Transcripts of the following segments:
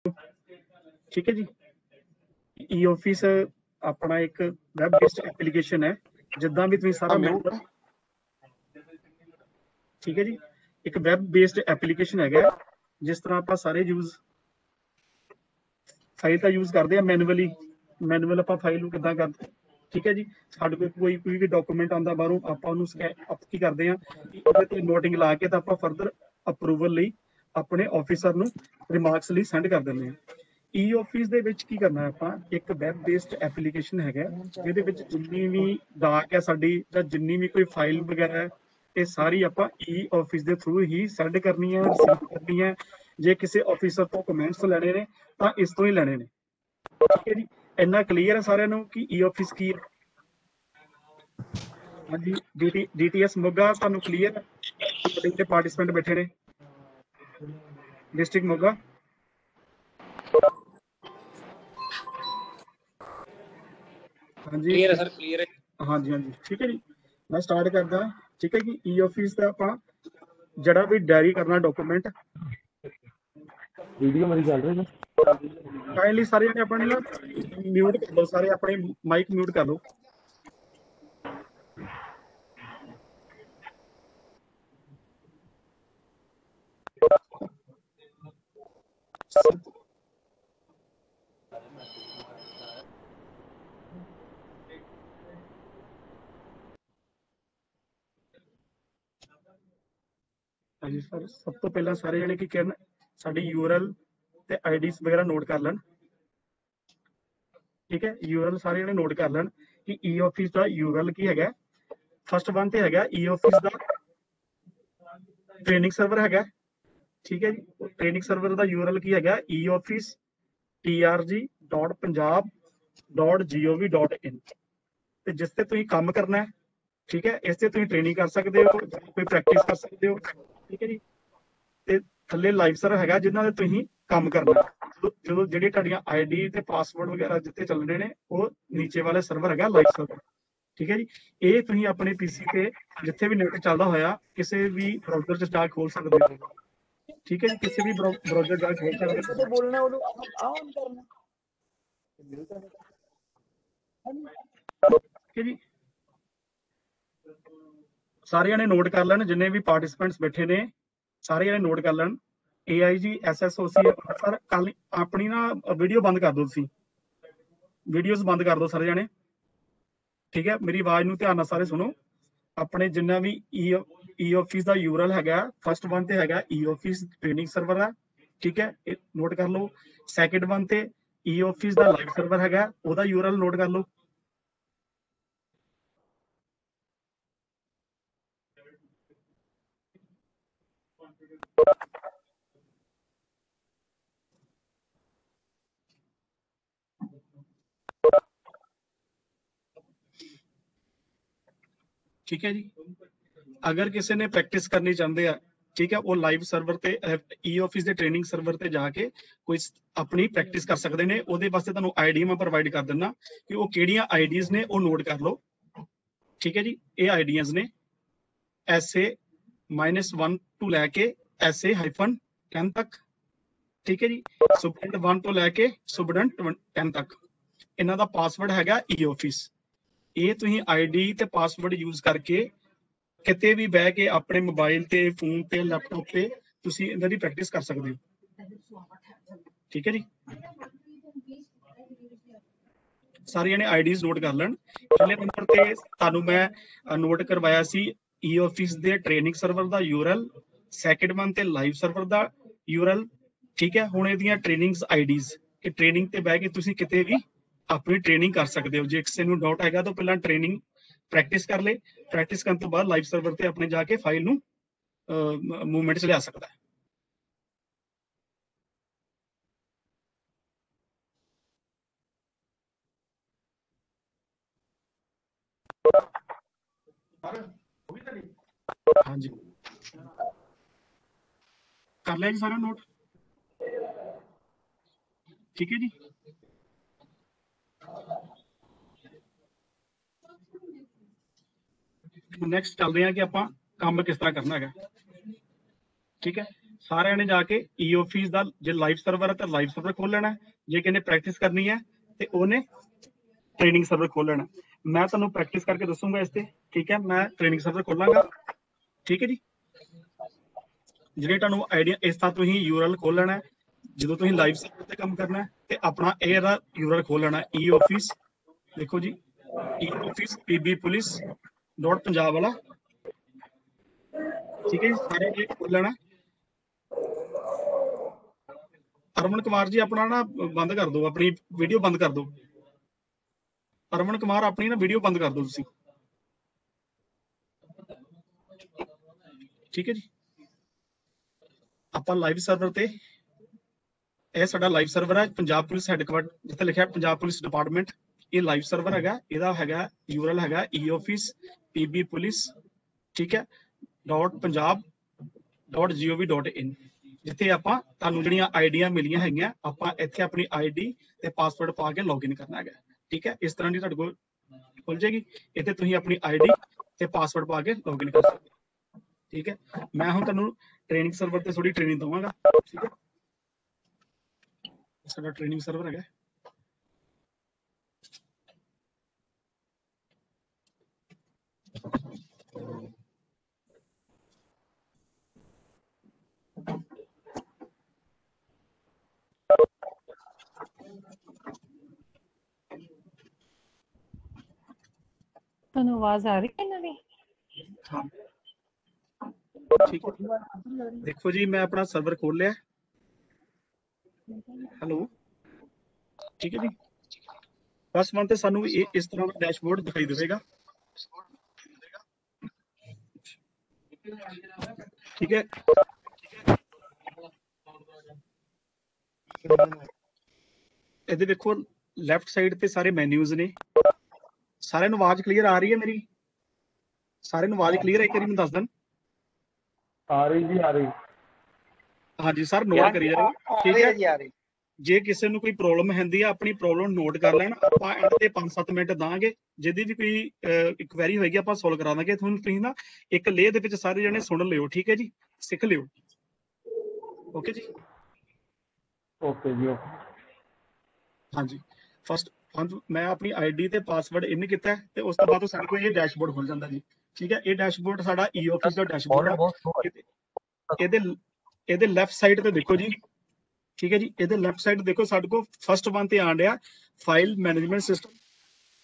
ठीक है जी। E office अपना एक वैब बेस्ड एप्लीकेशन है, जिदा भी तुम सारा मैनुअल, ठीक है जी, एक वैब बेस्ड एप्लीकेशन है, जिस तरह आप सारे यूज फाइल का यूज करते हैं मैनुअली, मैनुअल आप फाइल किदा करते, ठीक है जी। साढ़े कोई भी डॉकूमेंट आता बाहरों, आप की करते हैं नोटिंग ला के तो आप फरदर अप्रूवल ਲਈ अपने ऑफिसर ਨੂੰ रिमार्क्स ਲਈ सेंड कर ਦਿੰਦੇ हैं। ई ऑफिस ਦੇ ਵਿੱਚ ਕੀ ਕਰਨਾ ਆਪਾਂ, ਇੱਕ ਵੈਬ ਬੇਸਡ ਐਪਲੀਕੇਸ਼ਨ ਹੈਗਾ, ਜਿਹਦੇ ਵਿੱਚ ਜਿੰਨੀ ਵੀ ਡਾਕ ਹੈ ਸਾਡੀ ਜਾਂ ਜਿੰਨੀ ਵੀ ਕੋਈ ਫਾਈਲ ਵਗੈਰਾ ਹੈ, ਇਹ ਸਾਰੀ ਆਪਾਂ ई ऑफिस ਦੇ ਥਰੂ ਹੀ ਸੈਂਡ ਕਰਨੀ ਹੈ, ਰਿਸੀਵ ਕਰਨੀ ਹੈ। ਜੇ ਕਿਸੇ ऑफिसर ਤੋਂ ਕਮੈਂਟਸ ਲੈਣੇ ਨੇ ਤਾਂ ਇਸ ਤੋਂ ਹੀ ਲੈਣੇ ਨੇ, ठीक है जी। इन्ना क्लीयर है सारे कि ई ऑफिस की है। हाँ जी, DTS मोगा तुहानू क्लीयर है, पार्टिसिपेंट बैठे ने डिस्ट्रिक्ट मोगा। हाँ जी क्लियर है सर, क्लियर है। हाँ जी हाँ जी, ठीक है जी। मैं स्टार्ट करदा, ठीक है जी। ई ऑफिस का आपां जड़ा भी डायरी करना डॉकूमेंट, वीडियो मेरी चल रही है, काइंडली सारे जने अपने ना म्यूट कर लो, सारे अपने माइक म्यूट कर लो। हाँ जी सर, सब तो पहला सारे जने की करन, साडी यूआरएल ते आईडीज वगैरह नोट कर लें, ठीक है। यूआरएल सारे जने नोट कर लें कि ई ऑफिस का यूआरएल की है। फर्स्ट वन तो है ई ऑफिस का ट्रेनिंग सर्वर है, ठीक है जी। ट्रेनिंग सर्वर का यूआरएल की है ई ऑफिस trg.punjab.gov.in, ਤੇ ਜਿਸ ਤੇ ਤੁਸੀਂ ਕੰਮ ਕਰਨਾ ਹੈ, ठीक है। इस ते ਤੁਸੀਂ ट्रेनिंग कर सकते हो, कोई प्रैक्टिस कर सकते हो, ठीक है जी। ਤੇ ਥੱਲੇ ਲਾਈਵ ਸਰਵਰ ਹੈਗਾ ਜਿਨ੍ਹਾਂ ਦੇ ਤੁਸੀਂ ਕੰਮ ਕਰਨਾ, ਜਦੋਂ ਜਿਹੜੀ ਤੁਹਾਡੀਆਂ ਆਈਡੀ ਤੇ ਪਾਸਵਰਡ ਵਗੈਰਾ ਜਿੱਤੇ ਚੱਲਣੇ ਨੇ, ਉਹ ਨੀਚੇ ਵਾਲੇ ਸਰਵਰ ਹੈਗਾ ਲਾਈਵ ਸਰਵਰ, ठीक है जी। ਇਹ ਤੁਸੀਂ ਆਪਣੇ ਪੀਸੀ ਤੇ ਜਿੱਥੇ ਵੀ ਨੈਟ ਚੱਲਦਾ ਹੋਇਆ ਕਿਸੇ ਵੀ ਬ੍ਰਾਊਜ਼ਰ 'ਚ ਜਾ ਕੇ ਖੋਲ ਸਕਦੇ ਹੋ, ठीक है जी। किसी भी ब्राउजर जा खोल सकते हो, बोलना ऑन करना, ठीक है जी। सारे जने नोट कर लैन, जिन्ने भी पार्टिसिपेंट्स बैठे ने सारे जने नोट कर लैन। AIG SSOC सर कल अपनी ना वीडियो बंद कर दो, वीडियोस बंद कर दो सारे जने, ठीक है। मेरी आवाज नूं ध्यान नाल सारे सुनो। अपने जिन्ना भी ई ऑफिस का यूआरएल है, फर्स्ट वन ते है ई ऑफिस ट्रेनिंग सर्वर है, ठीक है, नोट कर लो। सैकेंड वन ते ई ऑफिस का लाइव सर्वर है, ओदा यूआरएल नोट कर लो। ठीक है जी। अगर किसी ने प्रैक्टिस करनी चाहते हैं, ठीक है, वो लाइव सर्वर ते ई ऑफिस के ट्रेनिंग सर्वर ते जाके कोई अपनी प्रैक्टिस कर सकते हैं। ਉਹਦੇ ਵਾਸਤੇ ਤੁਹਾਨੂੰ ਆਈਡੀ ਮੈਂ ਪ੍ਰੋਵਾਈਡ ਕਰ ਦਿੰਦਾ ਕਿ ਉਹ ਕਿਹੜੀਆਂ ਆਈਡੀਜ਼ ਨੇ, ਉਹ ਨੋਟ ਕਰ ਲਓ, ठीक है जी। ਇਹ ਆਈਡੀਜ਼ ਨੇ SA-1 ਤੋਂ ਲੈ ਕੇ SA-10 तक, ठीक है जी। सुबडेंट 1 ਤੋਂ ਲੈ ਕੇ सुबडेंट 10 तक ਇਹਨਾਂ ਦਾ ਪਾਸਵਰਡ ਹੈਗਾ ई ऑफिस। ਇਹ ਤੁਸੀਂ ਆਈਡੀ ਤੇ ਪਾਸਵਰਡ ਯੂਜ਼ ਕਰਕੇ ਕਿਤੇ ਵੀ ਬਹਿ ਕੇ ਆਪਣੇ ਮੋਬਾਈਲ ਤੇ, ਫੋਨ ਤੇ, ਲੈਪਟਾਪ ਤੇ ਤੁਸੀਂ ਇਹਨਾਂ ਦੀ ਪ੍ਰੈਕਟਿਸ ਕਰ ਸਕਦੇ ਹੋ, ਠੀਕ ਹੈ ਜੀ। ਸਾਰੇ ਜਣੇ ਆਈਡੀਜ਼ ਨੋਟ ਕਰ ਲੈਣ। ਪਹਿਲੇ ਨੰਬਰ ਤੇ ਤੁਹਾਨੂੰ ਮੈਂ ਨੋਟ ਕਰਵਾਇਆ ਸੀ ई ऑफिस ਦੇ ਟ੍ਰੇਨਿੰਗ ਸਰਵਰ ਦਾ यूआरएल, ਸੈਕਿੰਡ वन ਤੇ ਲਾਈਵ ਸਰਵਰ ਦਾ यूआरएल, ਠੀਕ ਹੈ। ਹੁਣ ਇਹਦੀਆਂ ਟ੍ਰੇਨਿੰਗਸ ਆਈਡੀਜ਼, ਕਿ ਟ੍ਰੇਨਿੰਗ ਤੇ ਬਹਿ ਕੇ ਤੁਸੀਂ ਕਿਤੇ ਵੀ ਆਪਣੀ ਟ੍ਰੇਨਿੰਗ ਕਰ ਸਕਦੇ ਹੋ। ਜੇ ਕਿਸੇ ਨੂੰ ਡਾਊਟ ਹੈਗਾ ਤਾਂ ਪਹਿਲਾਂ ਟ੍ਰੇਨਿੰਗ प्रैक्टिस कर ले, प्रैक्टिस करने तो बाद लाइव सर्वर पे अपने जाके फाइल नू मूवमेंट च लिया सकता है। हाँ जी, कर लिया जी सारा नोट, ठीक है जी। नैक्सट चलते हैं कि आप काम किस तरह करना है, ठीक है। ਸਾਰਿਆਂ ਨੇ ਜਾ ਕੇ ਈ ਆਫਿਸ ਦਾ ਜੇ ਲਾਈਵ ਸਰਵਰ ਹੈ ਤਾਂ ਲਾਈਵ ਸਰਵਰ ਖੋਲ ਲੈਣਾ, ਜੇ ਕਿਨੇ ਪ੍ਰੈਕਟਿਸ ਕਰਨੀ ਹੈ ਤੇ ਉਹਨੇ ਟ੍ਰੇਨਿੰਗ ਸਰਵਰ ਖੋਲ ਲੈਣਾ। ਮੈਂ ਤੁਹਾਨੂੰ ਪ੍ਰੈਕਟਿਸ ਕਰਕੇ ਦੱਸੂਗਾ ਇਸ ਤੇ, ਠੀਕ ਹੈ। ਮੈਂ ਟ੍ਰੇਨਿੰਗ ਸਰਵਰ ਖੋਲਾਂਗਾ, ਠੀਕ ਹੈ ਜੀ। ਜਿਹੜੇ ਤੁਹਾਨੂੰ ਆਈਡੀਆ ਇਸ ਤਰ੍ਹਾਂ ਤੁਸੀਂ URL ਖੋਲ ਲੈਣਾ ਜਦੋਂ ਤੁਸੀਂ ਲਾਈਵ ਸਰਵਰ ਤੇ ਕੰਮ ਕਰਨਾ ਤੇ ਆਪਣਾ ਇਹ ਦਾ URL ਖੋਲ ਲੈਣਾ ਈ ਆਫਿਸ, ਦੇਖੋ ਜੀ ਈ ਆਫਿਸ PB police.punjab ਵਾਲਾ, ਠੀਕ ਹੈ ਜੀ। ਸਾਰੇ ਇਹ ਖੋਲ ਲੈਣਾ। ਅਰਮਨ ਕੁਮਾਰ ਜੀ ਆਪਣਾ ਨਾ ਬੰਦ ਕਰ ਦਿਓ, ਆਪਣੀ ਵੀਡੀਓ ਬੰਦ ਕਰ ਦਿਓ। ਅਰਮਨ ਕੁਮਾਰ ਆਪਣੀ ਨਾ ਵੀਡੀਓ ਬੰਦ ਕਰ ਦਿਓ ਤੁਸੀਂ, ਠੀਕ ਹੈ ਜੀ। ਆਪਾਂ ਲਾਈਵ ਸਰਵਰ ਤੇ, ਇਹ ਸਾਡਾ ਲਾਈਵ ਸਰਵਰ ਹੈ ਪੰਜਾਬ ਪੁਲਿਸ ਹੈਡਕੁਆਟਰ, ਜਿੱਥੇ ਲਿਖਿਆ ਪੰਜਾਬ ਪੁਲਿਸ ਡਿਪਾਰਟਮੈਂਟ, ਇਹ ਲਾਈਵ ਸਰਵਰ ਹੈਗਾ। ਇਹਦਾ ਹੈਗਾ URL ਹੈਗਾ ਈ ਆਫਿਸ PB police, ਠੀਕ ਹੈ .punjab.gov.in, ਜਿੱਥੇ ਆਪਾਂ ਤੁਹਾਨੂੰ ਜਿਹੜੀਆਂ ਆਈਡੀਆਂ ਮਿਲੀਆਂ ਹੈਗੀਆਂ, ਆਪਾਂ ਇੱਥੇ ਆਪਣੀ ID ਤੇ ਪਾਸਵਰਡ ਪਾ ਕੇ ਲੌਗਇਨ ਕਰਨਾ ਹੈਗਾ, ਠੀਕ ਹੈ। ਇਸ ਤਰ੍ਹਾਂ ਦੀ ਤੁਹਾਡੇ ਕੋਲ ਖੁੱਲ ਜਾਏਗੀ, ਇੱਥੇ ਤੁਸੀਂ ਆਪਣੀ ID ਤੇ ਪਾਸਵਰਡ ਪਾ ਕੇ ਲੌਗਇਨ ਕਰ ਸਕਦੇ, ਠੀਕ ਹੈ। ਮੈਂ ਹੁਣ ਤੁਹਾਨੂੰ ਟ੍ਰੇਨਿੰਗ ਸਰਵਰ ਤੇ ਥੋੜੀ ਟ੍ਰੇਨਿੰਗ ਦਵਾਂਗਾ, ਠੀਕ ਹੈ। ਸਾਡਾ ਟ੍ਰੇਨਿੰਗ ਸਰਵਰ ਹੈਗਾ। ਤੁਹਾਨੂੰ ਆਵਾਜ਼ ਆ ਰਹੀ ਹੈ ਇਹਨਾਂ ਦੀ? ਹਾਂ ਠੀਕ ਹੈ, ਦੇਖੋ ਜੀ ਮੈਂ ਆਪਣਾ ਸਰਵਰ ਖੋਲ ਲਿਆ। ਹੈਲੋ, ਠੀਕ ਹੈ ਜੀ। ਫਸਟ ਵਨ ਤੇ ਸਾਨੂੰ ਇਹ ਇਸ ਤਰ੍ਹਾਂ ਦਾ ਡੈਸ਼ਬੋਰਡ ਦਿਖਾਈ ਦੇਵੇਗਾ, ਠੀਕ ਹੈ। ਇਹਦੇ ਦੇਖੋ ਲੈਫਟ ਸਾਈਡ ਤੇ ਸਾਰੇ ਮੈਨਿਊਜ਼ ਨੇ। ਸਾਰਿਆਂ ਨੂੰ ਆਵਾਜ਼ ਕਲੀਅਰ ਆ ਰਹੀ ਹੈ ਮੇਰੀ? ਸਾਰਿਆਂ ਨੂੰ ਆਵਾਜ਼ ਕਲੀਅਰ ਹੈ? ਇੱਕ ਵਾਰੀ ਮੈਨੂੰ ਦੱਸ ਦੇਣ। ਆ ਰਹੀ ਜੀ, ਆ ਰਹੀ। ਹਾਂਜੀ ਸਰ, ਨੋਟ ਕਰੀ ਜਾ ਰਹੇ, ਠੀਕ ਹੈ ਜੀ। ਜੇ ਕਿਸੇ ਨੂੰ ਕੋਈ ਪ੍ਰੋਬਲਮ ਹੁੰਦੀ ਆ, ਆਪਣੀ ਪ੍ਰੋਬਲਮ ਨੋਟ ਕਰ ਲੈਣ। ਆਪਾਂ ਐਂਡ ਤੇ 5-7 ਮਿੰਟ ਦਾਂਗੇ, ਜਿਹਦੀ ਵੀ ਕੋਈ ਇਨਕੁਆਇਰੀ ਹੋਏਗੀ ਆਪਾਂ ਸੋਲਵ ਕਰਾ ਦਾਂਗੇ। ਤੁਹਾਨੂੰ ਤੁਸੀਂ ਨਾ ਇੱਕ ਲੇਅ ਦੇ ਵਿੱਚ ਸਾਰੇ ਜਣੇ ਸੁਣ ਲਿਓ, ਠੀਕ ਹੈ ਜੀ, ਸਿੱਖ ਲਿਓ, ਓਕੇ ਜੀ। ਓਕੇ ਜੀ, ਓਕੇ। ਹਾਂਜੀ, ਫਸਟ ਮੈਂ ਆਪਣੀ ID ਤੇ ਪਾਸਵਰਡ ਇਨ ਕੀਤਾ ਤੇ ਉਸ ਤੋਂ ਬਾਅਦ ਸਾਡੇ ਕੋਲ ਇਹ ਡੈਸ਼ਬੋਰਡ ਖੁੱਲ ਜਾਂਦਾ ਜੀ, ਠੀਕ ਹੈ। ਇਹ ਡੈਸ਼ਬੋਰਡ ਸਾਡਾ ਈ ਆਫਿਸ ਦਾ ਡੈਸ਼ਬੋਰਡ ਹੈ। ਇਹਦੇ ਲੈਫਟ ਸਾਈਡ ਤੇ ਦੇਖੋ ਜੀ, ਠੀਕ ਹੈ ਜੀ। ਇਹਦੇ ਲੈਫਟ ਸਾਈਡ ਦੇਖੋ, ਸਾਡੇ ਕੋਲ ਫਸਟ ਵਨ ਤੇ ਆਣ ਰਿਹਾ ਫਾਈਲ ਮੈਨੇਜਮੈਂਟ ਸਿਸਟਮ,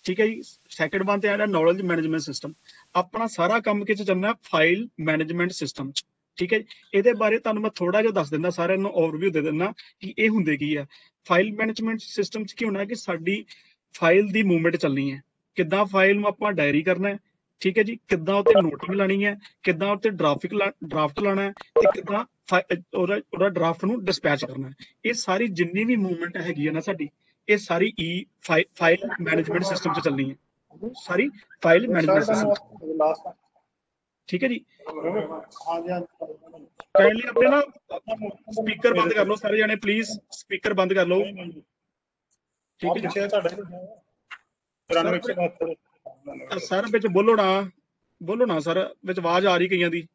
ਠੀਕ ਹੈ ਜੀ। ਸੈਕੰਡ ਵਨ ਤੇ ਆਣ ਰਿਹਾ ਨੌਲੇਜ ਮੈਨੇਜਮੈਂਟ ਸਿਸਟਮ। ਆਪਣਾ ਸਾਰਾ ਕੰਮ ਕਿੱਥੇ ਚੱਲਣਾ? ਫਾਈਲ ਮੈਨੇਜਮੈਂਟ ਸਿਸਟਮ, ਠੀਕ ਹੈ ਜੀ। ਇਹਦੇ ਬਾਰੇ ਤੁਹਾਨੂੰ ਮੈਂ ਥੋੜਾ ਜਿਹਾ ਦੱਸ ਦਿੰਦਾ, ਸਾਰਿਆਂ ਨੂੰ ਓਵਰਵਿਊ ਦੇ ਦਿੰਦਾ ਕਿ ਇਹ ਹੁੰਦੇ ਕੀ ਆ। ਫਾਈਲ ਮੈਨੇਜਮੈਂਟ ਸਿਸਟਮ 'ਚ ਕੀ ਹੋਣਾ ਕਿ ਸਾਡੀ ਫਾਈਲ ਦੀ ਮੂਵਮੈਂਟ ਚੱਲਣੀ ਹੈ, ਕਿੱਦਾਂ ਫਾਈਲ ਨੂੰ ਆਪਾਂ ਡਾਇਰੀ ਕਰਨਾ ਹੈ, ਠੀਕ ਹੈ ਜੀ, ਕਿੱਦਾਂ ਉੱਤੇ ਨੋਟਿੰਗ ਲਾਣੀ ਹੈ, ਕਿੱਦਾਂ ਉੱਤੇ ਡਰਾਫਟ ਲਾਣਾ ਹੈ, ਤੇ ਕਿੱਦਾਂ ਉਹਦਾ ਡਰਾਫਟ ਨੂੰ ਡਿਸਪੈਚ ਕਰਨਾ ਹੈ। ਇਹ ਸਾਰੀ ਜਿੰਨੀ ਵੀ ਮੂਵਮੈਂਟ ਹੈਗੀ ਹੈ ਨਾ ਸਾਡੀ, ਇਹ ਸਾਰੀ ਫਾਈਲ ਮੈਨੇਜਮੈਂਟ ਸਿਸਟਮ 'ਚ ਚੱਲਣੀ ਹੈ, ਸਾਰੀ ਫਾਈਲ ਮੈਨੇਜਮੈਂਟ ਸਿਸਟਮ, ਠੀਕ ਹੈ ਜੀ। ਕਾਈਂਡਲੀ ਆਪਣੇ ਨਾ ਸਪੀਕਰ ਬੰਦ ਕਰ ਲਓ ਸਾਰੇ ਜਣੇ, ਪਲੀਜ਼ ਸਪੀਕਰ ਬੰਦ ਕਰ ਲਓ, ਠੀਕ ਹੈ ਜੀ। ਸਰ ਵਿੱਚ ਬੋਲੋ ਨਾ ਸਰ, ਵਿੱਚ ਆਵਾਜ਼ ਆ ਰਹੀ ਕਈਆਂ ਦੀ।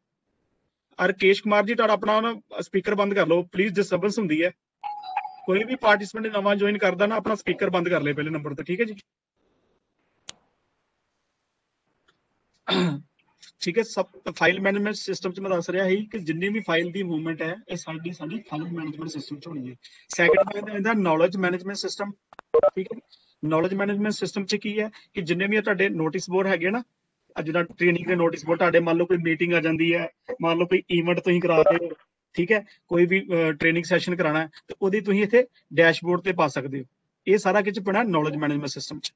ਰਕੇਸ਼ ਕੁਮਾਰ ਜੀ, ਤੁਹਾਡਾ ਆਪਣਾ ਨਾ ਸਪੀਕਰ ਬੰਦ ਕਰ ਲਓ ਪਲੀਜ਼, ਡਿਸਟਰਬੈਂਸ ਹੁੰਦੀ ਹੈ। ਕੋਈ ਵੀ ਪਾਰਟਿਸਪੈਂਟ ਨਵਾਂ ਜੁਆਇਨ ਕਰਦਾ ਨਾ, ਆਪਣਾ ਸਪੀਕਰ ਬੰਦ ਕਰ ਲੈ ਪਹਿਲੇ ਨੰਬਰ ਤੇ, ਠੀਕ ਹੈ ਜੀ। ਠੀਕ ਹੈ। ਸਭ ਫਾਈਲ ਮੈਨੇਜਮੈਂਟ ਸਿਸਟਮ 'ਚ ਮੈਂ ਦੱਸ ਰਿਹਾ ਸੀ ਕਿ ਜਿੰਨੀ ਵੀ ਫਾਈਲ ਦੀ ਮੂਵਮੈਂਟ ਹੈ, ਇਹ ਸਾਡੀ ਫਾਈਲ ਮੈਨੇਜਮੈਂਟ ਸਿਸਟਮ 'ਚ ਹੋਣੀ ਹੈ। ਸੈਕੰਡ ਇਹਦਾ ਨੌਲੇਜ ਮੈਨੇਜਮੈਂਟ ਸਿਸਟਮ, ਠੀਕ ਹੈ। ਨੌਲੇਜ ਮੈਨੇਜਮੈਂਟ ਸਿਸਟਮ 'ਚ ਕੀ ਹੈ ਕਿ ਜਿੰਨੇ ਵੀ ਤੁਹਾਡੇ ਨੋਟਿਸ ਬੋਰਡ ਹੈਗੇ ਨਾ, ਜਿਹੜਾ ਟ੍ਰੇਨਿੰਗ ਦੇ ਨੋਟਿਸ ਬੋਰਡ ਤੁਹਾਡੇ, ਮੰਨ ਲਓ ਕੋਈ ਮੀਟਿੰਗ ਆ ਜਾਂਦੀ ਹੈ, ਮੰਨ ਲਓ ਕੋਈ ਈਵੈਂਟ ਤੁਸੀਂ ਕਰਾ ਰਹੇ ਹੋ, ਠੀਕ ਹੈ, ਕੋਈ ਵੀ ਟ੍ਰੇਨਿੰਗ ਸੈਸ਼ਨ ਕਰਾਉਣਾ ਤੇ ਉਹਦੀ ਤੁਸੀਂ ਇੱਥੇ ਡੈਸ਼ਬੋਰਡ ਤੇ ਪਾ ਸਕਦੇ ਹੋ। ਇਹ ਸਾਰਾ ਕੁਝ ਪੈਣਾ ਨੌਲੇਜ ਮੈਨੇਜਮੈਂਟ ਸਿਸਟਮ 'ਚ।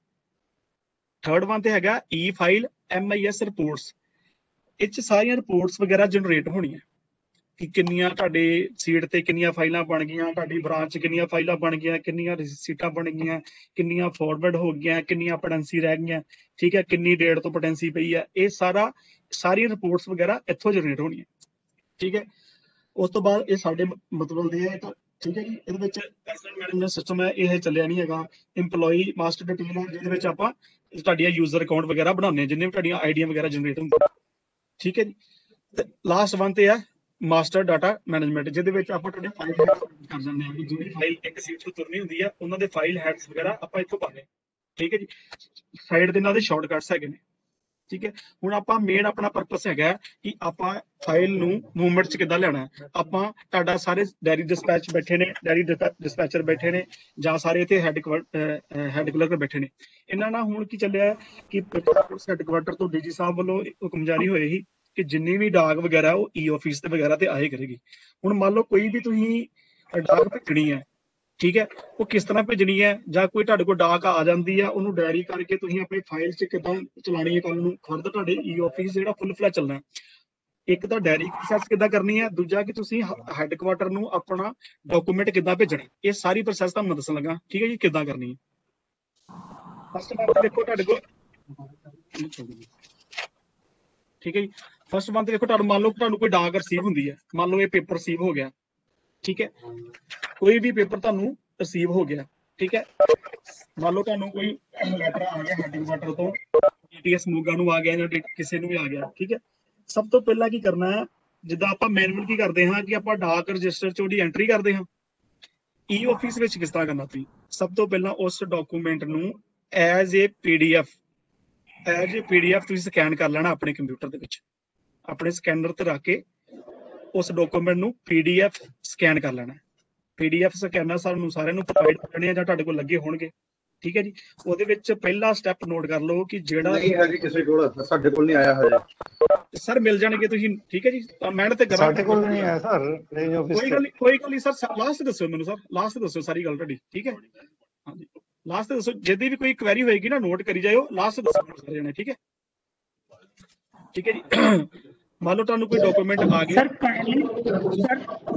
ਥਰਡ ਵਨ ਤੇ ਹੈਗਾ ਈ ਫਾਈਲ MIS ਰਿਪੋਰਟਸ। ਇਹ 'ਚ ਸਾਰੀਆਂ ਰਿਪੋਰਟਸ ਵਗੈਰਾ ਜਨਰੇਟ ਹੋਣੀਆਂ ਕਿ ਕਿੰਨੀਆਂ ਤੁਹਾਡੇ ਸੀਟ ਤੇ ਕਿੰਨੀਆਂ ਫਾਈਲਾਂ ਬਣ ਗਈਆਂ, ਤੁਹਾਡੀ ਬ੍ਰਾਂਚ 'ਚ ਕਿੰਨੀਆਂ ਫਾਈਲਾਂ ਬਣ ਗਈਆਂ, ਕਿੰਨੀਆਂ ਸੀਟਾਂ ਬਣ ਗਈਆਂ, ਕਿੰਨੀਆਂ ਫਾਰਵਰਡ ਹੋ ਗਈਆਂ, ਕਿੰਨੀਆਂ ਪਟੈਂਸੀ ਰਹਿ ਗਈਆਂ, ਠੀਕ ਹੈ, ਕਿੰਨੀ ਡੇਟ ਤੋਂ ਪਟੈਂਸੀ ਪਈ ਹੈ। ਇਹ ਸਾਰੀਆਂ ਰਿਪੋਰਟਸ ਵਗੈਰਾ ਇੱਥੋਂ ਜਨਰੇਟ ਹੋਣੀਆਂ, ਠੀਕ ਹੈ। ਉਸ ਤੋਂ ਬਾਅਦ ਇਹ ਸਾਡੇ ਮਤਲਬ ਦੇ ਹੈ, ਠੀਕ ਹੈ ਜੀ। ਇਹਦੇ ਵਿੱਚ ਐਸਐਲ ਮੈਨੇਜਮੈਂਟ ਸਿਸਟਮ ਹੈ, ਇਹ ਚੱਲਿਆ ਨਹੀਂ ਹੈਗਾ। ਇੰਪਲੋਈ ਮਾਸਟਰ ਡਿਟੇਲ ਹੈ, ਜਿਹਦੇ ਵਿੱਚ ਆਪਾਂ ਤੁਹਾਡੀਆਂ ਯੂਜ਼ਰ ਅਕਾਊਂਟ ਵਗੈਰਾ ਬਣਾਉਂਦੇ, ਜਿੰਨੇ ਵੀ ਤੁਹਾਡੀਆਂ ਆਈਡੀਆਂ ਵਗੈਰਾ ਜਨਰੇਟ ਹੁੰਦੀਆਂ, ਠੀਕ ਹੈ ਜੀ। ਤੇ ਲਾਸਟ ਵਨ ਤੇ ਹੈ ਮਾਸਟਰ ਡਾਟਾ ਮੈਨੇਜਮੈਂਟ, ਜਿਹਦੇ ਵਿੱਚ ਆਪਾਂ ਤੁਹਾਡੇ ਫਾਈਲ ਹੈਡਸ ਕਰ ਜਾਂਦੇ ਹਾਂ ਕਿ ਜਿਹੜੀ ਫਾਈਲ ਇੱਕ ਸੀਟ ਤੋਂ ਤੁਰਨੀ ਹੁੰਦੀ ਆ ਉਹਨਾਂ ਦੇ ਫਾਈਲ ਹੈਡਸ ਵਗੈਰਾ ਆਪਾਂ ਇੱਥੋਂ ਪਾਉਂਦੇ ਹਾਂ। ਠੀਕ ਹੈ ਜੀ, ਸਾਈਡ ਦੇ ਨਾਲ ਦੇ ਸ਼ਾਰਟਕਟਸ ਹੈਗੇ ਨੇ। ਠੀਕ ਹੈ, ਹੁਣ ਆਪਾਂ ਮੇਨ ਆਪਣਾ ਪਰਪਸ ਹੈਗਾ ਕਿ ਆਪਾਂ ਫਾਈਲ ਨੂੰ ਮੂਵਮੈਂਟ ਚ ਕਿੱਦਾਂ ਲਿਆਉਣਾ ਹੈ। ਆਪਾਂ ਤੁਹਾਡਾ ਸਾਰੇ ਡੈਰੀ ਡਿਸਪੈਚ ਬੈਠੇ ਨੇ, ਡੈਰੀ ਡਿਸਪੈਚਰ ਬੈਠੇ ਨੇ, ਜਾਂ ਸਾਰੇ ਇੱਥੇ ਹੈਡ ਕਲਰਕ ਬੈਠੇ ਨੇ। ਇਹਨਾਂ ਨਾਲ ਹੁਣ ਕੀ ਚੱਲਿਆ ਕਿ ਹੈਡਕੁਆਟਰ ਤੋਂ ਡੀਜੀ ਸਾਹਿਬ ਵੱਲੋਂ ਹੁਕਮ ਜਾਰੀ ਹੋਏ ਸੀ ਕਿ ਜਿੰਨੀ ਵੀ ਡਾਕ ਵਗੈਰਾ ਉਹ ਈ ਆਫਿਸ ਤੇ ਵਗੈਰਾ ਤੇ ਆਏ ਕਰੇਗੀ। ਹੁਣ ਮੰਨ ਲਓ ਕੋਈ ਵੀ ਤੁਸੀਂ ਡਾਕ ਭੇਜਣੀ ਹੈ, ਠੀਕ ਹੈ, ਉਹ ਕਿਸ ਤਰ੍ਹਾਂ ਭੇਜਣੀ ਹੈ, ਜਾਂ ਕੋਈ ਤੁਹਾਡੇ ਕੋਲ ਡਾਕ ਆ ਜਾਂਦੀ ਆ ਉਹਨੂੰ ਡਾਇਰੀ ਕਰਕੇ ਤੁਸੀਂ ਆਪਣੀ ਫਾਈਲ 'ਚ ਕਿੱਦਾਂ ਚਲਾਣੀ ਹੈ ਕੱਲ ਨੂੰ, ਫਰਦਰ ਤੁਹਾਡੇ ਈ ਆਫਿਸ ਜਿਹੜਾ ਫੁੱਲ ਫਲੈਜ ਚੱਲਣਾ ਹੈ। ਇੱਕ ਤਾਂ ਡਾਇਰੀ ਪ੍ਰੋਸੈਸ ਕਿੱਦਾਂ ਕਰਨੀ ਹੈ, ਦੂਜਾ ਕਿ ਤੁਸੀਂ ਹੈਡਕੁਆਟਰ ਨੂੰ ਆਪਣਾ ਡਾਕੂਮੈਂਟ ਕਿੱਦਾਂ ਭੇਜਣਾ, ਇਹ ਸਾਰੀ ਪ੍ਰੋਸੈਸ ਤੁਹਾਨੂੰ ਮੈਂ ਦੱਸਣ ਲੱਗਾ। ਠੀਕ ਹੈ ਜੀ, ਕਿੱਦਾਂ ਕਰਨੀ ਹੈ। ਫਸਟ ਵਨ ਤੇ ਦੇਖੋ ਤੁਹਾਡੇ ਕੋਲ, ਠੀਕ ਹੈ ਜੀ, ਫਸਟ ਵਨ ਤੇ ਦੇਖੋ ਤੁਹਾਨੂੰ, ਮੰਨ ਲਓ ਤੁਹਾਨੂੰ ਕੋਈ ਡਾਕ ਰਿਸੀਵ ਹੁੰਦੀ ਹੈ, ਮੰਨ ਲਓ ਇਹ ਪੇਪਰ ਰਿਸੀਵ ਹੋ ਗਿਆ। ਠੀਕ ਹੈ, ਕੋਈ ਵੀ ਪੇਪਰ ਤੁਹਾਨੂੰ ਰਿਸੀਵ ਹੋ ਗਿਆ। ਠੀਕ ਹੈ, ਮੰਨ ਲਓ ਤੁਹਾਨੂੰ ਕੋਈ ਲੈਟਰ ਆ ਗਿਆ ਹੈਡਕੁਆਟਰ ਤੋਂ, ਏਟੀਐਸ ਮੋਗਾ ਨੂੰ ਆ ਗਿਆ ਜਾਂ ਕਿਸੇ ਨੂੰ ਵੀ ਆ ਗਿਆ। ਠੀਕ ਹੈ, ਸਭ ਤੋਂ ਪਹਿਲਾਂ ਕੀ ਕਰਨਾ ਹੈ, ਜਿੱਦਾਂ ਆਪਾਂ ਮੈਨੂਅਲ ਕੀ ਕਰਦੇ ਹਾਂ ਕਿ ਆਪਾਂ ਡਾਕ ਰਜਿਸਟਰ 'ਚ ਉਹਦੀ ਐਂਟਰੀ ਕਰਦੇ ਹਾਂ। ਈ ਆਫਿਸ ਵਿੱਚ ਕਿਸ ਤਰ੍ਹਾਂ ਕਰਨਾ, ਤੁਸੀਂ ਸਭ ਤੋਂ ਪਹਿਲਾਂ ਉਸ ਡਾਕੂਮੈਂਟ ਨੂੰ ਐਜ਼ ਏ ਪੀਡੀਐਫ ਤੁਸੀਂ ਸਕੈਨ ਕਰ ਲੈਣਾ ਆਪਣੇ ਕੰਪਿਊਟਰ ਦੇ ਵਿੱਚ, ਆਪਣੇ ਸਕੈਨਰ ਤੇ ਰੱਖ ਕੇ ਉਸ ਡਾਕੂਮੈਂਟ ਨੂੰ ਪੀਡੀਐਫ ਸਕੈਨ ਕਰ ਲੈਣਾ। ਪੀਡੀਐਫ ਸਕੈਨਰ ਸਾਨੂੰ ਸਾਰਿਆਂ ਨੂੰ ਪ੍ਰੋਵਾਈਡ ਕਰਨੇ ਆ ਜਾਂ ਤੁਹਾਡੇ ਕੋਲ ਲੱਗੇ ਹੋਣਗੇ। ਠੀਕ ਹੈ ਜੀ, ਉਹਦੇ ਵਿੱਚ ਪਹਿਲਾ ਸਟੈਪ ਨੋਟ ਕਰ ਲਓ ਕਿ ਜਿਹੜਾ ਨਹੀਂ ਹੈ ਜੀ ਕਿਸੇ ਕੋਲ, ਸਾਡੇ ਕੋਲ ਨਹੀਂ ਆਇਆ ਹਜੇ। ਸਰ ਮਿਲ ਜਾਣਗੇ ਤੁਸੀਂ। ਠੀਕ ਹੈ ਜੀ, ਮਿਹਨਤ ਤੇ ਕਰਾਂਗੇ। ਸਾਡੇ ਕੋਲ ਨਹੀਂ ਆਇਆ ਸਰ, ਰੇਂਜ ਆਫਿਸ ਕੋਈ ਗੱਲ ਨਹੀਂ ਸਰ, ਲਾਸਟ ਦੱਸੋ ਮੈਨੂੰ ਸਰ, ਲਾਸਟ ਦੱਸੋ ਸਾਰੀ ਗੱਲ ਤੁਹਾਡੀ। ਠੀਕ ਹੈ, ਹਾਂਜੀ ਲਾਸਟ ਦੱਸੋ, ਜਿਹਦੀ ਵੀ ਕੋਈ ਕੁਐਰੀ ਹੋਏਗੀ ਨਾ ਨੋਟ ਕਰੀ ਜਾਇਓ, ਲਾਸਟ ਦੱਸੋ ਸਾਰੇ ਜਣੇ। ਠੀਕ ਹੈ, ਠੀਕ ਹੈ ਜੀ। ਮੰਨ ਲਓ ਤੁਹਾਨੂੰ ਕੋਈ ਡਾਕੂਮੈਂਟ ਆ ਗਿਆ सर काइंडली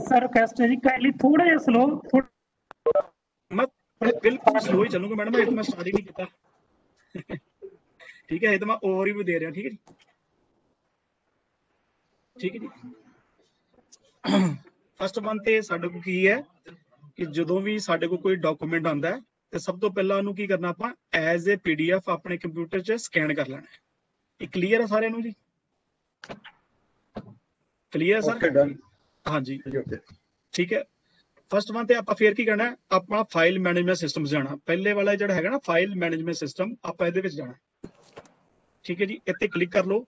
सर रिक्वेस्ट है जी, काइंडली थोड़ा जिहा स्लो, मैं बिल्कुल स्लो ही चलूंगा मैडम, मैं इतना स्टार्ट ही नहीं किया। ठीक है, ये तो मैं ओवर ही दे रहा। ठीक है जी, ठीक है जी। फर्स्ट वन ते साडे को की है कि ਜਦੋਂ ਵੀ ਸਾਡੇ ਕੋਲ ਕੋਈ ਡਾਕੂਮੈਂਟ ਆਉਂਦਾ ਹੈ ਤੇ ਸਭ ਤੋਂ ਪਹਿਲਾਂ ਉਹਨੂੰ ਕੀ ਕਰਨਾ, ਆਪਾਂ ਐਜ਼ ਏ ਪੀਡੀਐਫ ਆਪਣੇ ਕੰਪਿਊਟਰ 'ਚ ਸਕੈਨ ਕਰ ਲੈਣਾ। ਇਹ ਕਲੀਅਰ ਹੈ ਸਾਰਿਆਂ ਨੂੰ ਜੀ? Clear sir? ਹਾਂਜੀ ਠੀਕ ਹੈ। ਫਸਟ ਵਨ ਤੇ ਆਪਾਂ ਫੇਰ ਕੀ ਕਰਨਾ, ਆਪਾਂ ਫਾਈਲ ਮੈਨੇਜਮੈਂਟ ਸਿਸਟਮ ਜਾਣਾ। ਪਹਿਲੇ ਵਾਲਾ ਜਿਹੜਾ ਹੈਗਾ ਨਾ ਫਾਈਲ ਮੈਨੇਜਮੈਂਟ ਸਿਸਟਮ, ਆਪਾਂ ਇਹਦੇ ਵਿੱਚ ਜਾਣਾ। ਠੀਕ ਹੈ ਜੀ, ਇੱਥੇ ਕਲਿੱਕ ਕਰ ਲਓ।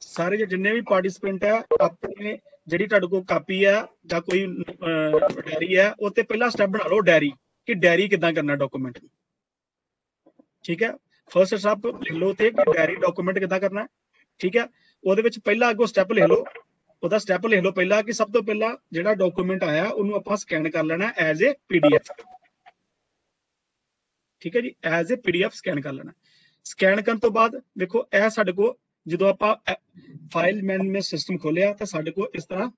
ਸਾਰੇ ਜਿੰਨੇ ਵੀ ਪਾਰਟਿਸਿਪੈਂਟ ਹੈ, ਆਪਣੇ ਜਿਹੜੀ ਤੁਹਾਡੇ ਕੋਲ ਕਾਪੀ ਹੈ ਜਾਂ ਕੋਈ ਡਾਇਰੀ ਹੈ, ਉਹ ਤੇ ਪਹਿਲਾ ਸਟੈਪ ਬਣਾ ਲਓ ਡਾਇਰੀ, ਕਿ ਡਾਇਰੀ ਕਿੱਦਾਂ ਕਰਨਾ ਡਾਕੂਮੈਂਟ। ਠੀਕ ਹੈ, ਫਸਟ ਸਟੈਪ ਲਿਖ ਲਓ ਤੇ ਕਿ ਡਾਇਰੀ ਡਾਕੂਮੈਂਟ ਕਿੱਦਾਂ ਕਰਨਾ। ਠੀਕ ਹੈ, ਉਹਦੇ ਵਿੱਚ ਪਹਿਲਾ ਅੱਗੋਂ ਸਟੈਪ ਲਿਖ ਲਓ, ਉਹਦਾ ਸਟੈਪ ਲਿਖ ਲਓ ਪਹਿਲਾਂ ਕਿ ਸਭ ਤੋਂ ਪਹਿਲਾਂ ਜਿਹੜਾ ਡਾਕੂਮੈਂਟ ਆਇਆ ਉਹਨੂੰ ਆਪਾਂ ਸਕੈਨ ਕਰ ਲੈਣਾ ਐਜ਼ ਏ ਪੀਡੀਐਫ। ਠੀਕ ਹੈ ਜੀ, ਐਜ਼ ਏ ਪੀਡੀਐਫ ਸਕੈਨ ਕਰ ਲੈਣਾ। ਸਕੈਨ ਕਰਨ ਤੋਂ ਬਾਅਦ ਦੇਖੋ ਇਹ ਸਾਡੇ ਕੋਲ, ਜਦੋਂ ਆਪਾਂ ਫਾਈਲ ਮੈਨੇਜਮੈਂਟ ਸਿਸਟਮ ਖੋਲਿਆ ਤਾਂ ਸਾਡੇ ਕੋਲ ਇਸ ਤਰ੍ਹਾਂ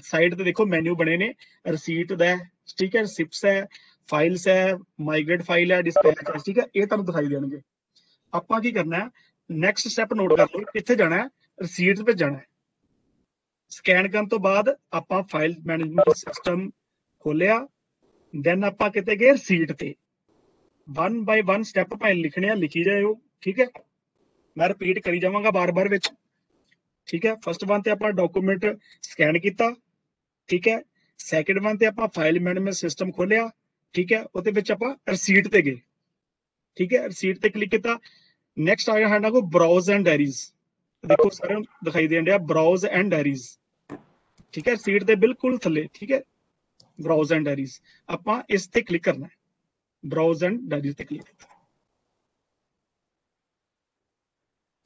ਸਾਈਡ ਤੇ ਦੇਖੋ ਮੈਨੂ ਬਣੇ ਨੇ, ਰਸੀਟ ਦਾ, ਠੀਕ ਹੈ, ਰਿਸਿਪਟਸ ਹੈ, ਫਾਈਲਸ ਹੈ, ਮਾਈਗ੍ਰੇਟ ਫਾਈਲ ਹੈ, ਡਿਸਪੈਚ ਹੈ। ਠੀਕ ਹੈ, ਇਹ ਤੁਹਾਨੂੰ ਦਿਖਾਈ ਦੇਣਗੇ। ਆਪਾਂ ਕੀ ਕਰਨਾ ਹੈ, ਨੈਕਸਟ ਸਟੈਪ ਨੋਟ ਕਰ ਲਓ, ਕਿੱਥੇ ਜਾਣਾ ਹੈ, ਰਸੀਟਸ ਵਿੱਚ ਜਾਣਾ ਹੈ। ਸਕੈਨ ਕਰਨ ਤੋਂ ਬਾਅਦ ਆਪਾਂ ਫਾਈਲ ਮੈਨੇਜਮੈਂਟ ਸਿਸਟਮ ਖੋਲਿਆ, ਦੈਨ ਆਪਾਂ ਕਿਤੇ ਗਏ ਰਸੀਟ ਤੇ। 1 ਬਾਈ 1 ਸਟੈਪ ਭਾਵੇਂ ਲਿਖਣੇ ਆ, ਲਿਖੀ ਜਾਇਓ। ਠੀਕ ਹੈ, ਮੈਂ ਰਿਪੀਟ ਕਰੀ ਜਾਵਾਂਗਾ ਬਾਰ-ਬਾਰ ਵਿੱਚ। ਠੀਕ ਹੈ, ਫਸਟ ਵਨ ਤੇ ਆਪਾਂ ਡਾਕੂਮੈਂਟ ਸਕੈਨ ਕੀਤਾ। ਠੀਕ ਹੈ, ਸੈਕਿੰਡ ਵਨ ਤੇ ਆਪਾਂ ਫਾਈਲ ਮੈਨੇਜਮੈਂਟ ਸਿਸਟਮ ਖੋਲਿਆ। ਠੀਕ ਹੈ, ਉਹਦੇ ਵਿੱਚ ਆਪਾਂ ਰਸੀਟ ਤੇ ਗਏ। ਠੀਕ ਹੈ, ਰਸੀਟ ਤੇ ਕਲਿੱਕ ਕੀਤਾ। ਨੈਕਸਟ ਆ ਗਿਆ ਸਾਡਾ ਕੋਲ ਬਰਾਊਜ਼ ਐਂਡ ਡਾਇਰੀਜ਼। ਦੇਖੋ ਸਾਰਿਆਂ ਨੂੰ ਦਿਖਾਈ ਦੇਣ ਡਿਆ ਬਰਾਊਜ਼ ਐਂਡ ਡਾਇਰੀਜ਼। ਠੀਕ ਹੈ, ਰਸੀਟ ਦੇ ਬਿਲਕੁਲ ਥੱਲੇ। ਠੀਕ ਹੈ, ਬਰਾਊਜ਼ ਐਂਡ ਡਾਇਰੀਜ਼, ਆਪਾਂ ਇਸ ਤੇ ਕਲਿੱਕ ਕਰਨਾ ਹੈ, ਬਰਾਊਜ਼ ਐਂਡ ਡਾਇਰੀਜ਼ ਤੇ ਕਲਿੱਕ।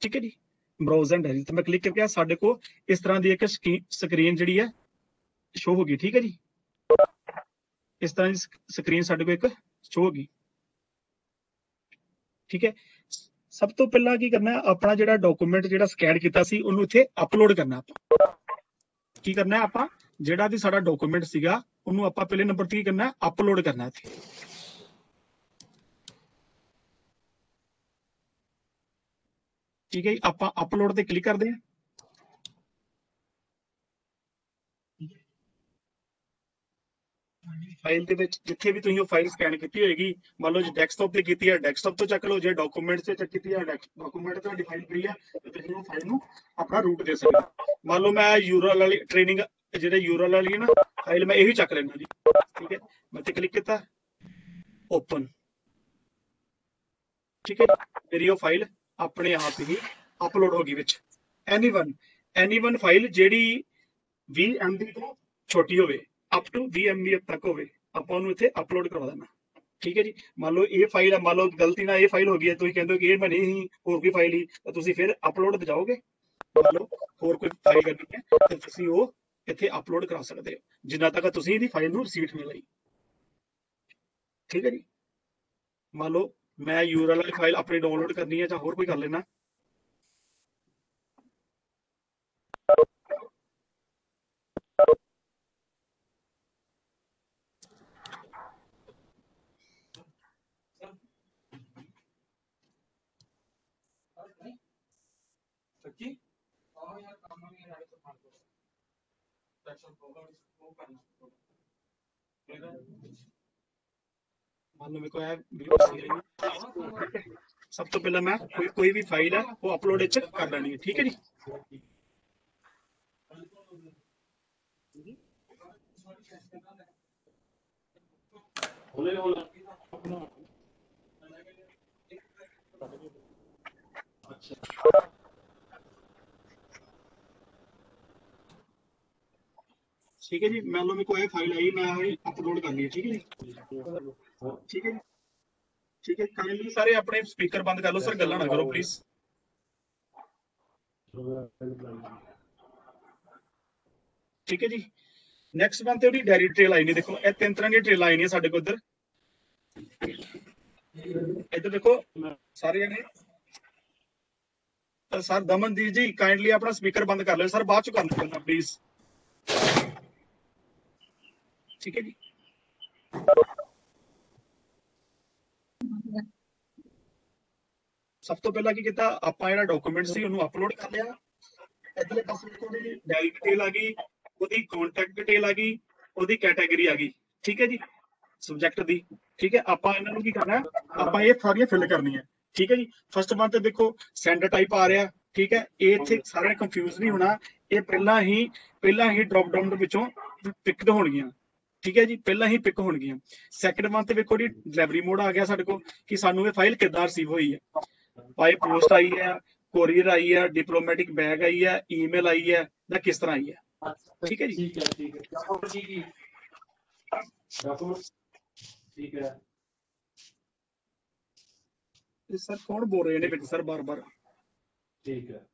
ਠੀਕ ਹੈ ਜੀ, ਬਰਾਊਜ਼ ਐਂਡ ਡਾਇਰੀਜ਼ ਤੇ ਮੈਂ ਕਲਿੱਕ ਕਰਕੇ ਸਾਡੇ ਕੋਲ ਇਸ ਤਰ੍ਹਾਂ ਦੀ ਇੱਕ ਸਕਰੀਨ ਜਿਹੜੀ ਹੈ ਸ਼ੋ ਹੋ ਗਈ। ਠੀਕ ਹੈ ਜੀ, ਇਸ ਤਰ੍ਹਾਂ ਦੀ ਸਕਰੀਨ ਸਾਡੇ ਕੋਲ ਇੱਕ ਸ਼ੋ ਹੋ ਗਈ। ਠੀਕ ਹੈ, ਸਭ ਤੋਂ ਪਹਿਲਾਂ ਕੀ ਕਰਨਾ, ਆਪਣਾ ਜਿਹੜਾ ਡਾਕੂਮੈਂਟ ਜਿਹੜਾ ਸਕੈਨ ਕੀਤਾ ਸੀ ਉਹਨੂੰ ਇੱਥੇ ਅਪਲੋਡ ਕਰਨਾ। ਆਪਾਂ ਕੀ ਕਰਨਾ, ਆਪਾਂ ਜਿਹੜਾ ਵੀ ਸਾਡਾ ਡਾਕੂਮੈਂਟ ਸੀਗਾ ਉਹਨੂੰ ਆਪਾਂ ਪਹਿਲੇ ਨੰਬਰ ਤੇ ਕੀ ਕਰਨਾ, ਅਪਲੋਡ ਕਰਨਾ ਇੱਥੇ। ਠੀਕ ਹੈ ਜੀ, ਆਪਾਂ ਅਪਲੋਡ ਤੇ ਕਲਿੱਕ ਕਰਦੇ ਹਾਂ। ਫਾਈਲ ਦੇ ਵਿੱਚ ਜਿੱਥੇ ਵੀ ਤੁਸੀਂ ਉਹ ਫਾਈਲ ਸਕੈਨ ਕੀਤੀ ਹੋਏਗੀ, ਮੰਨ ਲਓ ਜੇ ਡੈਸਕਟਾਪ ਤੇ ਕੀਤੀ ਹੈ ਡੈਸਕਟਾਪ ਤੋਂ ਚੱਕ ਲਓ, ਜੇ ਡਾਕੂਮੈਂਟ ਤੇ ਚੱਕ ਕੀਤੀ ਹੈ ਡਾਕੂਮੈਂਟ ਤੁਹਾਡੀ ਫਾਈਲ ਪਈ ਹੈ ਤੇ ਤੁਸੀਂ ਉਹ ਫਾਈਲ ਨੂੰ ਆਪਣਾ ਰੂਟ ਦੇ ਸਕਦੇ ਹੋ। ਮੰਨ ਲਓ ਮੈਂ ਯੂਰਲ ਵਾਲੀ ਟ੍ਰੇਨਿੰਗ ਜਿਹੜੇ ਯੂਰਲ ਵਾਲੀ ਹੈ ਨਾ ਫਾਈਲ, ਮੈਂ ਇਹੀ ਚੱਕ ਲੈਣਾ ਜੀ। ਠੀਕ ਹੈ, ਮੈਂ ਤੇ ਕਲਿੱਕ ਕੀਤਾ, ਓਪਨ। ਠੀਕ ਹੈ, ਮੇਰੀ ਉਹ ਫਾਈਲ ਆਪਣੇ ਆਪ ਹੀ ਅਪਲੋਡ ਹੋ ਗਈ ਵਿੱਚ। ਐਨੀਵਨ ਫਾਈਲ ਜਿਹੜੀ 20 MB ਤੋਂ ਛੋਟੀ ਹੋਵੇ, ਅਪ ਟੂ 20 MB ਤੱਕ ਹੋਵੇ, ਆਪਾਂ ਉਹਨੂੰ ਇੱਥੇ ਅਪਲੋਡ ਕਰਵਾ ਦੇਣਾ। ਠੀਕ ਹੈ ਜੀ, ਮੰਨ ਲਓ ਇਹ ਫਾਈਲ ਹੈ, ਮੰਨ ਲਓ ਗਲਤੀ ਨਾਲ ਇਹ ਫਾਈਲ ਹੋ ਗਈ ਹੈ, ਤੁਸੀਂ ਕਹਿੰਦੇ ਹੋ ਕਿ ਇਹ ਬਣੀ ਸੀ ਹੋਰ ਕੋਈ ਫਾਈਲ ਹੀ, ਤਾਂ ਤੁਸੀਂ ਫਿਰ ਅਪਲੋਡ ਤੇ ਜਾਓਗੇ। ਮੰਨ ਲਓ ਹੋਰ ਕੋਈ ਫਾਈਲ ਕਰਨੀ ਹੈ ਤਾਂ ਤੁਸੀਂ ਉਹ ਇੱਥੇ ਅਪਲੋਡ ਕਰਾ ਸਕਦੇ ਹੋ ਜਿੰਨਾ ਤੱਕ ਤੁਸੀਂ ਇਹਦੀ ਫਾਈਲ ਨੂੰ ਰਿਸੀਵ ਨਹੀਂ ਲਈ। ਠੀਕ ਹੈ ਜੀ, ਮੰਨ ਲਓ ਮੈਂ ਯੂਆਰਐਲ ਵਾਲੀ ਫਾਈਲ ਆਪਣੀ ਡਾਊਨਲੋਡ ਕਰਨੀ ਹੈ ਜਾਂ ਹੋਰ ਕੋਈ ਕਰ ਲੈਣਾ। ਸੱਚੀ ਆਹ ਯਾਰ ਕੰਮ ਨਹੀਂ ਆ ਰਿਹਾ ਤਾਂ ਮਾਰ ਦੋ ਸੈਕਸ਼ਨ ਪ੍ਰੋਗਰਾਮ ਉਹ ਕਰਨਾ ਇਹਦਾ ਮੰਨ ਲਓ ਮੇਰੇ ਕੋਲ ਹੈ ਵੀਡੀਓ। ਸਭ ਤੋਂ ਪਹਿਲਾਂ ਮੈਂ ਕੋਈ ਵੀ ਫਾਈਲ ਹੈ ਉਹ ਅਪਲੋਡ ਵਿੱਚ ਕਰ ਲੈਣੀ ਹੈ। ਠੀਕ ਹੈ ਜੀ, ਠੀਕ ਹੈ ਜੀ, ਮੰਨ ਲਓ ਮੇਰੇ ਕੋਲ ਇਹ ਫਾਈਲ ਆਈ, ਮੈਂ ਅਪਲੋਡ ਕਰਨੀ ਹੈ। ਠੀਕ ਹੈ ਜੀ, ਠੀਕ ਹੈ ਜੀ, ਠੀਕ ਹੈ। ਕਾਈਂਡਲੀ ਸਾਰੇ ਆਪਣੇ ਸਪੀਕਰ ਬੰਦ ਕਰ ਲਓ ਸਰ, ਗੱਲਾਂ ਨਾ ਕਰੋ ਪਲੀਜ਼। ਠੀਕ ਹੈ ਜੀ, ਨੈਕਸਟ ਬੰਦ ਤੇ ਉਹਦੀ ਡਾਇਰੀ ਟ੍ਰੇਲ ਆਈ ਨਹੀਂ। ਦੇਖੋ ਇਹ 3 ਤਰ੍ਹਾਂ ਦੀਆਂ ਟ੍ਰੇਲਾਂ ਆਈ ਨੇ ਸਾਡੇ ਕੋਲ ਇੱਧਰ। ਇੱਧਰ ਦੇਖੋ ਸਾਰੇ ਜਣੇ। ਸਰ ਦਮਨਦੀਪ ਜੀ ਕਾਈਂਡਲੀ ਆਪਣਾ ਸਪੀਕਰ ਬੰਦ ਕਰ ਲਿਓ ਸਰ, ਬਾਅਦ ਚ ਕਰਨਾ ਪਲੀਜ਼। ਠੀਕ ਹੈ ਜੀ, ਸਭ ਤੋਂ ਪਹਿਲਾਂ ਕੀ ਕੀਤਾ ਆਪਾਂ, ਜਿਹੜਾ ਡਾਕੂਮੈਂਟ ਸੀ ਉਹਨੂੰ ਅਪਲੋਡ ਕਰ ਲਿਆ। ਇੱਧਰਲੇ ਪਾਸੇ ਦੇਖੋ ਉਹਦੀ ਡਾਇਰੀ ਡਿਟੇਲ ਆ ਗਈ, ਉਹਦੀ ਕੰਟੈਕਟ ਡਿਟੇਲ ਆ ਗਈ, ਉਹਦੀ ਕੈਟਾਗਰੀ ਆ ਗਈ। ਠੀਕ ਹੈ ਜੀ, ਸਬਜੈਕਟ ਦੀ। ਠੀਕ ਹੈ, ਆਪਾਂ ਇਹਨਾਂ ਨੂੰ ਕੀ ਕਰਨਾ, ਆਪਾਂ ਇਹ ਸਾਰੀਆਂ ਫਿਲ ਕਰਨੀਆਂ। ਠੀਕ ਹੈ ਜੀ, ਫਸਟ ਵਨ ਤੇ ਦੇਖੋ ਸੈਂਡ ਟਾਈਪ ਆ ਰਿਹਾ। ਠੀਕ ਹੈ, ਇਹ ਇੱਥੇ ਸਾਰਿਆਂ ਕੰਫਿਊਜ਼ ਨਹੀਂ ਹੋਣਾ, ਇਹ ਪਹਿਲਾਂ ਹੀ ਡ੍ਰੌਪ ਡਾਊਨ ਦੇ ਵਿੱਚੋਂ ਪਿਕ ਹੋਣਗੀਆਂ। ਠੀਕ ਹੈ ਜੀ, ਪਹਿਲਾਂ ਹੀ ਪਿਕ ਹੋਣਗੀਆਂ। ਸੈਕੰਡ ਵਨ ਤੇ ਵੇਖੋ ਜੀ ਡਿਲੀਵਰੀ ਮੋਡ ਆ ਗਿਆ ਸਾਡੇ ਕੋਲ, ਕਿ ਸਾਨੂੰ ਇਹ ਫਾਈਲ ਕਿੱਦਾਂ ਰਿਸੀਵ ਹੋਈ ਹੈ। ਬਾਈ ਪੋਸਟ ਆਈ ਹੈ, ਕੋਰੀਅਰ ਆਈ ਹੈ, ਡਿਪਲੋਮੈਟਿਕ ਬੈਗ ਆਈ ਹੈ, ਈਮੇਲ ਆਈ ਹੈ, ਜਾਂ ਕਿਸ ਤਰ੍ਹਾਂ ਆਈ ਹੈ। ਠੀਕ ਹੈ ਜੀ, ਠੀਕ ਹੈ। ਸਰ ਕੌਣ ਬੋਲ ਰਹੇ ਨੇ ਵਿੱਚ ਸਰ ਬਾਰ-ਬਾਰ? ਠੀਕ ਹੈ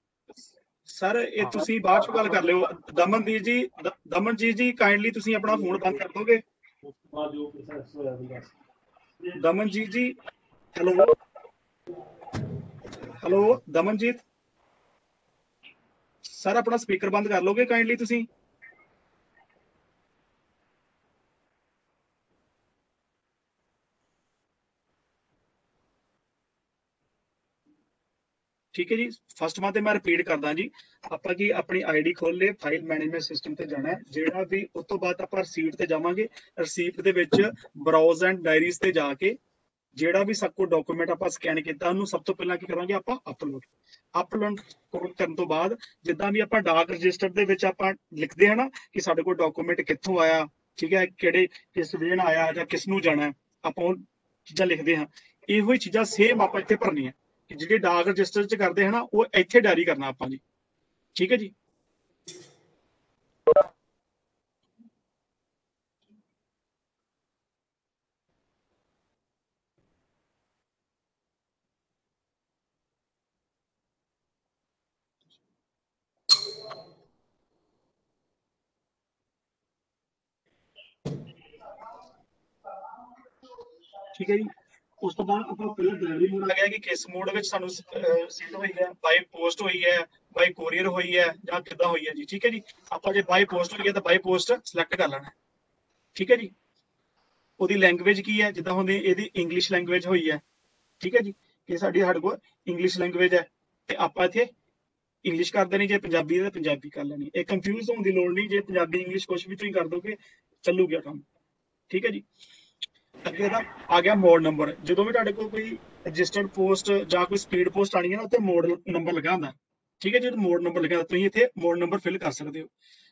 ਸਰ, ਇਹ ਤੁਸੀਂ ਬਾਅਦ ਚ ਗੱਲ ਕਰ ਲਿਓ। ਦਮਨਜੀਤ ਜੀ ਕਾਈਂਡਲੀ ਤੁਸੀਂ ਆਪਣਾ ਫੋਨ ਬੰਦ ਕਰ ਦੋਗੇ। ਦਮਨਜੀਤ ਜੀ, ਹੈਲੋ ਦਮਨਜੀਤ ਸਰ, ਆਪਣਾ ਸਪੀਕਰ ਬੰਦ ਕਰ ਲੋਗੇ ਕਾਈਂਡਲੀ ਤੁਸੀਂ। ਠੀਕ ਹੈ ਜੀ, ਫਸਟ ਵਨ ਤੇ ਮੈਂ ਰਿਪੀਟ ਕਰਦਾ ਜੀ, ਆਪਾਂ ਕੀ ਆਪਣੀ ਆਈਡੀ ਖੋਲ ਲੇ, ਫਾਈਲ ਮੈਨੇਜਮੈਂਟ ਸਿਸਟਮ ਤੇ ਜਾਣਾ ਹੈ। ਜਿਹੜਾ ਵੀ ਉਸ ਤੋਂ ਬਾਅਦ ਆਪਾਂ ਰਿਸੀਪਟ ਤੇ ਜਾਵਾਂਗੇ। ਰਿਸੀਪਟ ਦੇ ਵਿੱਚ ਬਰਾਊਜ਼ ਐਂਡ ਡਾਇਰੀਜ਼ ਤੇ ਜਾ ਕੇ ਜਿਹੜਾ ਵੀ ਸਭ ਕੋ ਡਾਕੂਮੈਂਟ ਆਪਾਂ ਸਕੈਨ ਕੀਤਾ ਉਹਨੂੰ ਸਭ ਤੋਂ ਪਹਿਲਾਂ ਕੀ ਕਰਾਂਗੇ ਆਪਾਂ ਅਪਲੋਡ ਕਰਨ ਤੋਂ ਬਾਅਦ ਜਿੱਦਾਂ ਵੀ ਆਪਾਂ ਡਾਕ ਰਜਿਸਟਰ ਦੇ ਵਿੱਚ ਆਪਾਂ ਲਿਖਦੇ ਹਾਂ ਨਾ ਕਿ ਸਾਡੇ ਕੋਲ ਡਾਕੂਮੈਂਟ ਕਿੱਥੋਂ ਆਇਆ, ਠੀਕ ਹੈ, ਕਿਸ ਵੇਨ ਆਇਆ ਜਾਂ ਕਿਸ ਨੂੰ ਜਾਣਾ, ਆਪਾਂ ਉਹ ਚੀਜ਼ਾਂ ਲਿਖਦੇ ਹਾਂ। ਇਹੋ ਹੀ ਚੀਜ਼ਾਂ ਸੇਮ ਆਪਾਂ ਇੱਥੇ ਭਰਨੀਆਂ ਕਿ ਜਿਹੜੇ ਡਾਕ ਰਜਿਸਟਰ ਚ ਕਰਦੇ ਹਨ ਉਹ ਇੱਥੇ ਡਾਇਰੀ ਕਰਨਾ ਆਪਾਂ ਜੀ। ਠੀਕ ਹੈ ਜੀ, ਠੀਕ ਹੈ ਜੀ। ਉਸ ਤੋਂ ਬਾਅਦ ਆਪਾਂ ਪਹਿਲਾਂ ਡਿਲੀਵਰੀ ਮੋਡ ਆ ਗਿਆ ਕਿ ਕਿਸ ਮੋਡ ਵਿੱਚ ਸਾਨੂੰ ਸੈਂਡ ਹੋਈ ਹੈ, ਬਾਈ ਪੋਸਟ ਹੋਈ ਹੈ, ਬਾਈ ਕੋਰੀਅਰ ਹੋਈ ਹੈ, ਜਾਂ ਕਿੱਦਾਂ ਹੋਈ ਹੈ ਜੀ। ਠੀਕ ਹੈ ਜੀ, ਆਪਾਂ ਜੇ ਬਾਈ ਪੋਸਟ ਹੋਈ ਹੈ ਤਾਂ ਬਾਈ ਪੋਸਟ ਸਿਲੈਕਟ ਕਰ ਲੈਣਾ। ਠੀਕ ਹੈ ਜੀ, ਉਹਦੀ ਲੈਂਗੁਏਜ ਕੀ ਹੈ, ਜਿੱਦਾਂ ਹੁਣ ਇਹਦੀ ਇੰਗਲਿਸ਼ ਲੈਂਗੁਏਜ ਹੋਈ ਹੈ। ਠੀਕ ਹੈ ਜੀ, ਇਹ ਸਾਡੇ ਕੋਲ ਇੰਗਲਿਸ਼ ਲੈਂਗੁਏਜ ਹੈ ਤੇ ਆਪਾਂ ਇੱਥੇ ਇੰਗਲਿਸ਼ ਕਰ ਦੇਣੀ, ਜੇ ਪੰਜਾਬੀ ਹੈ ਤਾਂ ਪੰਜਾਬੀ ਕਰ ਲੈਣੀ। ਇਹ ਕੰਫਿਊਜ਼ ਹੋਣ ਦੀ ਲੋੜ ਨਹੀਂ, ਜੇ ਪੰਜਾਬੀ ਇੰਗਲਿਸ਼ ਕੁਝ ਵੀ ਤੁਸੀਂ ਕਰ ਦੋਗੇ ਚੱਲੂਗਾ ਕੰਮ। ਠੀਕ ਹੈ ਜੀ। ਅੱਗੇ ਦਾ ਆ ਗਿਆ ਮੋਡ ਨੰਬਰ। ਜਦੋਂ ਵੀ ਤੁਹਾਡੇ ਕੋਲ ਕੋਈ ਰਜਿਸਟਰਡ ਪੋਸਟ ਜਾਂ ਕੋਈ ਸਪੀਡ ਪੋਸਟ ਆਣੀ ਹੈ ਨਾ, ਉੱਤੇ ਮੋਡ ਨੰਬਰ ਲਿਖਿਆ ਹੁੰਦਾ, ਠੀਕ ਹੈ। ਜਦੋਂ ਮੋਡ ਨੰਬਰ ਲਿਖਿਆ ਤੁਸੀਂ ਇੱਥੇ ਮੋਡ ਨੰਬਰ ਫਿਲ ਕਰ ਸਕਦੇ ਹੋ।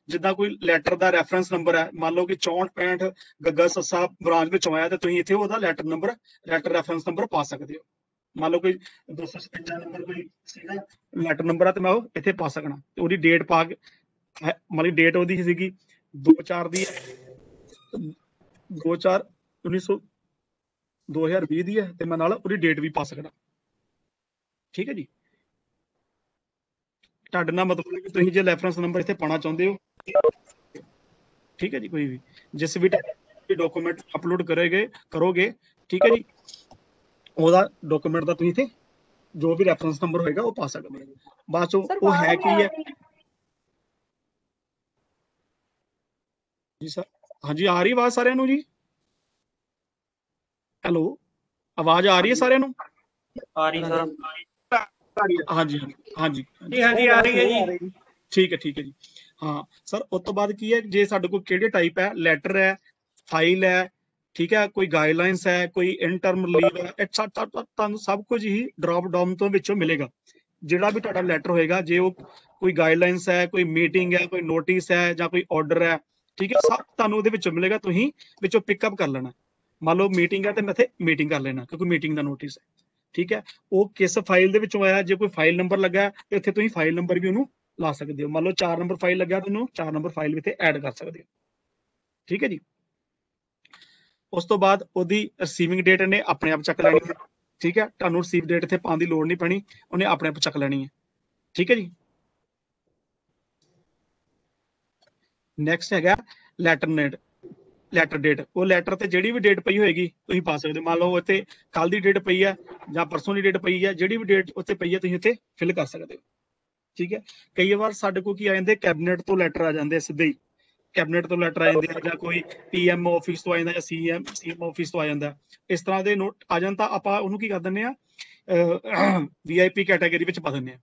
ਜਿੱਦਾਂ ਕੋਈ ਲੈਟਰ ਦਾ ਰੈਫਰੈਂਸ ਨੰਬਰ ਹੈ, ਮੰਨ ਲਓ ਕਿ 6465 ਗੱਗਾ ਸੱਸਾ ਬ੍ਰਾਂਚ ਵਿੱਚੋਂ ਆਇਆ, ਤੇ ਤੁਸੀਂ ਇੱਥੇ ਉਹਦਾ ਲੈਟਰ ਰੈਫਰੈਂਸ ਨੰਬਰ ਪਾ ਸਕਦੇ ਹੋ। ਮੰਨ ਲਓ ਕੋਈ 256 ਨੰਬਰ ਕੋਈ ਸੀਗਾ ਲੈਟਰ ਨੰਬਰ ਆ, ਤੇ ਮੈਂ ਉਹ ਇੱਥੇ ਪਾ ਸਕਣਾ, ਤੇ ਉਹਦੀ ਡੇਟ ਪਾ ਕੇ, ਮਤਲਬ ਡੇਟ ਉਹਦੀ ਸੀਗੀ 2/4 ਦੀ 2/4 2020 ਦੀ ਹੈ, ਤੇ ਮੈਂ ਨਾਲ ਉਹਦੀ ਡੇਟ ਵੀ ਪਾ ਸਕਦਾ, ਠੀਕ ਹੈ ਜੀ। ਤੁਹਾਡੇ ਨਾਲ ਮਤਲਬ ਕਿ ਤੁਸੀਂ ਜੇ ਰੈਫਰੈਂਸ ਨੰਬਰ ਇੱਥੇ ਪਾਣਾ ਚਾਹੁੰਦੇ ਹੋ, ਠੀਕ ਹੈ ਜੀ, ਕੋਈ ਵੀ ਜਿਸ ਵੀ ਡਾਕੂਮੈਂਟ ਅਪਲੋਡ ਕਰੋਗੇ, ਠੀਕ ਹੈ ਜੀ, ਉਹਦਾ ਡਾਕੂਮੈਂਟ ਦਾ ਤੁਸੀਂ ਇੱਥੇ ਜੋ ਵੀ ਰੈਫਰੈਂਸ ਨੰਬਰ ਹੋਏਗਾ ਉਹ ਪਾ ਸਕਦੇ ਹੋ। ਬਾਅਦ ਚੋਂ ਉਹ ਹੈ ਕੀ ਹੈ ਜੀ ਸਰ? ਹਾਂਜੀ, ਆ ਰਹੀ ਆਵਾਜ਼ ਸਾਰਿਆਂ ਨੂੰ ਜੀ? ਹੈਲੋ, ਆਵਾਜ਼ ਆ ਰਹੀ ਹੈ ਸਾਰਿਆਂ ਨੂੰ? ਆ ਰਹੀ ਸਰ। ਹਾਂਜੀ ਹਾਂਜੀ ਜੀ ਹਾਂਜੀ ਆ ਰਹੀ ਹੈ ਜੀ। ਠੀਕ ਹੈ ਜੀ। ਹਾਂ ਸਰ, ਉਸ ਤੋਂ ਬਾਅਦ ਕੀ ਹੈ, ਜੇ ਸਾਡੇ ਕੋਲ ਕਿਹੜੇ ਟਾਈਪ ਹੈ, ਲੈਟਰ ਹੈ, ਫਾਈਲ ਹੈ, ਠੀਕ ਹੈ, ਕੋਈ ਗਾਈਡਲਾਈਨਸ ਹੈ, ਕੋਈ ਇਨਟਰਮ ਲੀਵ ਹੈ, ਤੁਹਾਨੂੰ ਸਭ ਕੁਝ ਹੀ ਡ੍ਰੌਪ ਡਾਊਨ ਤੋਂ ਵਿੱਚੋਂ ਮਿਲੇਗਾ। ਜਿਹੜਾ ਵੀ ਤੁਹਾਡਾ ਲੈਟਰ ਹੋਏਗਾ, ਜੇ ਉਹ ਕੋਈ ਗਾਈਡਲਾਈਨਸ ਹੈ, ਕੋਈ ਮੀਟਿੰਗ ਹੈ, ਕੋਈ ਨੋਟਿਸ ਹੈ, ਜਾਂ ਕੋਈ ਆਰਡਰ ਹੈ, ਠੀਕ ਹੈ, ਸਭ ਤੁਹਾਨੂੰ ਉਹਦੇ ਵਿੱਚੋਂ ਮਿਲੇਗਾ। ਤੁਸੀਂ ਵਿੱਚੋਂ ਪਿਕਅਪ ਕਰ ਲੈਣਾ। ਮੰਨ ਲਓ ਮੀਟਿੰਗ ਹੈ, ਤੇ ਮੈਂ ਇੱਥੇ ਮੀਟਿੰਗ ਕਰ ਲੈਣਾ, ਕਿਉਂਕਿ ਮੀਟਿੰਗ ਦਾ ਨੋਟਿਸ ਹੈ, ਠੀਕ ਹੈ। ਉਹ ਕਿਸ ਫਾਈਲ ਦੇ ਵਿੱਚੋਂ ਆਇਆ, ਜੇ ਕੋਈ ਫਾਈਲ ਨੰਬਰ ਲੱਗਾ ਤੇ ਇੱਥੇ ਤੁਸੀਂ ਫਾਈਲ ਨੰਬਰ ਵੀ ਉਹਨੂੰ ਲਾ ਸਕਦੇ ਹੋ। ਮੰਨ ਲਓ 4 ਨੰਬਰ ਫਾਈਲ ਲੱਗਾ, ਤੁਹਾਨੂੰ 4 ਨੰਬਰ ਫਾਈਲ ਵੀ ਇੱਥੇ ਐਡ ਕਰ ਸਕਦੇ ਹੋ, ਠੀਕ ਹੈ ਜੀ। ਉਸ ਤੋਂ ਬਾਅਦ ਉਹਦੀ ਰਿਸੀਵਿੰਗ ਡੇਟ ਨੇ ਆਪਣੇ ਆਪ ਚੱਕ ਲੈਣੀ ਹੈ, ਠੀਕ ਹੈ। ਤੁਹਾਨੂੰ ਰਿਸੀਵ ਡੇਟ ਇੱਥੇ ਪਾਉਣ ਦੀ ਲੋੜ ਨਹੀਂ ਪੈਣੀ, ਉਹਨੇ ਆਪਣੇ ਆਪ ਚੱਕ ਲੈਣੀ ਹੈ, ਠੀਕ ਹੈ ਜੀ। ਨੈਕਸਟ ਹੈਗਾ ਲੈਟਰ ਡੇਟ। ਉਹ ਲੈਟਰ ਤੇ ਜਿਹੜੀ ਵੀ ਡੇਟ ਪਈ ਹੋਏਗੀ ਤੁਸੀਂ ਪਾ ਸਕਦੇ ਹੋ। ਮੰਨ ਲਓ ਇੱਥੇ ਕੱਲ ਦੀ ਡੇਟ ਪਈ ਹੈ ਜਾਂ ਪਰਸੋਂ ਦੀ ਡੇਟ ਪਈ ਹੈ, ਜਿਹੜੀ ਵੀ ਡੇਟ ਉੱਤੇ ਪਈ ਹੈ ਤੁਸੀਂ ਇੱਥੇ ਫਿਲ ਕਰ ਸਕਦੇ ਹੋ, ਠੀਕ ਹੈ। ਕਈ ਵਾਰ ਸਾਡੇ ਕੋਲ ਕੀ ਆ ਜਾਂਦੇ, ਕੈਬਨਿਟ ਤੋਂ ਲੈਟਰ ਆ ਜਾਂਦੇ, ਸਿੱਧੇ ਹੀ ਕੈਬਨਿਟ ਤੋਂ ਲੈਟਰ ਆ ਜਾਂਦੇ ਆ, ਜਾਂ ਕੋਈ PM ਆਫਿਸ ਤੋਂ ਆ ਜਾਂਦਾ, ਜਾਂ CM ਆਫਿਸ ਤੋਂ ਆ ਜਾਂਦਾ। ਇਸ ਤਰ੍ਹਾਂ ਦੇ ਨੋਟ ਆ ਜਾਣ ਤਾਂ ਆਪਾਂ ਉਹਨੂੰ ਕੀ ਕਰ ਦਿੰਦੇ ਆ, VIP ਕੈਟਾਗਰੀ ਵਿੱਚ ਪਾ ਦਿੰਦੇ ਆ,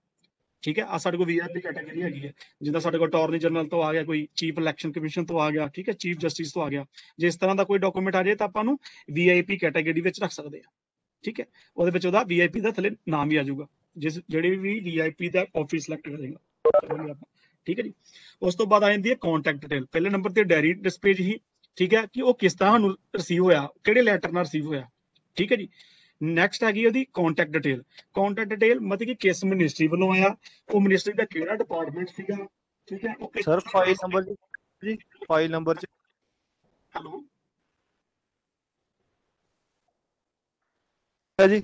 ਠੀਕ ਹੈ। ਆ ਸਾਡੇ ਕੋਲ VIP ਕੈਟਾਗਰੀ ਹੈਗੀ ਹੈ, ਜਿੱਦਾਂ ਸਾਡੇ ਕੋਲ ਅਟਾਰਨੀ ਜਨਰਲ ਤੋਂ ਆ ਗਿਆ, ਕੋਈ ਚੀਫ ਇਲੈਕਸ਼ਨ ਕਮਿਸ਼ਨ ਤੋਂ ਆ ਗਿਆ, ਠੀਕ ਹੈ, ਚੀਫ ਜਸਟਿਸ ਤੋਂ ਆ ਗਿਆ। ਜੇ ਇਸ ਤਰ੍ਹਾਂ ਦਾ ਕੋਈ ਡਾਕੂਮੈਂਟ ਆ ਜਾਏ ਤਾਂ ਆਪਾਂ ਉਹਨੂੰ VIP ਕੈਟਾਗਰੀ ਵਿੱਚ ਰੱਖ ਸਕਦੇ ਆ, ਠੀਕ ਹੈ। ਉਹਦੇ ਵਿੱਚ ਉਹਦਾ VIP ਦਾ ਥੱਲੇ ਨਾਮ ਵੀ ਆ ਜਾਊਗਾ, ਜਿਹੜੇ ਵੀ VIP ਦਾ ਆਫਿਸ ਸਿਲੈਕਟ ਕਰੇਗਾ, ਠੀਕ ਹੈ ਜੀ। ਉਸ ਤੋਂ ਬਾਅਦ ਆ ਜਾਂਦੀ ਹੈ ਕੰਟੈਕਟ ਡਿਟੇਲ। ਪਹਿਲੇ ਨੰਬਰ ਤੇ ਡਾਇਰੀ ਡਿਸਪੇਜ ਹੀ, ਠੀਕ ਹੈ, ਕਿ ਉਹ ਕਿਸ ਤਰ੍ਹਾਂ ਸਾਨੂੰ ਰਿਸੀਵ ਹੋਇਆ, ਕਿਹੜੇ ਲੈਟਰ ਨਾਲ ਰਿਸੀਵ ਹੋਇਆ, ਠੀਕ ਹੈ ਜੀ। ਨੈਕਸਟ ਹੈਗੀ ਉਹਦੀ ਕੰਟੈਕਟ ਡਿਟੇਲ। ਕੰਟੈਕਟ ਡਿਟੇਲ ਮਤਲਬ ਕਿ ਕਿਸ ਮਿਨਿਸਟਰੀ ਵੱਲੋਂ ਆਇਆ, ਉਹ ਮਿਨਿਸਟਰੀ ਦਾ ਕਿਹੜਾ ਡਿਪਾਰਟਮੈਂਟ ਸੀਗਾ, ਠੀਕ ਹੈ। ਸਰ ਫਾਈਲ ਨੰਬਰ ਜੀ, ਫਾਈਲ ਨੰਬਰ ਚ ਹੈਲੋ ਹੈ ਜੀ।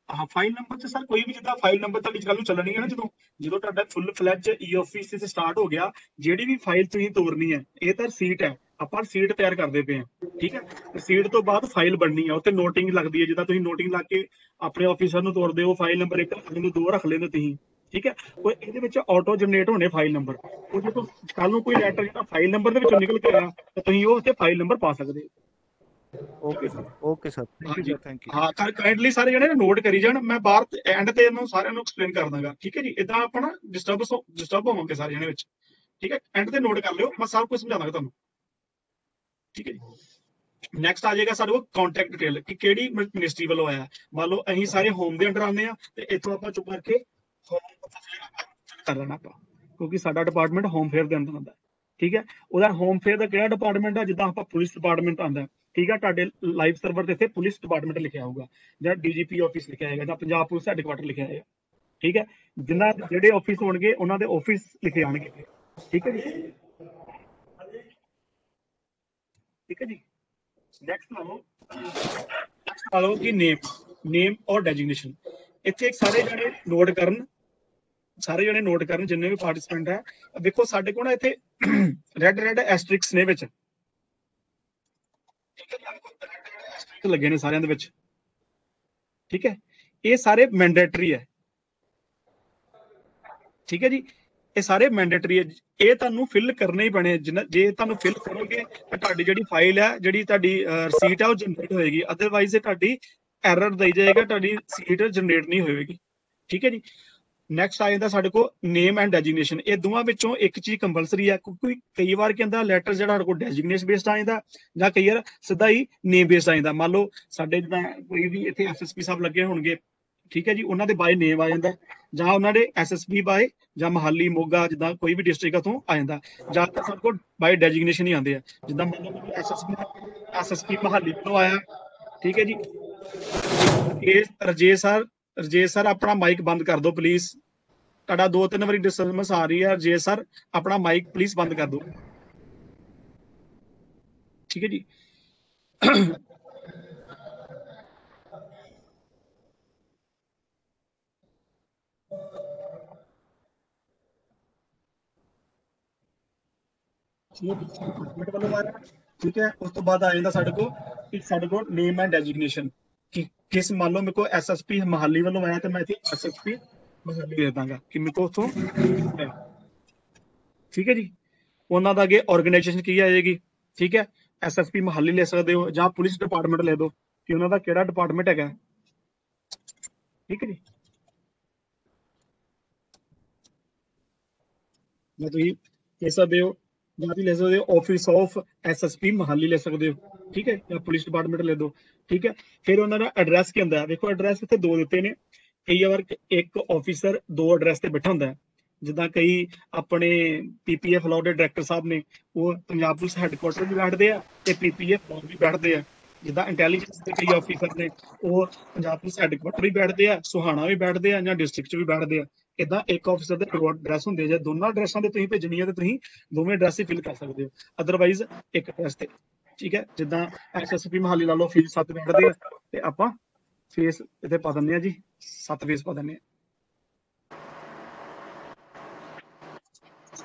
ਹਾਂ, ਫਾਈਲ ਨੰਬਰ ਤੇ ਸਰ ਕੋਈ ਵੀ, ਜਿੱਦਾਂ ਫਾਈਲ ਨੰਬਰ ਤੁਹਾਡੀ ਗੱਲ ਨੂੰ ਚੱਲਣੀ ਹੈ ਨਾ, ਜਦੋਂ ਤੁਹਾਡਾ ਫੁੱਲ ਫਲੈਜ ਆਫਿਸ ਤੇ ਸਟਾਰਟ ਹੋ ਗਿਆ, ਜਿਹੜੀ ਵੀ ਫਾਈਲ ਤੁਸੀਂ ਤੋਰਨੀ ਹੈ, ਇਹ ਤਾਂ ਰਸੀਟ ਹੈ, ਆਪਾਂ ਰਸੀਟ ਤਿਆਰ ਕਰਦੇ ਪਏ ਹਾਂ, ਠੀਕ ਹੈ। ਰਸੀਟ ਤੋਂ ਬਾਅਦ ਫਾਈਲ ਬਣਨੀ ਹੈ, ਉੱਤੇ ਨੋਟਿੰਗ ਲੱਗਦੀ ਹੈ। ਜਿੱਦਾਂ ਤੁਸੀਂ ਨੋਟਿੰਗ ਲਾ ਕੇ ਆਪਣੇ ਆਫਿਸਰ ਨੂੰ ਤੋਰਦੇ ਹੋ, ਫਾਈਲ ਨੰਬਰ 1 ਰੱਖ ਲੈਂਦੇ, 2 ਰੱਖ ਲੈਂਦੇ ਤੁਸੀਂ, ਠੀਕ ਹੈ। ਉਹ ਇਹਦੇ ਵਿੱਚ ਆਟੋ ਜਨਰੇਟ ਹੋਣੇ ਫਾਈਲ ਨੰਬਰ। ਉਹ ਜਦੋਂ ਕੱਲ ਨੂੰ ਕੋਈ ਲੈਟਰ ਜਿਹੜਾ ਫਾਈਲ ਨੰਬਰ ਦੇ ਵਿੱਚੋਂ ਨਿਕਲ ਕੇ ਆਇਆ, ਤਾਂ ਤੁਸੀਂ ਉਹ ਉੱਤੇ ਫਾਈਲ ਨੰਬਰ ਪਾ ਸਕਦੇ ਹੋ। Okay sir, thank you. ਹਾਂ, ਕਾਈਂਡਲੀ ਸਾਰੇ ਜਣੇ ਨੋਟ ਕਰੀ ਜਾਣ, ਮੈਂ ਬਾਹਰ ਐਂਡ ਤੇ ਇਹਨੂੰ ਸਾਰਿਆਂ ਨੂੰ ਐਕਸਪਲੇਨ ਕਰ ਦਾਂਗਾ, ਠੀਕ ਹੈ ਜੀ। ਇਦਾਂ ਆਪਾਂ ਨਾ ਡਿਸਟਰਬ ਹੋਵਾਂਗੇ ਸਾਰੇ ਜਣੇ ਵਿੱਚ, ਠੀਕ ਹੈ। ਐਂਡ ਤੇ ਨੋਟ ਕਰ ਲਿਓ, ਮੈਂ ਸਭ ਕੁਝ ਸਮਝਾ ਦਾਂਗਾ ਤੁਹਾਨੂੰ, ਠੀਕ ਹੈ ਜੀ। ਨੈਕਸਟ ਆ ਜਾਏਗਾ ਸਾਡੇ ਕੋਲ ਕੰਟੈਕਟ ਡਿਟੇਲ, ਕਿ ਕਿਹੜੀ ਮਿਨਿਸਟਰੀ ਵੱਲੋਂ ਆਇਆ। ਮੰਨ ਲਓ ਅਸੀਂ ਸਾਰੇ ਹੋਮ ਦੇ ਅੰਡਰ ਆਉਂਦੇ ਆ, ਤੇ ਇੱਥੋਂ ਆਪਾਂ ਚੁੱਪ ਕਰਕੇ ਕਰ ਲੈਣਾ ਆਪਾਂ, ਕਿਉਂਕਿ ਸਾਡਾ ਡਿਪਾਰਟਮੈਂਟ ਹੋਮ ਫੇਅਰ ਦੇ ਅੰਦਰ ਆਉਂਦਾ, ਠੀਕ ਹੈ। ਉਹਦਾ ਹੋਮ ਫੇਅਰ ਦਾ ਕਿਹੜਾ ਡਿਪਾਰਟਮੈਂਟ ਆ, ਜਿੱਦਾਂ ਆਪਾਂ ਪੁਲਿਸ ਡਿਪਾਰਟਮੈਂਟ ਆਉਂਦਾ, ਠੀਕ ਹੈ। ਤੁਹਾਡੇ ਲਾਈਵ ਸਰਵਰ ਤੇ ਇੱਥੇ ਪੁਲਿਸ ਡਿਪਾਰਟਮੈਂਟ ਲਿਖਿਆ ਹੋਊਗਾ, ਜਾਂ DGP ਆਫਿਸ ਲਿਖਿਆ ਹੋਏਗਾ, ਜਾਂ ਪੰਜਾਬ ਪੁਲਿਸ ਹੈਡਕੁਆਟਰ ਲਿਖਿਆ ਹੋਏਗਾ, ਠੀਕ ਹੈ। ਜਿਹੜੇ ਆਫਿਸ ਹੋਣਗੇ ਉਹਨਾਂ ਦੇ ਆਫਿਸ ਲਿਖੇ ਜਾਣਗੇ, ਠੀਕ ਹੈ ਜੀ, ਠੀਕ ਹੈ ਜੀ। ਨੈਕਸਟ ਲਾ ਲਓ ਕਿ ਨੇਮ ਔਰ ਡੈਜਿਗਨੇਸ਼ਨ। ਇੱਥੇ ਸਾਰੇ ਜਣੇ ਨੋਟ ਕਰਨ, ਜਿੰਨੇ ਵੀ ਪਾਰਟਿਸਪੈਂਟ ਹੈ। ਦੇਖੋ ਸਾਡੇ ਕੋਲ ਨਾ ਇੱਥੇ ਰੈਡ ਐਸਟ੍ਰਿਕਸ ਨੇ ਵਿੱਚ, ਲੱਗੇ ਨੇ ਸਾਰਿਆਂ ਦੇ ਵਿੱਚ, ਠੀਕ ਹੈ। ਇਹ ਸਾਰੇ ਮੈਂਡੇਟਰੀ ਹੈ, ਠੀਕ ਹੈ ਜੀ। ਇਹ ਸਾਰੇ ਮੈਂਡੇਟਰੀ ਹੈ, ਇਹ ਤੁਹਾਨੂੰ ਫਿਲ ਕਰਨੇ ਹੀ ਪੈਣੇ। ਜੇ ਤੁਹਾਨੂੰ ਫਿਲ ਕਰੋਗੇ ਤਾਂ ਤੁਹਾਡੀ ਜਿਹੜੀ ਫਾਈਲ ਹੈ, ਜਿਹੜੀ ਤੁਹਾਡੀ ਰਸੀਟ ਹੈ, ਉਹ ਜਨਰੇਟ ਹੋਏਗੀ। ਅਦਰਵਾਈਜ਼ ਇਹ ਤੁਹਾਡੀ ਐਰਰ ਦੇਈ ਜਾਏਗਾ, ਤੁਹਾਡੀ ਰਸੀਟ ਜਨਰੇਟ ਨਹੀਂ ਹੋਏਗੀ, ਠੀਕ ਹੈ ਜੀ। ਨੈਕਸਟ ਆ ਜਾਂਦਾ ਸਾਡੇ ਕੋਲ ਨੇਮ ਐਂਡ ਡੈਜਿਗਨੇਸ਼ਨ। ਇਹ ਦੋਵਾਂ ਵਿੱਚੋਂ ਇੱਕ ਚੀਜ਼ ਕੰਪਲਸਰੀ ਹੈ, ਕਿਉਂਕਿ ਕਈ ਵਾਰ ਕੀ ਹੁੰਦਾ ਲੈਟਰ ਜਿਹੜਾ ਸਾਡੇ ਕੋਲ ਡੈਜਿਗਨੇਸ਼ਨ ਬੇਸਡ ਆ ਜਾਂਦਾ ਜਾਂ ਕਈ ਵਾਰ ਸਿੱਧਾ ਹੀ ਨੇਮ ਬੇਸਡ ਆ ਜਾਂਦਾ। ਮੰਨ ਲਓ ਸਾਡੇ ਜਿੱਦਾਂ ਕੋਈ ਵੀ ਇੱਥੇ ਐਸਐਸਪੀ ਸਾਹਿਬ ਲੱਗੇ ਹੋਣਗੇ, ਠੀਕ ਹੈ ਜੀ, ਉਹਨਾਂ ਦੇ ਬਾਏ ਨੇਮ ਆ ਜਾਂਦਾ, ਜਾਂ ਉਹਨਾਂ ਦੇ ਐਸਐਸਪੀ ਬਾਏ ਜਾਂ ਮਹਾਲੀ ਮੋਗਾ ਜਿੱਦਾਂ ਕੋਈ ਵੀ ਡਿਸਟ੍ਰਿਕਟ ਤੋਂ ਆ ਜਾਂਦਾ, ਜਾਂ ਤਾਂ ਸਾਡੇ ਕੋਲ ਬਾਏ ਡੈਜਿਗਨੇਸ਼ਨ ਹੀ ਆਉਂਦੇ ਆ। ਜਿੱਦਾਂ ਮੰਨ ਲਓ ਐਸਐਸਪੀ ਮਹਾਲੀ ਤੋਂ ਆਇਆ, ਠੀਕ ਹੈ ਜੀ। ਇਹ ਰਜੇਸ਼ ਸਰ ਆਪਣਾ ਮਾਈਕ ਬੰਦ ਕਰ ਦਿਓ ਪਲੀਜ਼, ਤੁਹਾਡਾ 2-3 ਵਾਰੀ ਡਿਸਟਰਬੈਂਸ ਆ ਰਹੀ ਹੈ। ਰਜੇਸ਼ ਸਰ ਆਪਣਾ ਮਾਈਕ ਪਲੀਜ਼ ਬੰਦ ਕਰ ਦਿਓ, ਠੀਕ ਹੈ ਜੀ। ਡਿਪਾਰਟਮੈਂਟ ਵੱਲੋਂ ਆ ਰਿਹਾ, ਠੀਕ ਹੈ। ਉਸ ਤੋਂ ਬਾਅਦ ਆ ਜਾਂਦਾ ਸਾਡੇ ਕੋਲ ਨੇਮ ਐਂਡ ਡੈਜਿਗਨੇਸ਼ਨ ਕਿ ਕਿਸ, ਮੰਨ ਲਓ ਮੇਰੇ ਕੋਲ ਐਸਐਸਪੀ ਮਹਾਲੀ ਵੱਲੋਂ ਆਇਆ ਤੇ ਮੈਂ ਇੱਥੇ ਐਸਐਸਪੀ ਮਹਾਲੀ ਦੇ ਦਾਂਗਾ ਕਿ ਮੇਰੇ ਕੋਲ ਉੱਥੋਂ, ਠੀਕ ਹੈ ਜੀ। ਉਹਨਾਂ ਦਾ ਅੱਗੇ ਆਰਗੇਨਾਈਜੇਸ਼ਨ ਕੀ ਆ ਜਾਏਗੀ, ਠੀਕ ਹੈ। ਐਸਐਸਪੀ ਮਹਾਲੀ ਲੈ ਸਕਦੇ ਹੋ ਜਾਂ ਪੁਲਿਸ ਡਿਪਾਰਟਮੈਂਟ ਲੈ ਦਿਓ ਕਿ ਉਹਨਾਂ ਦਾ ਕਿਹੜਾ ਡਿਪਾਰਟਮੈਂਟ ਹੈਗਾ, ਠੀਕ ਹੈ ਜੀ। ਜਾਂ ਤੁਸੀਂ ਲੈ ਸਕਦੇ ਹੋ, ਜਾਂ ਤੁਸੀਂ ਲੈ ਸਕਦੇ ਹੋ ਆਫਿਸ ਆਫ ਐਸਐਸਪੀ ਮਹਾਲੀ ਲੈ ਸਕਦੇ ਹੋ, ਠੀਕ ਹੈ, ਜਾਂ ਪੁਲਿਸ ਡਿਪਾਰਟਮੈਂਟ ਲੈ ਦਿਓ, ਠੀਕ ਹੈ। ਫਿਰ ਉਹਨਾਂ ਦਾ ਐਡਰੈਸ ਕੀ ਹੁੰਦਾ ਹੈ, ਦੇਖੋ ਐਡਰੈਸ ਇੱਥੇ ਦੋ ਦਿੱਤੇ ਨੇ। ਕਈ ਵਾਰ ਇੱਕ ਆਫਿਸਰ ਦੋ ਐਡਰੈਸ ਤੇ ਬੈਠਾ ਹੁੰਦਾ ਹੈ, ਜਿੱਦਾਂ ਕਈ ਆਪਣੇ ਪੀਪੀਐਫ ਲਾਅ ਦੇ ਡਾਇਰੈਕਟਰ ਸਾਹਿਬ ਨੇ, ਉਹ ਪੰਜਾਬ ਪੁਲਿਸ ਹੈੱਡਕੁਆਟਰ ਵੀ ਬੈਠਦੇ ਆ ਤੇ ਪੀਪੀਐਫ ਲਾਅ ਵੀ ਬੈਠਦੇ ਆ। ਜਿੱਦਾਂ ਇੰਟੈਲੀਜੈਂਸ ਦੇ ਕਈ ਆਫਿਸਰ ਨੇ ਉਹ ਪੰਜਾਬ ਪੁਲਿਸ ਹੈੱਡਕੁਆਟਰ ਵੀ ਬੈਠਦੇ ਆ, ਸੁਹਾਣਾ ਵੀ ਬੈਠਦੇ ਆ, ਜਾਂ ਡਿਸਟ੍ਰਿਕਟ 'ਚ ਵੀ ਬੈਠਦੇ ਆ। ਇਦਾਂ ਇੱਕ ਆਫਿਸਰ ਦੇ ਐਡਰੈਸ ਹੁੰਦੇ ਆ, ਜੇ ਦੋਨਾਂ ਐਡਰੈਸਾਂ ਤੇ ਤੁਸੀਂ ਭੇਜਣੀ ਹੈ ਤੇ ਤੁਸੀਂ ਦੋਵੇਂ ਐਡਰੈਸ ਹੀ ਫਿਲ ਕਰ ਸਕਦੇ ਹੋ, ਅਦਰਵਾਈਜ਼ ਇੱਕ ਐਡਰੈਸ ਤੇ, ਠੀਕ ਹੈ। ਜਿੱਦਾਂ ਐਸਐਸਪੀ ਮਹਾਲੀ ਲਾ ਲਓ ਫੀਸ 7 ਬੈਠਦੇ ਆ ਤੇ ਆਪਾਂ ਫੇਸ ਇੱਥੇ ਪਾ ਦਿੰਦੇ ਆ ਜੀ, 7 ਫੇਸ ਪਾ ਦਿੰਦੇ ਆ,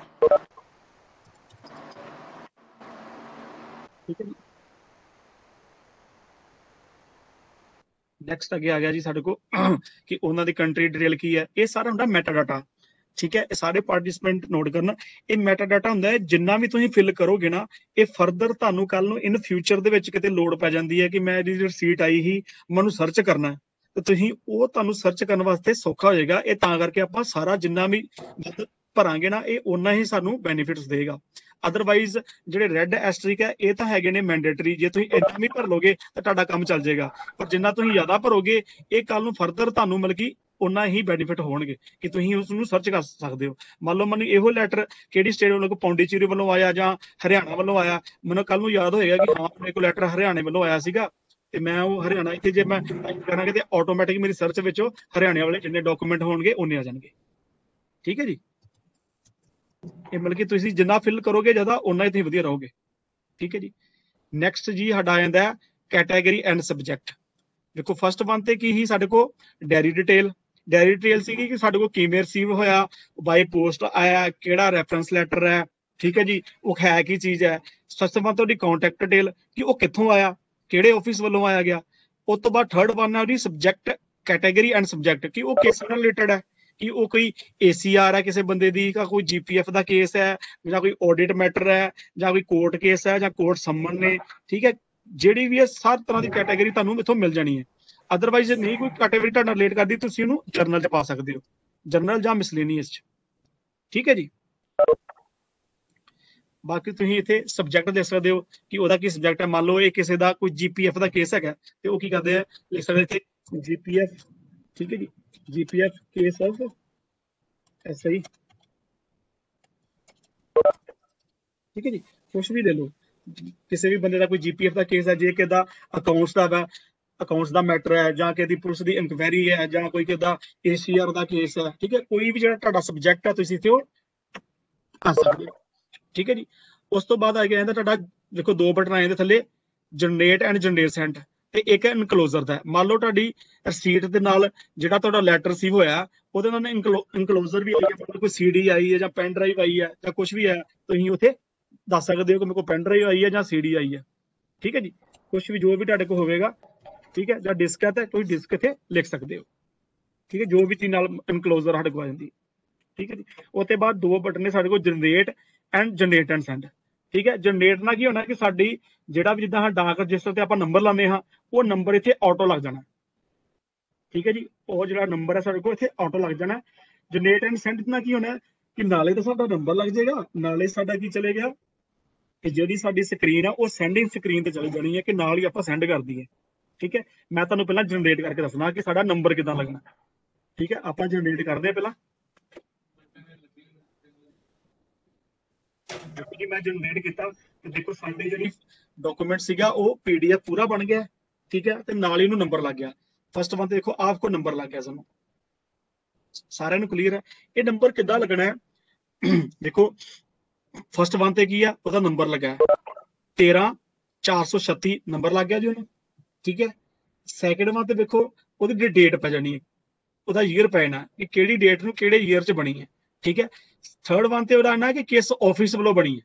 ਠੀਕ ਹੈ ਜੀ। ਨੈਕਸਟ ਅੱਗੇ ਆ ਗਿਆ ਜੀ ਸਾਡੇ ਕੋਲ ਕਿ ਉਹਨਾਂ ਦੀ ਕੰਟਰੀ ਡਿਟੇਲ ਕੀ ਹੈ। ਇਹ ਸਾਰਾ ਹੁੰਦਾ ਮੈਟਾ ਡਾਟਾ, ਠੀਕ ਹੈ। ਇਹ ਸਾਰੇ ਪਾਰਟਿਸਿਪੈਂਟ ਨੋਟ ਕਰਨ, ਇਹ ਮੈਟਾ ਡਾਟਾ ਹੁੰਦਾ ਹੈ। ਜਿੰਨਾ ਵੀ ਤੁਸੀਂ ਫਿਲ ਕਰੋਗੇ ਨਾ, ਇਹ ਫਰਦਰ ਤੁਹਾਨੂੰ ਕੱਲ ਨੂੰ ਇਨ ਫਿਊਚਰ ਦੇ ਵਿੱਚ ਕਿਤੇ ਲੋੜ ਪੈ ਜਾਂਦੀ ਹੈ ਕਿ ਮੈਂ ਇਹਦੀ ਰਸੀਟ ਆਈ ਹੀ ਮੈਨੂੰ ਸਰਚ ਕਰਨਾ, ਤੇ ਤੁਸੀਂ ਉਹ ਤੁਹਾਨੂੰ ਸਰਚ ਕਰਨ ਵਾਸਤੇ ਸੌਖਾ ਹੋ ਜਾਏਗਾ। ਇਹ ਤਾਂ ਕਰਕੇ ਆਪਾਂ ਸਾਰਾ ਜਿੰਨਾ ਵੀ ਭਰਾਂਗੇ ਨਾ, ਇਹ ਓਨਾ ਹੀ ਸਾਨੂੰ ਬੈਨੀਫਿਟਸ ਦੇਗਾ। ਅਦਰਵਾਈਜ਼ ਜਿਹੜੇ ਰੈੱਡ ਐਸਟਰਿਕ ਹੈ ਇਹ ਤਾਂ ਹੈਗੇ ਨੇ ਮੈਂਡੇਟਰੀ, ਜੇ ਤੁਸੀਂ ਇੰਨਾ ਵੀ ਭਰ ਲੋਗੇ ਤਾਂ ਤੁਹਾਡਾ ਕੰਮ ਚੱਲ ਜਾਏਗਾ। ਪਰ ਜਿੰਨਾ ਤੁਸੀਂ ਜ਼ਿਆਦਾ ਭਰੋਗੇ, ਇਹ ਕੱਲ ਨੂੰ ਫਰਦਰ ਤੁਹਾਨੂੰ ਮਤਲਬ ਕਿ ਉਨਾ ਹੀ ਬੈਨੀਫਿਟ ਹੋਣਗੇ ਕਿ ਤੁਸੀਂ ਉਸ ਨੂੰ ਸਰਚ ਕਰ ਸਕਦੇ ਹੋ। ਮੰਨ ਲਓ ਮੈਨੂੰ ਇਹੋ ਲੈਟਰ ਕਿਹੜੀ ਸਟੇਟ ਵੱਲੋਂ, ਪੌਂਡੀਚੇਰੀ ਵੱਲੋਂ ਆਇਆ ਜਾਂ ਹਰਿਆਣਾ ਵੱਲੋਂ ਆਇਆ, ਮੈਨੂੰ ਕੱਲ ਨੂੰ ਯਾਦ ਹੋਏਗਾ ਕਿ ਹਾਂ ਮੇਰੇ ਕੋਲ ਲੈਟਰ ਹਰਿਆਣੇ ਵੱਲੋਂ ਆਇਆ ਸੀਗਾ, ਤੇ ਮੈਂ ਉਹ ਹਰਿਆਣਾ ਇੱਥੇ ਜੇ ਮੈਂ ਟਾਈਪ ਕਰਾਂਗੇ ਤੇ ਆਟੋਮੈਟਿਕ ਮੇਰੀ ਸਰਚ ਵਿੱਚ ਹਰਿਆਣੇ ਵਾਲੇ ਜਿੰਨੇ ਡਾਕੂਮੈਂਟ ਹੋਣਗੇ ਉਹਨੇ ਆ ਜਾਣਗੇ, ਠੀਕ ਹੈ ਜੀ। ਇਹ ਮਤਲਬ ਕਿ ਤੁਸੀਂ ਜਿੰਨਾ ਫਿਲ ਕਰੋਗੇ ਜ਼ਿਆਦਾ ਉਨਾ ਹੀ ਤੁਸੀਂ ਵਧੀਆ ਰਹੋਗੇ, ਠੀਕ ਹੈ ਜੀ। ਨੈਕਸਟ ਜੀ ਸਾਡਾ ਆ ਜਾਂਦਾ ਕੈਟਾਗਰੀ ਐਂਡ ਸਬਜੈਕਟ। ਦੇਖੋ ਫਸਟ ਵਨ ਤੇ ਕੀ ਹੀ ਸਾਡੇ ਕੋਲ ਡੈਰੀ ਡਿਟੇਲ ਸੀਗੀ ਕਿ ਸਾਡੇ ਕੋਲ ਕਿਵੇਂ ਰਿਸੀਵ ਹੋਇਆ, ਬਾਈ ਪੋਸਟ ਆਇਆ, ਕਿਹੜਾ ਰੈਫਰੈਂਸ ਲੈਟਰ ਹੈ, ਠੀਕ ਹੈ ਜੀ, ਉਹ ਹੈ ਕੀ ਚੀਜ਼ ਹੈ। ਫਸਟ ਵਨ ਤੁਹਾਡੀ ਕੰਟੈਕਟ ਡਿਟੇਲ ਕਿ ਉਹ ਕਿੱਥੋਂ ਆਇਆ, ਕਿਹੜੇ ਆਫਿਸ ਵੱਲੋਂ ਆਇਆ ਗਿਆ। ਉਸ ਤੋਂ ਬਾਅਦ ਥਰਡ ਵਨ ਹੈ ਉਹਦੀ ਸਬਜੈਕਟ, ਕੈਟਾਗਰੀ ਐਂਡ ਸਬਜੈਕਟ ਕਿ ਉਹ ਕਿਸ ਨਾਲ ਰਿਲੇਟਡ ਹੈ, ਕਿ ਉਹ ਕੋਈ ACR ਹੈ ਕਿਸੇ ਬੰਦੇ ਦੀ, ਜਾਂ ਕੋਈ GPF ਦਾ ਕੇਸ ਹੈ, ਜਾਂ ਕੋਈ ਆਡਿਟ ਮੈਟਰ ਹੈ, ਜਾਂ ਕੋਈ ਕੋਰਟ ਕੇਸ ਹੈ, ਜਾਂ ਕੋਰਟ ਸੰਮਨ ਨੇ, ਠੀਕ ਹੈ। ਜਿਹੜੀ ਵੀ ਹੈ ਹਰ ਤਰ੍ਹਾਂ ਦੀ ਕੈਟਾਗਰੀ ਤੁਹਾਨੂੰ ਇੱਥੋਂ ਮਿਲ ਜਾਣੀ ਹੈ। ਅਦਰਵਾਈਜ਼ ਨਹੀਂ ਕੋਈ ਕੈਟਾਗਰੀ ਤੁਹਾਡਾ ਰਿਲੇਟ ਕਰਦੀ, ਤੁਸੀਂ ਉਹਨੂੰ ਜਰਨਲ 'ਚ ਪਾ ਸਕਦੇ ਹੋ, ਜਰਨਲ ਜਾਂ ਮਿਸਲੇਨੀਅਸ 'ਚ, ਠੀਕ ਹੈ ਜੀ। ਬਾਕੀ ਤੁਸੀਂ ਇੱਥੇ ਸਬਜੈਕਟ ਦੇਖ ਸਕਦੇ ਹੋ ਕਿ ਉਹਦਾ ਕੀ ਸਬਜੈਕਟ ਹੈ। ਮੰਨ ਲਓ ਇਹ ਕਿਸੇ ਦਾ ਕੋਈ GPF ਦਾ ਕੇਸ ਹੈਗਾ ਤੇ ਉਹ ਕੀ ਕਰਦੇ ਆ, ਲਿਖ ਸਕਦੇ ਇੱਥੇ GPF, ਠੀਕ ਹੈ ਜੀ, GPF ਕੇਸ ਆਫ SI, ਠੀਕ ਹੈ ਜੀ। ਕੁਛ ਵੀ ਦੇ ਲਓ, ਕਿਸੇ ਵੀ ਬੰਦੇ ਦਾ ਕੋਈ GPF ਦਾ ਕੇਸ ਹੈ, ਜੇ ਕਿਦਾ ਅਕਾਊਂਟਸ ਦਾ ਮੈਟਰ ਹੈ, ਜਾਂ ਕਿਹਦੀ ਪੁਲਿਸ ਦੀ ਇਨਕੁਆਇਰੀ ਹੈ, ਜਾਂ ਕੋਈ ਕਿਦਾ ACR ਦਾ ਕੇਸ ਹੈ, ਠੀਕ ਹੈ। ਕੋਈ ਵੀ ਜਿਹੜਾ ਤੁਹਾਡਾ ਸਬਜੈਕਟ ਹੈ ਤੁਸੀਂ ਇੱਥੇ ਉਹ ਕਰ ਸਕਦੇ ਹੋ, ਠੀਕ ਹੈ ਜੀ। ਉਸ ਤੋਂ ਬਾਅਦ ਆ ਗਿਆ ਇਹਦਾ ਤੁਹਾਡਾ, ਦੇਖੋ ਦੋ ਬਟਨ ਆ ਜਾਂਦੇ ਥੱਲੇ, ਜਨਰੇਟ ਐਂਡ ਜਨਰੇਟ ਸੈਂਡ, ਤੇ ਇੱਕ ਹੈ ਇਨਕਲੋਜ਼ਰ ਦਾ। ਮੰਨ ਲਓ ਤੁਹਾਡੀ ਰਸੀਟ ਦੇ ਨਾਲ ਜਿਹੜਾ ਤੁਹਾਡਾ ਲੈਟਰ ਰਿਸੀਵ ਹੋਇਆ ਉਹਦੇ ਨਾਲ ਇਨਕਲੋਜ਼ਰ ਵੀ ਆਈ ਹੈ, ਕੋਈ CD ਆਈ ਹੈ ਜਾਂ ਪੈਨ ਡਰਾਈਵ ਆਈ ਹੈ ਜਾਂ ਕੁਝ ਵੀ ਹੈ, ਤੁਸੀਂ ਉੱਥੇ ਦੱਸ ਸਕਦੇ ਹੋ ਕਿ ਮੇਰੇ ਕੋਲ ਪੈਨ ਡਰਾਈਵ ਆਈ ਹੈ ਜਾਂ CD ਆਈ ਹੈ, ਠੀਕ ਹੈ ਜੀ। ਕੁਝ ਵੀ ਜੋ ਵੀ ਤੁਹਾਡੇ ਕੋਲ ਹੋਵੇਗਾ, ਠੀਕ ਹੈ, ਜਾਂ ਡਿਸਕ ਹੈ ਤਾਂ ਤੁਸੀਂ ਡਿਸਕ ਇੱਥੇ ਲਿਖ ਸਕਦੇ ਹੋ, ਠੀਕ ਹੈ, ਜੋ ਵੀ ਚੀਜ਼ ਨਾਲ ਇਨਕਲੋਜ਼ਰ ਸਾਡੇ ਕੋਲ ਆ ਜਾਂਦੀ, ਠੀਕ ਹੈ ਜੀ। ਉਸ ਤੋਂ ਬਾਅਦ ਦੋ ਬਟਨ ਨੇ ਸਾਡੇ ਕੋਲ, ਜਨਰੇਟ ਐਂਡ ਸੈਂਡ, ਠੀਕ ਹੈ। ਜਨਰੇਟ ਨਾਲ ਕੀ ਹੋਣਾ ਕਿ ਸਾਡੀ ਜਿਹੜਾ ਵੀ ਜਿੱਦਾਂ ਡਾਕ ਰਜਿਸਟਰ ਤੇ ਆਪਾਂ ਨੰਬਰ ਲਾਉਂਦੇ ਹਾਂ, ਉਹ ਨੰਬਰ ਇੱਥੇ ਆਟੋ ਲੱਗ ਜਾਣਾ, ਠੀਕ ਹੈ ਜੀ। ਉਹ ਜਿਹੜਾ ਨੰਬਰ ਹੈ ਸਾਡੇ ਕੋਲ ਇੱਥੇ ਆਟੋ ਲੱਗ ਜਾਣਾ। ਜਨਰੇਟ ਐਂਡ ਸੈਂਡ ਨਾਲ ਕੀ ਹੋਣਾ ਕਿ ਨਾਲੇ ਤਾਂ ਸਾਡਾ ਨੰਬਰ ਲੱਗ ਜਾਏਗਾ, ਨਾਲੇ ਸਾਡਾ ਕੀ ਚਲੇ ਗਿਆ ਕਿ ਜਿਹੜੀ ਸਾਡੀ ਸਕਰੀਨ ਆ ਉਹ ਸੈਂਡਿੰਗ ਸਕਰੀਨ ਤੇ ਚਲੀ ਜਾਣੀ ਹੈ ਕਿ ਨਾਲ ਹੀ ਆਪਾਂ ਸੈਂਡ ਕਰ ਦਈਏ। ਠੀਕ ਹੈ, ਮੈਂ ਤੁਹਾਨੂੰ ਪਹਿਲਾਂ ਜਨਰੇਟ ਕਰਕੇ ਦੱਸਣਾ ਕਿ ਸਾਡਾ ਨੰਬਰ ਕਿਦਾਂ ਲੱਗਣਾ। ਠੀਕ ਹੈ, ਆਪਾਂ ਜਨਰੇਟ ਕਰਦੇ ਆ ਪਹਿਲਾਂ। ਦੇਖੋ ਜੀ ਮੈਂ ਜਨਰੇਟ ਕੀਤਾ ਤੇ ਦੇਖੋ ਸਾਡੇ ਜਿਹੜੀ ਡਾਕੂਮੈਂਟ ਸੀਗਾ ਉਹ PDF ਪੂਰਾ ਬਣ ਗਿਆ। ਠੀਕ ਹੈ, ਤੇ ਨਾਲ ਹੀ ਇਹਨੂੰ ਨੰਬਰ ਲੱਗ ਗਿਆ। ਫਸਟ ਵਨ ਤੇ ਦੇਖੋ ਆਪ ਕੋ ਨੰਬਰ ਲੱਗ ਗਿਆ ਸਾਨੂੰ, ਸਾਰਿਆਂ ਨੂੰ ਕਲੀਅਰ ਹੈ। ਇਹ ਨੰਬਰ ਕਿੱਦਾਂ ਲੱਗਣਾ ਹੈ ਦੇਖੋ ਫਸਟ ਵਨ ਤੇ ਕੀ ਆ ਉਹਦਾ ਨੰਬਰ ਲੱਗਾ 13436 ਨੰਬਰ ਲੱਗ ਗਿਆ ਜੀ ਉਹਨੂੰ। ਠੀਕ ਹੈ, ਸੈਕਿੰਡ ਵਨ ਤੇ ਦੇਖੋ ਉਹਦੀ ਡੇਟ ਪੈ ਜਾਣੀ ਹੈ, ਉਹਦਾ ਈਅਰ ਪੈ ਜਾਣਾ ਕਿ ਕਿਹੜੀ ਡੇਟ ਨੂੰ ਕਿਹੜੇ ਈਅਰ 'ਚ ਬਣੀ ਹੈ। ਠੀਕ ਹੈ, ਥਰਡ ਵਨ ਤੇ ਉਹਦਾ ਆਣਾ ਕਿ ਕਿਸ ਆਫਿਸ ਵੱਲੋਂ ਬਣੀ ਹੈ।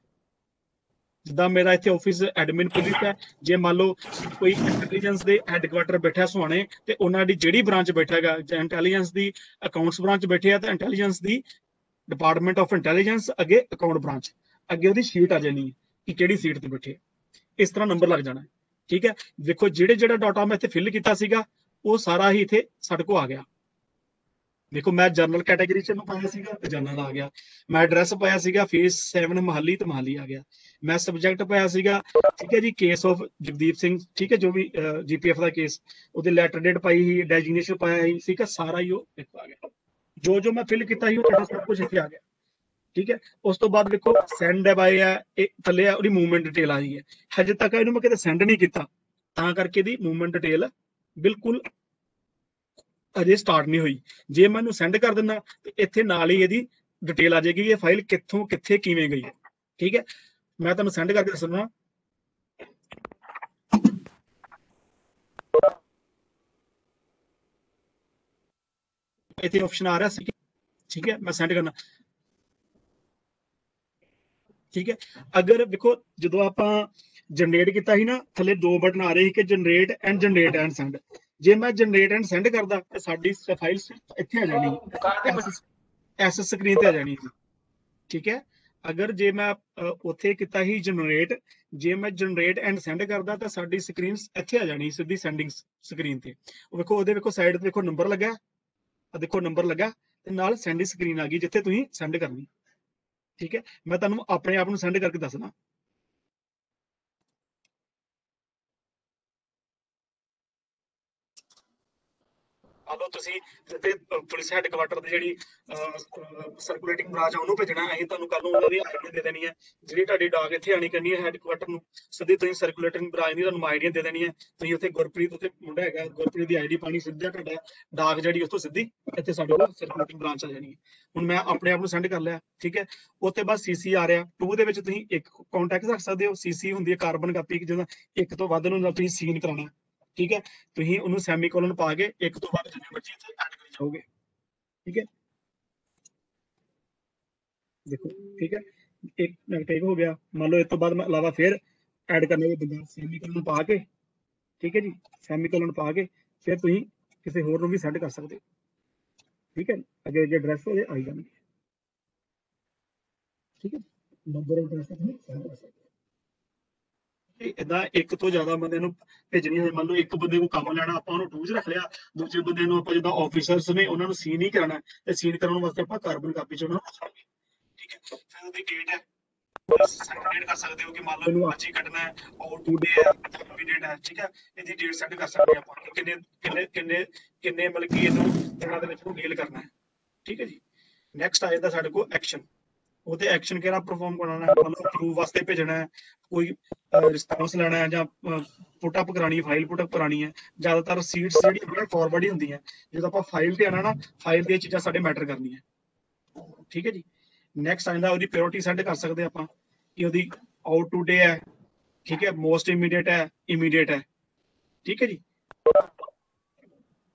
ਜਿੱਦਾਂ ਮੇਰਾ ਇੱਥੇ ਆਫਿਸ ਐਡਮਿਨ ਪੁਲਿਸ ਹੈ, ਜੇ ਮੰਨ ਲਓ ਕੋਈ ਇੰਟੈਲੀਜੈਂਸ ਦੇ ਹੈੱਡਕੁਆਟਰ ਬੈਠਾ ਸੁਹਾਣੇ ਤੇ ਉਹਨਾਂ ਦੀ ਜਿਹੜੀ ਬ੍ਰਾਂਚ ਬੈਠਾਗਾ, ਜਾਂ ਇੰਟੈਲੀਜੈਂਸ ਦੀ ਅਕਾਊਂਟਸ ਬ੍ਰਾਂਚ ਬੈਠੇ ਆ ਤਾਂ intelligence the department of intelligence ਅੱਗੇ ਅਕਾਊਂਟ ਬ੍ਰਾਂਚ ਅੱਗੇ ਉਹਦੀ ਸ਼ੀਟ ਆ ਜਾਣੀ ਹੈ ਕਿ ਕਿਹੜੀ ਸੀਟ ਤੇ ਬੈਠੇ। ਇਸ ਤਰ੍ਹਾਂ ਨੰਬਰ ਲੱਗ ਜਾਣਾ। ਠੀਕ ਹੈ, ਦੇਖੋ ਜਿਹੜਾ ਡਾਟਾ ਮੈਂ ਇੱਥੇ ਫਿਲ ਕੀਤਾ ਸੀਗਾ ਉਹ ਸਾਰਾ ਹੀ ਇੱਥੇ ਸਾਡੇ ਕੋਲ ਆ ਗਿਆ। ਦੇਖੋ ਮੈਂ ਜਨਰਲ ਕੈਟਾਗਰੀ ਚ ਇਹਨੂੰ ਪਾਇਆ ਸੀਗਾ ਤੇ ਜਨਰਲ ਆ ਗਿਆ। ਮੈਂ ਐਡਰੈਸ ਪਾਇਆ ਸੀਗਾ ਫੇਸ 7 ਮਹਾਲੀ ਤੇ ਮਹਾਲੀ ਆ ਗਿਆ। ਮੈਂ ਸਬਜੈਕਟ ਪਾਇਆ ਸੀਗਾ ਠੀਕ ਹੈ ਜੀ ਕੇਸ ਆਫ ਜਗਦੀਪ ਸਿੰਘ। ਠੀਕ ਹੈ, ਜੋ ਵੀ GPF ਦਾ ਕੇਸ, ਉਹਦੇ ਲੈਟਰ ਡੇਟ ਪਾਈ ਸੀ, ਡੈਜਿਗਨੇਸ਼ਨ ਪਾਇਆ ਸੀ, ਠੀਕ ਹੈ, ਸਾਰਾ ਹੀ ਉਹ ਇੱਥੇ ਆ ਗਿਆ। ਜੋ ਮੈਂ ਫਿਲ ਕੀਤਾ ਸੀ ਉਹ ਤੁਹਾਡਾ ਸਭ ਕੁਝ ਇੱਥੇ ਆ ਗਿਆ। ਠੀਕ ਹੈ, ਉਸ ਤੋਂ ਬਾਅਦ ਦੇਖੋ ਸੈਂਡ ਬਾਏ ਹੈ, ਇਹ ਥੱਲੇ ਆ ਉਹਦੀ ਮੂਵਮੈਂਟ ਡਿਟੇਲ ਆ ਗਈ ਹੈ। ਹਜੇ ਤੱਕ ਇਹਨੂੰ ਮੈਂ ਕਿਤੇ ਸੈਂਡ ਨਹੀਂ ਕੀਤਾ ਤਾਂ ਕਰਕੇ ਇਹਦੀ ਮੂਵਮੈਂਟ ਡਿਟੇਲ ਬਿਲਕੁਲ ਅਜੇ ਸਟਾਰਟ ਨਹੀਂ ਹੋਈ। ਜੇ ਮੈਂ ਇਹਨੂੰ ਸੈਂਡ ਕਰ ਦਿੰਦਾ ਤੇ ਇੱਥੇ ਨਾਲ ਹੀ ਇਹਦੀ ਡਿਟੇਲ ਆ ਜਾਏਗੀ ਇਹ ਫਾਈਲ ਕਿੱਥੋਂ ਕਿੱਥੇ ਕਿਵੇਂ ਗਈ। ਠੀਕ ਹੈ, ਮੈਂ ਤੁਹਾਨੂੰ ਸੈਂਡ ਕਰਕੇ ਦੱਸਣਾ। ਇੱਥੇ ਆਪਸ਼ਨ ਆ ਰਿਹਾ ਸੀ। ਠੀਕ ਹੈ, ਮੈਂ ਸੈਂਡ ਕਰਨਾ। ਠੀਕ ਹੈ, ਅਗਰ ਦੇਖੋ ਜਦੋਂ ਆਪਾਂ ਜਨਰੇਟ ਕੀਤਾ ਸੀ ਨਾ ਥੱਲੇ ਦੋ ਬਟਨ ਆ ਰਹੇ ਸੀ ਕਿ ਜਨਰੇਟ ਐਂਡ ਸੈਂਡ। ਜੇ ਮੈਂ ਜਨਰੇਟ ਐਂਡ ਸੈਂਡ ਕਰਦਾ ਤੇ ਸਾਡੀ ਫਾਈਲ ਇੱਥੇ ਆ ਜਾਣੀ, ਐਸ ਸਕਰੀਨ ਤੇ ਆ ਜਾਣੀ ਸੀ। ਠੀਕ ਹੈ, ਅਗਰ ਜੇ ਮੈਂ ਉੱਥੇ ਕੀਤਾ ਸੀ ਜਨਰੇਟ, ਜੇ ਮੈਂ ਜਨਰੇਟ ਐਂਡ ਸੈਂਡ ਕਰਦਾ ਤਾਂ ਸਾਡੀ ਸਕਰੀਨ ਇੱਥੇ ਆ ਜਾਣੀ ਸਿੱਧੀ ਸੈਂਡਿੰਗ ਸਕਰੀਨ ਤੇ। ਉਹ ਵੇਖੋ ਉਹਦੇ ਵੇਖੋ ਸਾਈਡ ਤੇ ਦੇਖੋ ਨੰਬਰ ਲੱਗਾ, ਦੇਖੋ ਨੰਬਰ ਲੱਗਾ ਤੇ ਨਾਲ ਸੈਂਡਿੰਗ ਸਕਰੀਨ ਆ ਗਈ ਜਿੱਥੇ ਤੁਸੀਂ ਸੈਂਡ ਕਰਨੀ। ਠੀਕ ਹੈ, ਮੈਂ ਤੁਹਾਨੂੰ ਆਪਣੇ ਆਪ ਨੂੰ ਸੈਂਡ ਕਰਕੇ ਦੱਸਣਾ। ਆਲੋ ਤੁਸੀਂ ਜਿੱਥੇ ਪੁਲਿਸ ਹੈੱਡਕੁਆਟਰ ਦੀ ਜਿਹੜੀ ਸਰਕੂਲੇਟਿੰਗ ਬ੍ਰਾਂਚ ਆ ਉਹਨੂੰ ਭੇਜਣਾ, ਅਸੀਂ ਤੁਹਾਨੂੰ ਕੱਲ ਨੂੰ ਉਹਨਾਂ ਦੀ ਆਈਡੀ ਦੇ ਦੇਣੀ ਹੈ। ਜਿਹੜੀ ਤੁਹਾਡੀ ਡਾਕ ਇੱਥੇ ਆਣੀ ਕਰਨੀ ਹੈ ਹੈੱਡਕੁਆਟਰ ਨੂੰ, ਸਿੱਧੀ ਤੁਸੀਂ ਸਰਕੂਲੇਟਿੰਗ ਬ੍ਰਾਂਚ ਦੀ ਤੁਹਾਨੂੰ ਆਈਡੀ ਦੇ ਦੇਣੀ ਹੈ। ਤੁਸੀਂ ਉੱਥੇ ਗੁਰਪ੍ਰੀਤ ਉੱਥੇ ਮੁੰਡਾ ਹੈਗਾ, ਗੁਰਪ੍ਰੀਤ ਦੀ ਆਈਡੀ ਪਾਣੀ, ਸਿੱਧਾ ਤੁਹਾਡਾ ਡਾਕ ਜਿਹੜੀ ਉਸ ਤੋਂ ਸਿੱਧੀ ਇੱਥੇ ਸਾਡੇ ਕੋਲ ਸਰਕੂਲੇਟਿੰਗ ਬ੍ਰਾਂਚ ਆ ਜਾਣੀ ਹੈ। ਹੁਣ ਮੈਂ ਆਪਣੇ ਆਪ ਨੂੰ ਸੈਂਡ ਕਰ ਲਿਆ। ਠੀਕ ਹੈ, ਉੱਥੇ ਬਾਅਦ CC ਆ ਰਿਹਾ 2 ਦੇ ਵਿੱਚ ਤੁਸੀਂ ਇੱਕ ਕੰਟੈਕਟ ਰੱਖ ਸਕਦੇ ਹੋ। CC ਹੁੰਦੀ ਹੈ ਕਾਰਬਨ ਕਾਪੀ, ਜਿਹਦਾ ਇੱਕ ਤੋਂ ਵੱਧ ਨੂੰ ਤੁਸੀਂ ਸੀਨ ਕਰਾਉਣਾ। ਠੀਕ ਹੈ, ਤੁਸੀਂ ਉਹਨੂੰ ਸੈਮੀਕੋਲਨ ਪਾ ਕੇ ਇੱਕ ਤੋਂ ਵੱਧ ਜਿੰਨੇ ਮਰਜ਼ੀ ਇੱਥੇ ਐਡ ਕਰੀ ਜਾਓਗੇ। ਠੀਕ ਹੈ, ਦੇਖੋ ਠੀਕ ਹੈ, ਇੱਕ ਨੈਗੇਟਿਵ ਹੋ ਗਿਆ। ਮੰਨ ਲਓ ਇਸ ਤੋਂ ਬਾਅਦ ਮੈਂ ਇਲਾਵਾ ਫਿਰ ਐਡ ਕਰਨੇ ਬੰਦਾ ਸੈਮੀਕੋਲਨ ਪਾ ਕੇ। ਠੀਕ ਹੈ ਜੀ, ਸੈਮੀਕੋਲਨ ਪਾ ਕੇ ਫਿਰ ਤੁਸੀਂ ਕਿਸੇ ਹੋਰ ਨੂੰ ਵੀ ਸੈਂਡ ਕਰ ਸਕਦੇ ਹੋ। ਠੀਕ ਹੈ, ਅੱਗੇ ਜੇ ਐਡਰੈਸ ਉਹਦੇ ਆਈ ਜਾਣਗੇ। ਠੀਕ ਹੈ, ਨੰਬਰ ਐਡਰੈਸ ਤੁਸੀਂ ਸੈਂਡ ਕਰ ਸਕਦੇ ਹੋ। ਇਦਾਂ ਇੱਕ ਤੋਂ ਜ਼ਿਆਦਾ ਬੰਦੇ ਨੂੰ ਭੇਜਣੀ ਹੋਵੇ, ਮੰਨ ਲਓ ਇੱਕ ਬੰਦੇ ਨੂੰ ਕੰਮ ਲੈਣਾ, ਆਪਾਂ ਉਹਨੂੰ 2 'ਚ ਰੱਖ ਲਿਆ, ਦੂਜੇ ਬੰਦੇ ਨੂੰ ਆਪਾਂ ਜਿੱਦਾਂ ਆਫੀਸਰਸ ਨੇ ਉਹਨਾਂ ਨੂੰ ਸੀਨ ਹੀ ਕਰਾਉਣਾ ਤੇ ਸੀਨ ਕਰਾਉਣ ਵਾਸਤੇ ਆਪਾਂ ਕਾਰਬਨ ਕਾਪੀ 'ਚ ਉਹਨਾਂ ਨੂੰ ਰੱਖਾਂਗੇ। ਠੀਕ ਹੈ, ਫਿਰ ਉਹਦੀ ਡੇਟ ਹੈ ਸੈਂਡ ਕਰ ਸਕਦੇ ਹੋ ਕਿ ਮੰਨ ਲਓ ਇਹਨੂੰ ਅੱਜ ਹੀ ਕੱਢਣਾ ਹੈ, ਆਊਟ ਟੂ ਡੇ ਹੈ, ਹੈਪੀ ਡੇਟ ਹੈ। ਠੀਕ ਹੈ, ਇਹਦੀ ਡੇਟ ਸੈੱਟ ਕਰ ਸਕਦੇ ਆਪਾਂ ਕਿ ਕਿੰਨੇ ਮਤਲਬ ਕਿ ਇਹਨੂੰ ਦਿਨਾਂ ਦੇ ਵਿੱਚ ਨੂੰ ਡੀਲ ਕਰਨਾ ਹੈ। ਠੀਕ ਹੈ ਜੀ, ਨੈਕਸਟ ਆ ਜਾਂਦਾ ਸਾਡੇ ਕੋਲ ਐਕਸ਼ਨ। ਉਹਦੇ ਐਕਸ਼ਨ ਕਿਹੜਾ ਪਰਫਾਰਮ ਕਰਾਉਣਾ ਹੈ, ਮਤਲਬ ਅਪਰੂਵ ਵਾਸਤੇ ਭੇਜਣਾ ਹੈ, ਕੋਈ ਰਿਸਪੌਂਸ ਲੈਣਾ ਹੈ, ਜਾਂ ਪੁੱਟ ਅਪ ਕਰਾਣੀ, ਫਾਈਲ ਪੁੱਟ ਅਪ ਕਰਾਣੀ ਹੈ। ਜ਼ਿਆਦਾਤਰ ਸੀਟਸ ਜਿਹੜੀਆਂ ਫਾਰਵਰਡ ਹੀ ਹੁੰਦੀਆਂ, ਜਦੋਂ ਆਪਾਂ ਫਾਈਲ ਤੇ ਆਣਾ ਨਾ ਫਾਈਲ ਦੀਆਂ ਚੀਜ਼ਾਂ ਸਾਡੇ ਮੈਟਰ ਕਰਨੀਆਂ। ਠੀਕ ਹੈ ਜੀ, ਨੈਕਸਟ ਆਉਂਦਾ ਉਹਦੀ ਪ੍ਰਾਇੋਰਟੀ ਸੈੱਟ ਕਰ ਸਕਦੇ ਆਪਾਂ ਕਿ ਉਹਦੀ ਆਊਟ ਟੂ ਡੇ ਹੈ। ਠੀਕ ਹੈ, ਮੋਸਟ ਇਮੀਡੀਏਟ ਹੈ, ਇਮੀਡੀਏਟ ਹੈ। ਠੀਕ ਹੈ ਜੀ,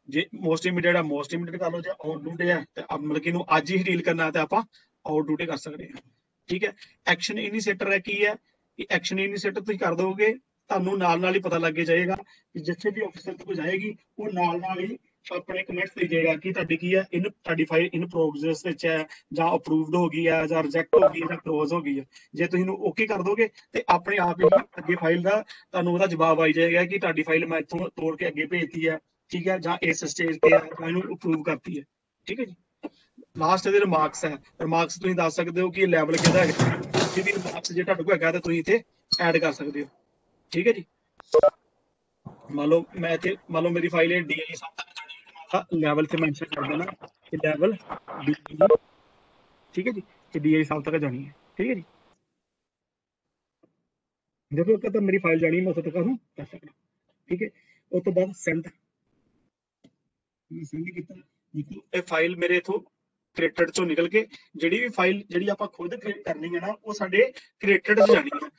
ਜੇ ਮੋਸਟ ਇਮੀਡੀਏਟ ਹੈ ਮੋਸਟ ਇਮੀਡੀਏਟ ਕਰ ਲਓ, ਜੇ ਆਊਟ ਟੂ ਡੇ ਹੈ ਤੇ ਮਤਲਬ ਕਿ ਇਹਨੂੰ ਅੱਜ ਹੀ ਡੀਲ ਕਰਨਾ ਤੇ ਆਪਾਂ ਆਊਟ ਟੂ ਡੇ ਕਰ ਸਕਦੇ ਹਾਂ। ਠੀਕ ਹੈ, ਐਕਸ਼ਨ ਇਨੀਸ਼ੀਏਟਰ ਹੈ ਕੀ ਹੈ ਕਿ ਐਕਸ਼ਨ ਇਨੀਸ਼ੀਏਟਰ ਤੁਸੀਂ ਕਰ ਦੋਗੇ ਤੁਹਾਨੂੰ ਨਾਲ ਹੀ ਪਤਾ ਲੱਗ ਜਾਏਗਾ ਕਿ ਜਿੱਥੇ ਵੀ ਆਫਿਸਰ ਤੋਂ ਜਾਏਗੀ ਉਹ ਨਾਲ ਹੀ ਆਪਣੇ ਕਮੈਂਟਸ ਦੇ ਜਾਏਗਾ ਕਿ ਤੁਹਾਡੀ ਕੀ ਹੈ, ਇਹਨੂੰ ਤੁਹਾਡੀ ਫਾਈਲ ਇਨ ਪ੍ਰੋਗਰੈਸ ਵਿੱਚ ਹੈ, ਜਾਂ ਅਪਰੂਵਡ ਹੋ ਗਈ ਹੈ, ਜਾਂ ਰਿਜੈਕਟ ਹੋ ਗਈ ਹੈ, ਜਾਂ ਕਲੋਜ਼ ਹੋ ਗਈ ਹੈ। ਜੇ ਤੁਸੀਂ ਇਹਨੂੰ ਓਕੇ ਕਰ ਦੋਗੇ ਤੇ ਆਪਣੇ ਆਪ ਹੀ ਅੱਗੇ ਫਾਈਲ ਦਾ ਤੁਹਾਨੂੰ ਉਹਦਾ ਜਵਾਬ ਆਈ ਜਾਏਗਾ ਕਿ ਤੁਹਾਡੀ ਫਾਈਲ ਮੈਂ ਇੱਥੋਂ ਤੋੜ ਕੇ ਅੱਗੇ ਭੇਜਤੀ ਹੈ। ਠੀਕ ਹੈ, ਜਾਂ ਇਸ ਸਟੇਜ ਤੇ ਹੈ, ਇਹਨੂੰ ਅਪਰੂਵ ਕਰਤੀ ਹੈ। ਠੀਕ ਹੈ ਜੀ, ਲਾਸਟ ਇਹਦੇ ਰਿਮਾਰਕਸ ਹੈ, ਰਿਮਾਰਕਸ ਤੁਸੀਂ ਦੱਸ ਸਕਦੇ ਹੋ ਕਿ ਲੈਵਲ ਕਿਹਦਾ ਹੈਗਾ, ਜਿਹਦੀ ਰਿਮਾਰਕਸ ਜੇ ਤੁਹਾਡੇ ਕੋਲ ਹੈਗਾ ਤਾਂ ਤੁਸੀਂ ਇੱਥੇ ਐਡ ਕਰ ਸਕਦੇ ਹੋ। ਠੀਕ ਹੈ ਜੀ, ਮੰਨ ਲਓ ਮੈਂ ਇੱਥੇ ਮੰਨ ਲਓ ਮੇਰੀ ਫਾਈਲ ਹੈ DI ਸਾਹਿਬ ਤੱਕ ਜਾਣੀ ਹੈ, ਤਾਂ ਲੈਵਲ ਤੇ ਮੈਂਸ਼ਨ ਕਰ ਦੇਣਾ ਕਿ ਲੈਵਲ DI, ਠੀਕ ਹੈ ਜੀ, ਕਿ DI ਸਾਹਿਬ ਤੱਕ ਜਾਣੀ ਹੈ। ਠੀਕ ਹੈ ਜੀ, देखो तो मेरी फाइल जानी मैं उस तक कर सकता। ठीक है, उस तो बाद सेंड सेंड किया, देखो ये फाइल मेरे इथों क्रिएटेड चों निकल के ਜਿਹੜੀ ਵੀ ਫਾਈਲ ਜਿਹੜੀ ਆਪਾਂ ਖੁਦ ਕ੍ਰੀਏਟ ਕਰਨੀ ਹੈ ਨਾ ਉਹ ਸਾਡੇ ਕ੍ਰੀਏਟਡ 'ਚ ਜਾਣੀ ਹੈ।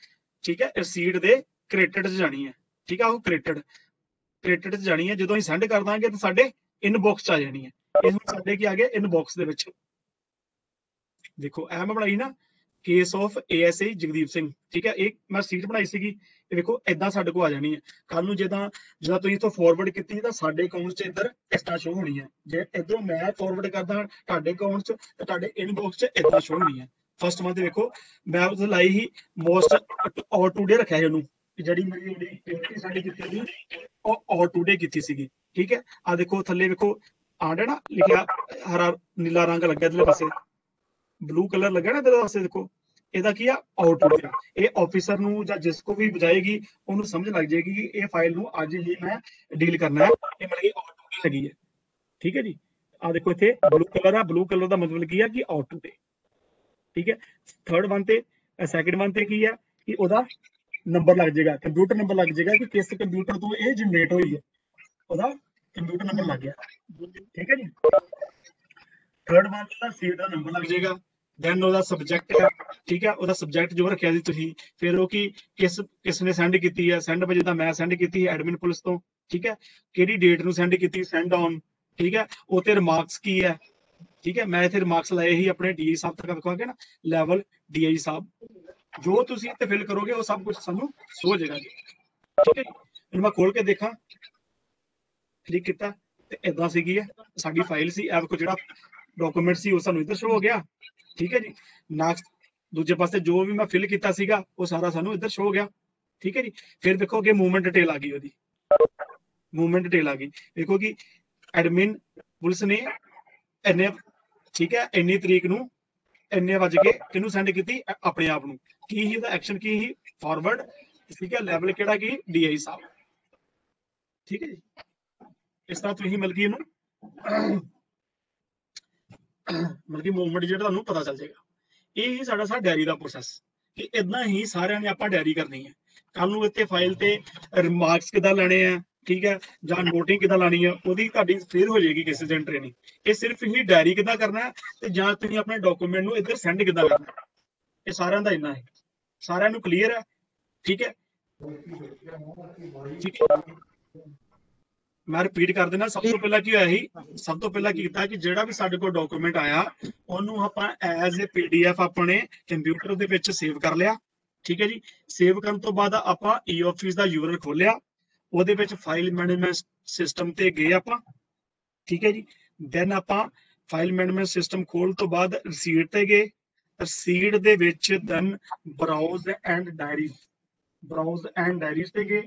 ਠੀਕ ਹੈ, ਰਸੀਡ ਦੇ ਕ੍ਰੀਏਟਡ 'ਚ ਜਾਣੀ ਹੈ। ਠੀਕ ਹੈ, ਉਹ ਕ੍ਰੀਏਟਡ 'ਚ ਜਾਣੀ ਹੈ। ਜਦੋਂ ਅਸੀਂ ਸੈਂਡ ਕਰ ਦਾਂਗੇ ਤਾਂ ਸਾਡੇ ਇਨਬਾਕਸ 'ਚ ਆ ਜਾਣੀ ਹੈ। ਇਹ ਹੁਣ ਸਾਡੇ ਕੀ ਆ ਗਿਆ, ਇਨਬਾਕਸ ਦੇ ਵਿੱਚ। ਦੇਖੋ ਇਹ ਮੈਂ ਬਣਾਈ ਨਾ case of ASI Jagdeep Singh. ठीक है, एक मैं सीट बनाई सी, देखो इदा साडे को आ जानी है। कल नूं जिद्दां जिद्दां तुसीं इत्थों फॉरवर्ड कीती तां साडे अकाउंट च इधर इस तरह शो होनी है। जे इधरों मैं फॉरवर्ड करदा तुहाडे अकाउंट च ते तुहाडे इनबॉक्स च इदा शो होनी है। फर्स्ट मंथ देखो मैं उस लाई ही मोस्ट ऑल टूडे रखा है, ओनू जिहड़ी मेरी एक्टिविटी साडी कीती सी ਉਹ ऑल टूडे कीती सीगी। ठीक है, आ देखो थल्ले देखो आंडे ना लिखिया हरा नीला रंग लग्या इधरले पासे, ब्लू कलर लगा ना इधर पासे। देखो ਇਹਦਾ ਕੀ ਆ, ਆਊਟ ਹੋ ਗਿਆ। ਇਹ ਆਫੀਸਰ ਨੂੰ ਜਾਂ ਜਿਸ ਕੋ ਵੀ ਬਜਾਏਗੀ ਉਹਨੂੰ ਸਮਝ ਲੱਗ ਜਾਏਗੀ ਕਿ ਇਹ ਫਾਈਲ ਨੂੰ ਅੱਜ ਹੀ ਮੈਂ ਡੀਲ ਕਰਨਾ ਹੈ, ਇਹ ਮਤਲਬ ਕਿ ਆਊਟ ਹੋ ਲੱਗੀ ਹੈ। ਠੀਕ ਹੈ ਜੀ, ਆ ਦੇਖੋ ਇੱਥੇ ਬਲੂ ਕਲਰ ਆ, ਬਲੂ ਕਲਰ ਦਾ ਮਤਲਬ ਕੀ ਆ ਕਿ ਆਊਟ ਟੂ। ਠੀਕ ਹੈ, ਥਰਡ ਵਨ ਤੇ ਸੈਕਿੰਡ ਵਨ ਤੇ ਕੀ ਆ ਕਿ ਉਹਦਾ ਨੰਬਰ ਲੱਗ ਜਾਏਗਾ, ਕੰਪਿਊਟਰ ਨੰਬਰ ਲੱਗ ਜਾਏਗਾ ਕਿ ਕਿਸ ਕੰਪਿਊਟਰ ਤੋਂ ਇਹ ਜਨਰੇਟ ਹੋਈ ਹੈ, ਉਹਦਾ ਕੰਪਿਊਟਰ ਨੰਬਰ ਲੱਗ ਗਿਆ। ਠੀਕ ਹੈ ਜੀ, ਥਰਡ ਵਨ ਦਾ ਸੀਟ ਦਾ ਨੰਬਰ ਲੱਗ ਜਾਏਗਾ। ਦੈਨ ਉਹਦਾ ਸਬਜੈਕਟ ਹੈ। ਠੀਕ ਹੈ, ਉਹਦਾ ਸਬਜੈਕਟ ਜੋ ਰੱਖਿਆ ਸੀ ਤੁਸੀਂ, ਫਿਰ ਉਹ ਕੀ ਕਿਸ ਨੇ ਸੈਂਡ ਕੀਤੀ ਹੈ, ਸੈਂਡ ਵਜੇ ਤਾਂ ਮੈਂ ਸੈਂਡ ਕੀਤੀ ਹੈ ਐਡਮਿਨ ਪੁਲਿਸ ਤੋਂ। ਠੀਕ ਹੈ, ਕਿਹੜੀ ਡੇਟ ਨੂੰ ਸੈਂਡ ਕੀਤੀ, ਸੈਂਡ ਔਨ। ਠੀਕ ਹੈ, ਉਹ ਤੇ ਰਿਮਾਰਕਸ ਕੀ ਹੈ। ਠੀਕ ਹੈ, ਮੈਂ ਇੱਥੇ ਰਿਮਾਰਕਸ ਲਾਏ ਹੀ ਆਪਣੇ DI ਸਾਹਿਬ ਤੱਕ ਦਿਖਾਵਾਂਗੇ ਨਾ, ਲੈਵਲ DI ਸਾਹਿਬ। ਜੋ ਤੁਸੀਂ ਇੱਥੇ ਫਿਲ ਕਰੋਗੇ ਉਹ ਸਭ ਕੁਝ ਸਾਨੂੰ ਸ਼ੋ ਹੋ ਜਾਏਗਾ ਜੀ। ਠੀਕ ਹੈ ਜੀ, ਹੁਣ ਮੈਂ ਖੋਲ ਕੇ ਦੇਖਾਂ, ਕਲਿੱਕ ਕੀਤਾ ਤੇ ਇਦਾਂ ਸੀਗੀ ਹੈ ਸਾਡੀ ਫਾਈਲ ਸੀ। ਇਹ ਦੇਖੋ ਜਿਹੜਾ ਡਾਕੂਮੈਂਟ ਸੀ ਉਹ ਸਾਨੂੰ ਇੱਧਰ ਸ਼ੋ ਹੋ ਗਿਆ। ਠੀਕ ਹੈ ਜੀ, ਨੈਕਸਟ ਦੂਜੇ ਪਾਸੇ ਜੋ ਵੀ ਮੈਂ ਫਿਲ ਕੀਤਾ ਸੀਗਾ ਉਹ ਸਾਰਾ ਸਾਨੂੰ ਇੱਧਰ ਸ਼ੋ ਹੋ ਗਿਆ। ਠੀਕ ਹੈ ਜੀ, ਫਿਰ ਦੇਖੋ ਕਿ ਮੂਵਮੈਂਟ ਡਿਟੇਲ ਆ ਗਈ, ਉਹਦੀ ਮੂਵਮੈਂਟ ਡਿਟੇਲ ਆ ਗਈ। ਦੇਖੋ ਕਿ ਐਡਮਿਨ ਪੁਲਿਸ ਨੇ ਇੰਨੇ, ਠੀਕ ਹੈ, ਇੰਨੀ ਤਰੀਕ ਨੂੰ ਇੰਨੇ ਵਜ ਕੇ ਕਿਹਨੂੰ ਸੈਂਡ ਕੀਤੀ, ਆਪਣੇ ਆਪ ਨੂੰ। ਕੀ ਹੀ ਉਹਦਾ ਐਕਸ਼ਨ ਕੀ ਹੀ, ਫਾਰਵਰਡ। ਠੀਕ ਹੈ, ਲੈਵਲ ਕਿਹੜਾ ਕੀ, DI ਸਾਹਿਬ। ਠੀਕ ਹੈ ਜੀ, ਇਸ ਤਰ੍ਹਾਂ ਤੁਸੀਂ ਮਤਲਬ ਕਿ ਇਹਨੂੰ ਮਤਲਬ ਕਿ ਮੂਵਮੈਂਟ ਜਿਹੜਾ ਤੁਹਾਨੂੰ ਪਤਾ ਚੱਲ ਜਾਏਗਾ। ਇਹ ਹੀ ਸਾਡਾ ਡਾਇਰੀ ਦਾ ਪ੍ਰੋਸੈਸ, ਕਿ ਇਦਾਂ ਹੀ ਸਾਰਿਆਂ ਨੇ ਆਪਾਂ ਡਾਇਰੀ ਕਰਨੀ ਹੈ। ਕੱਲ ਨੂੰ ਇੱਥੇ ਫਾਈਲ ਤੇ ਰਿਮਾਰਕਸ ਕਿੱਦਾਂ ਲੈਣੇ ਆ, ਠੀਕ ਹੈ, ਜਾਂ ਨੋਟਿੰਗ ਕਿੱਦਾਂ ਲਾਣੀ ਹੈ, ਉਹਦੀ ਤੁਹਾਡੀ ਫਿਰ ਹੋ ਜਾਏਗੀ ਕਿਸੇ ਦਿਨ ਟ੍ਰੇਨਿੰਗ। ਇਹ ਸਿਰਫ ਹੀ ਡਾਇਰੀ ਕਿੱਦਾਂ ਕਰਨਾ ਹੈ ਤੇ ਜਾਂ ਤੁਸੀਂ ਆਪਣੇ ਡਾਕੂਮੈਂਟ ਨੂੰ ਇੱਧਰ ਸੈਂਡ ਕਿੱਦਾਂ ਕਰਨਾ, ਇਹ ਸਾਰਿਆਂ ਦਾ ਇੰਨਾ ਹੈ। ਸਾਰਿਆਂ ਨੂੰ ਕਲੀਅਰ ਹੈ। ਠੀਕ ਹੈ, ਠੀਕ ਹੈ, ਮੈਂ ਰਿਪੀਟ ਕਰ ਦੇਣਾ। ਸਭ ਤੋਂ ਪਹਿਲਾਂ ਕੀ ਹੋਇਆ ਸੀ, ਸਭ ਤੋਂ ਪਹਿਲਾਂ ਕੀ ਕੀਤਾ ਕਿ ਜਿਹੜਾ ਵੀ ਸਾਡੇ ਕੋਲ ਡਾਕੂਮੈਂਟ ਆਇਆ ਉਹਨੂੰ ਆਪਾਂ ਐਜ਼ ਏ PDF ਆਪਣੇ ਕੰਪਿਊਟਰ ਦੇ ਵਿੱਚ ਸੇਵ ਕਰ ਲਿਆ। ਠੀਕ ਹੈ ਜੀ, ਸੇਵ ਕਰਨ ਤੋਂ ਬਾਅਦ ਆਪਾਂ E-Office ਦਾ URL ਖੋਲਿਆ, ਉਹਦੇ ਵਿੱਚ ਫਾਈਲ ਮੈਨੇਜਮੈਂਟ ਸਿਸਟਮ ਤੇ ਗਏ ਆਪਾਂ। ਠੀਕ ਹੈ ਜੀ, ਦੈਨ ਆਪਾਂ ਫਾਈਲ ਮੈਨੇਜਮੈਂਟ ਸਿਸਟਮ ਖੋਲ ਤੋਂ ਬਾਅਦ ਰਸੀਡ ਤੇ ਗਏ। ਰਸੀਡ ਦੇ ਵਿੱਚ then browse and diaries, browse and diaries ਤੇ ਗਏ।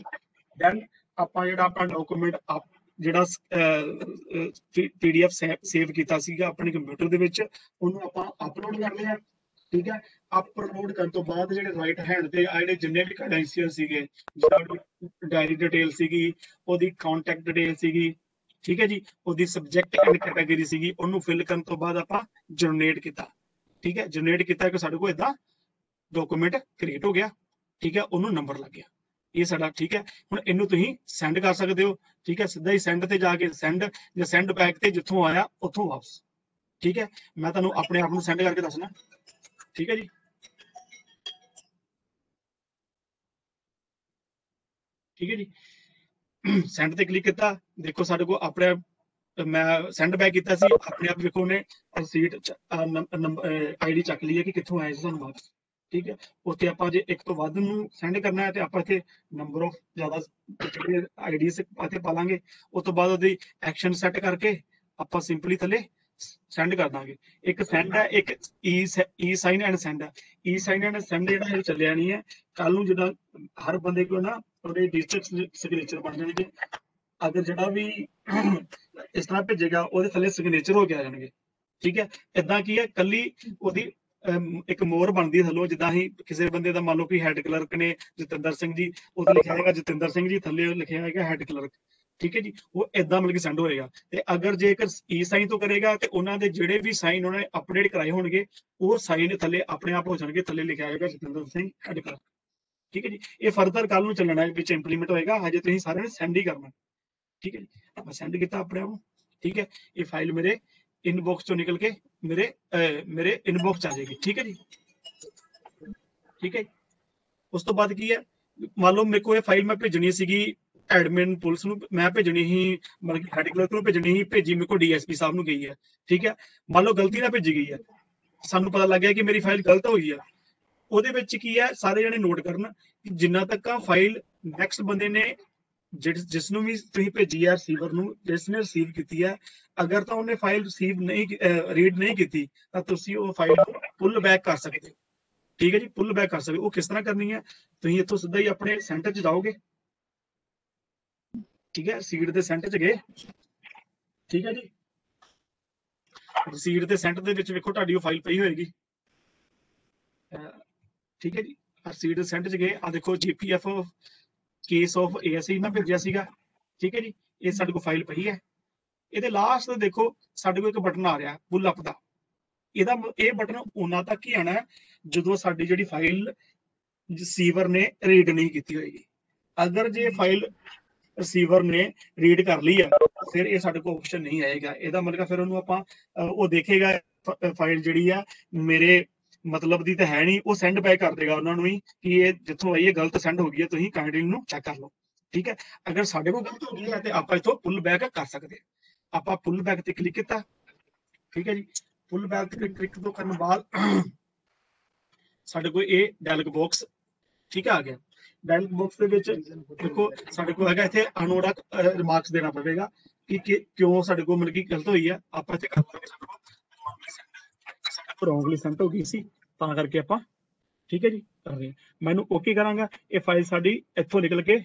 ਦੈਨ ਆਪਾਂ ਜਿਹੜਾ ਆਪਣਾ ਡਾਕੂਮੈਂਟ ਜਿਹੜਾ PDF ਸੇਵ ਕੀਤਾ ਸੀਗਾ ਆਪਣੇ ਕੰਪਿਊਟਰ ਦੇ ਵਿੱਚ, ਉਹਨੂੰ ਆਪਾਂ ਅਪਲੋਡ ਕਰ ਲਿਆ। ਠੀਕ ਹੈ, ਅਪਲੋਡ ਕਰਨ ਤੋਂ ਬਾਅਦ ਜਿਹੜੇ ਰਾਈਟ ਹੈਂਡ ਤੇ ਆ ਜਿਹੜੇ ਜਿੰਨੇ ਵੀ ਕ੍ਰੈਡੈਂਸ਼ੀਅਲ ਸੀਗੇ, ਡਾਇਰੀ ਡਿਟੇਲ ਸੀਗੀ, ਉਹਦੀ ਕੰਟੈਕਟ ਡਿਟੇਲ ਸੀਗੀ, ਠੀਕ ਹੈ ਜੀ, ਉਹਦੀ ਸਬਜੈਕਟ ਐਂਡ ਕੈਟਾਗਰੀ ਸੀਗੀ, ਉਹਨੂੰ ਫਿਲ ਕਰਨ ਤੋਂ ਬਾਅਦ ਆਪਾਂ ਜਨਰੇਟ ਕੀਤਾ। ਠੀਕ ਹੈ, ਜਨਰੇਟ ਕੀਤਾ ਕਿ ਸਾਡੇ ਕੋਲ ਏਦਾਂ ਡਾਕੂਮੈਂਟ ਕ੍ਰੀਏਟ ਹੋ ਗਿਆ। ਠੀਕ ਹੈ, ਉਹਨੂੰ ਨੰਬਰ ਲੱਗ ਗਿਆ, ਇਹ ਸਾਡਾ। ਠੀਕ ਹੈ, ਹੁਣ ਇਹਨੂੰ ਤੁਸੀਂ ਸੈਂਡ ਕਰ ਸਕਦੇ ਹੋ। ਠੀਕ ਹੈ, ਸਿੱਧਾ ਹੀ ਸੈਂਡ ਤੇ ਜਾ ਕੇ ਸੈਂਡ ਜਾਂ ਸੈਂਡ ਬੈਕ ਤੇ ਜਿੱਥੋਂ ਆਇਆ ਉੱਥੋਂ ਵਾਪਸ। ਠੀਕ ਹੈ, ਮੈਂ ਤੁਹਾਨੂੰ ਆਪਣੇ ਆਪ ਨੂੰ ਸੈਂਡ ਕਰਕੇ ਦੱਸਣਾ। ਠੀਕ ਹੈ ਜੀ, ਠੀਕ ਹੈ ਜੀ, ਸੈਂਡ ਤੇ ਕਲਿੱਕ ਕੀਤਾ। ਦੇਖੋ ਸਾਡੇ ਕੋਲ ਆਪਣੇ ਮੈਂ ਸੈਂਡ ਬੈਕ ਕੀਤਾ ਸੀ, ਆਪਣੇ ਆਪ ਵੇਖੋ ਉਹਨੇ ਰਸੀਟ ID ਚੱਕ ਲਈ ਹੈ ਕਿ ਕਿੱਥੋਂ ਆਇਆ ਸੀ ਸਾਨੂੰ ਵਾਪਸ। ਠੀਕ ਹੈ, ਉੱਥੇ ਆਪਾਂ ਜੇ ਇੱਕ ਤੋਂ ਵੱਧ ਨੂੰ ਸੈਂਡ ਕਰਨਾ ਹੈ ਤੇ ਆਪਾਂ ਇੱਥੇ ਨੰਬਰ ਆਫ ਜ਼ਿਆਦਾ ਜਿਹੜੇ IDs ਇੱਥੇ ਪਾ ਲਾਂਗੇ। ਉਸ ਤੋਂ ਬਾਅਦ ਉਹਦੀ ਐਕਸ਼ਨ ਸੈੱਟ ਕਰਕੇ ਆਪਾਂ ਸਿੰਪਲੀ ਥੱਲੇ ਸੈਂਡ ਕਰ ਦਾਂਗੇ। ਇੱਕ ਸੈਂਡ ਹੈ, ਇੱਕ ਈ ਸਾਈਨ ਐਂਡ ਸੈਂਡ ਹੈ। ਈ ਸਾਈਨ ਐਂਡ ਸੈਂਡ ਜਿਹੜਾ ਇਹ ਚੱਲਿਆ ਨਹੀਂ ਹੈ। ਕੱਲ ਨੂੰ ਜਿੱਦਾਂ ਹਰ ਬੰਦੇ ਕੋਲ ਨਾ ਉਹਦੇ ਡਿਜੀਟਲ ਸਿਗਨੇਚਰ ਬਣ ਜਾਣਗੇ। ਅਗਰ ਜਿਹੜਾ ਵੀ ਇਸ ਤਰ੍ਹਾਂ ਭੇਜੇਗਾ ਉਹਦੇ ਥੱਲੇ ਸਿਗਨੇਚਰ ਹੋ ਕੇ ਆ ਜਾਣਗੇ। ਠੀਕ ਹੈ। ਇਦਾਂ ਕੀ ਹੈ, ਕੱਲੀ ਉਹਦੀ ਇੱਕ ਮੋਹਰ ਬਣਦੀ ਥੱਲੋਂ, ਜਿੱਦਾਂ ਹੀ ਕਿਸੇ ਬੰਦੇ ਦਾ ਮੰਨ ਲਓ ਕਿ ਹੈਡ ਕਲਰਕ ਨੇ ਜਤਿੰਦਰ ਸਿੰਘ ਜੀ, ਉਹਦੇ ਲਿਖਿਆ ਹੈਗਾ ਜਤਿੰਦਰ ਸਿੰਘ ਜੀ, ਥੱਲੇ ਲਿਖਿਆ ਹੈਗਾ ਹੈਡ ਕਲਰਕ, ਠੀਕ ਹੈ ਜੀ। ਉਹ ਇਦਾਂ ਮਤਲਬ ਕਿ ਸੈਂਡ ਹੋਏਗਾ। ਤੇ ਅਗਰ ਜੇਕਰ ਈ ਸਾਈਨ ਤੋਂ ਕਰੇਗਾ ਤੇ ਉਹਨਾਂ ਦੇ ਜਿਹੜੇ ਵੀ ਸਾਈਨ ਉਹਨਾਂ ਨੇ ਅਪਡੇਟ ਕਰਾਏ ਹੋਣਗੇ ਉਹ ਸਾਈਨ ਥੱਲੇ ਆਪਣੇ ਆਪ ਹੋ ਜਾਣਗੇ, ਥੱਲੇ ਲਿਖਿਆ ਹੋਏਗਾ ਜਤਿੰਦਰ ਸਿੰਘ ਹੈਡ ਕਲਰਕ, ਠੀਕ ਹੈ ਜੀ। ਇਹ ਫਰਦਰ ਕੱਲ ਨੂੰ ਚੱਲਣਾ ਹੈ, ਵਿੱਚ ਇੰਪਲੀਮੈਂਟ ਹੋਏਗਾ, ਹਜੇ ਤੁਸੀਂ ਸਾਰਿਆਂ ਨੇ ਸੈਂਡ ਹੀ ਕਰਨਾ, ਠੀਕ ਹੈ ਜੀ। ਆਪਾਂ ਸੈਂਡ ਕੀਤਾ ਆਪਣੇ ਆਪ ਨੂੰ, ਠੀਕ ਹੈ। ਇਹ ਫਾਈਲ ਮੇਰੇ ਇਨਬਾਕਸ ਚੋਂ ਨਿਕਲ ਕੇ ਮੇਰੇ ਇਨਬਾਕਸ ਆ ਜਾਏਗੀ, ਠੀਕ ਹੈ ਜੀ, ਠੀਕ ਹੈ। ਉਸ ਤੋਂ ਬਾਅਦ ਕੀ ਹੈ, ਮੰਨ ਲਓ ਮੇਰੇ ਕੋਲ ਇਹ ਫਾਈਲ ਮੈਂ ਭੇਜਣੀ ਸੀਗੀ ਐਡਮਿਨ ਪੁਲਿਸ ਨੂੰ, ਮੈਂ ਭੇਜਣੀ ਸੀ ਮਤਲਬ ਕਿ ਹੈਡ ਕਲਰਕ ਨੂੰ ਭੇਜਣੀ ਸੀ, ਭੇਜੀ ਮੇਰੇ ਕੋਲ ਡੀਐਸਪੀ ਸਾਹਿਬ ਨੂੰ ਗਈ ਹੈ, ਠੀਕ ਹੈ। ਮੰਨ ਲਓ ਗਲਤੀ ਨਾਲ ਭੇਜੀ ਗਈ ਹੈ, ਸਾਨੂੰ ਪਤਾ ਲੱਗ ਗਿਆ ਕਿ ਮੇਰੀ ਫਾਈਲ ਗਲਤ ਹੋਈ ਹੈ। ਉਹਦੇ ਵਿੱਚ ਕੀ ਹੈ, ਸਾਰੇ ਜਣੇ ਨੋਟ ਕਰਨ ਕਿ ਜਿੰਨਾ ਤੱਕ ਆ ਫਾਈਲ ਨੈਕਸਟ ਬੰਦੇ ਨੇ ਜਿਸ ਨੂੰ ਵੀ ਤੁਸੀਂ ਭੇਜੀ ਹੈ ਰਿਸੀਵਰ ਨੂੰ, ਜਿਸ ਨੇ ਰਿਸੀਵ ਕੀਤੀ ਹੈ, ਅਗਰ ਤਾਂ ਉਹਨੇ ਫਾਈਲ ਰਿਸੀਵ ਨਹੀਂ ਰੀਡ ਨਹੀਂ ਕੀਤੀ ਤਾਂ ਤੁਸੀਂ ਉਹ ਫਾਈਲ ਨੂੰ ਪੁੱਲ ਬੈਕ ਕਰ ਸਕਦੇ ਹੋ, ਠੀਕ ਹੈ ਜੀ, ਪੁੱਲ ਬੈਕ ਕਰ ਸਕਦੇ। ਉਹ ਕਿਸ ਤਰ੍ਹਾਂ ਕਰਨੀ ਹੈ, ਤੁਸੀਂ ਇੱਥੋਂ ਸਿੱਧਾ ਹੀ ਆਪਣੇ ਸੈਂਟਰ 'ਚ ਜਾਓਗੇ, ਠੀਕ ਹੈ, ਸੀਟ ਦੇ ਸੈਂਟਰ 'ਚ ਗਏ, ਠੀਕ ਹੈ ਜੀ। ਸੀਟ ਦੇ ਸੈਂਟਰ ਦੇ ਵਿੱਚ ਵੇਖੋ ਤੁਹਾਡੀ ਉਹ ਫਾਈਲ ਪਈ ਹੋਏਗੀ, ਠੀਕ ਹੈ ਜੀ। ਸੀਟ ਦੇ ਸੈਂਟਰ 'ਚ ਗਏ, ਆ ਦੇਖੋ ਜੀਪੀਐਫ ਕੇਸ ਆਫ ਏਐਸਆਈ ਮੈਂ ਭੇਜਿਆ ਸੀਗਾ, ਠੀਕ ਹੈ ਜੀ। ਇਹ ਸਾਡੇ ਕੋਲ ਫਾਈਲ ਪਈ ਹੈ। ਇਹਦੇ ਲਾਸਟ ਤੇ ਦੇਖੋ ਸਾਡੇ ਕੋਲ ਇੱਕ ਬਟਨ ਆ ਰਿਹਾ ਪੁੱਲ ਅਪ ਦਾ, ਇਹ ਬਟਨ ਉਹਨਾਂ ਤੱਕ ਹੀ ਆਣਾ ਜਦੋਂ ਸਾਡੀ ਜਿਹੜੀ ਫਾਈਲ ਰਿਸੀਵਰ ਨੇ ਰੀਡ ਨਹੀਂ ਕੀਤੀ ਹੋਏਗੀ। ਅਗਰ ਜੇ ਫਾਈਲ ਰਿਸੀਵਰ ਨੇ ਰੀਡ ਕਰ ਲਈ ਹੈ ਫਿਰ ਇਹ ਸਾਡੇ ਕੋਲ ਆਪਸ਼ਨ ਨਹੀਂ ਆਏਗਾ। ਇਹਦਾ ਮਤਲਬ ਫਿਰ ਉਹਨੂੰ ਆਪਾਂ ਉਹ ਦੇਖੇਗਾ ਫਾਈਲ ਜਿਹੜੀ ਆ ਮੇਰੇ ਮਤਲਬ ਦੀ ਤਾਂ ਹੈ ਨਹੀਂ, ਉਹ ਸੈਂਡ ਬੈਕ ਕਰ ਦੇਗਾ ਉਹਨਾਂ ਨੂੰ ਹੀ ਕਿ ਇਹ ਜਿੱਥੋਂ ਆਈ ਹੈ ਗਲਤ ਸੈਂਡ ਹੋ ਗਈ ਹੈ, ਤੁਸੀਂ ਕਾਈਂਡਲੀ ਨੂੰ ਚੈੱਕ ਕਰ ਲਓ, ਠੀਕ ਹੈ। ਅਗਰ ਸਾਡੇ ਕੋਲ ਗਲਤ ਹੋ ਗਈ ਹੈ ਤੇ ਆਪਾਂ ਇੱਥੋਂ ਪੁੱਲ ਬੈਕ ਕਰ ਸਕਦੇ ਹਾਂ। ਆਪਾਂ ਪੁੱਲ ਬੈਕ ਤੇ ਕਲਿੱਕ ਕੀਤਾ, ਠੀਕ ਹੈ ਜੀ। ਪੁੱਲ ਬੈਕ ਤੇ ਕਲਿੱਕ ਤੋਂ ਕਰਨ ਬਾਅਦ ਸਾਡੇ ਕੋਲ ਇਹ ਡਾਇਲੌਗ ਬਾਕਸ, ਠੀਕ ਹੈ, ਆ ਗਿਆ। ਡਾਇਲੌਗ ਬਾਕਸ ਦੇ ਵਿੱਚ ਦੇਖੋ ਸਾਡੇ ਕੋਲ ਹੈਗਾ ਇੱਥੇ ਅਨੋੜਾ ਰਿਮਾਰਕਸ ਦੇਣਾ ਪਵੇਗਾ ਕਿ ਕਿਉਂ ਸਾਡੇ ਕੋਲ ਮਤਲਬ ਕਿ ਗਲਤ ਹੋਈ ਹੈ। ਆਪਾਂ ਇੱਥੇ ਕਰ ਦਾਂਗੇ ਸਾਡੇ ਕੋਲ ਰੋਂਗਲੀ ਸੈਂਟ ਹੋ ਗਈ ਸੀ ਤਾਂ ਕਰਕੇ ਆਪਾਂ, ਠੀਕ ਹੈ ਜੀ, ਕਰ ਰਹੇ। ਮੈਨੂੰ ਓਕੇ ਕਰਾਂਗਾ, ਇਹ ਫਾਈਲ ਸਾਡੀ ਇੱਥੋਂ ਨਿਕਲ ਕੇ,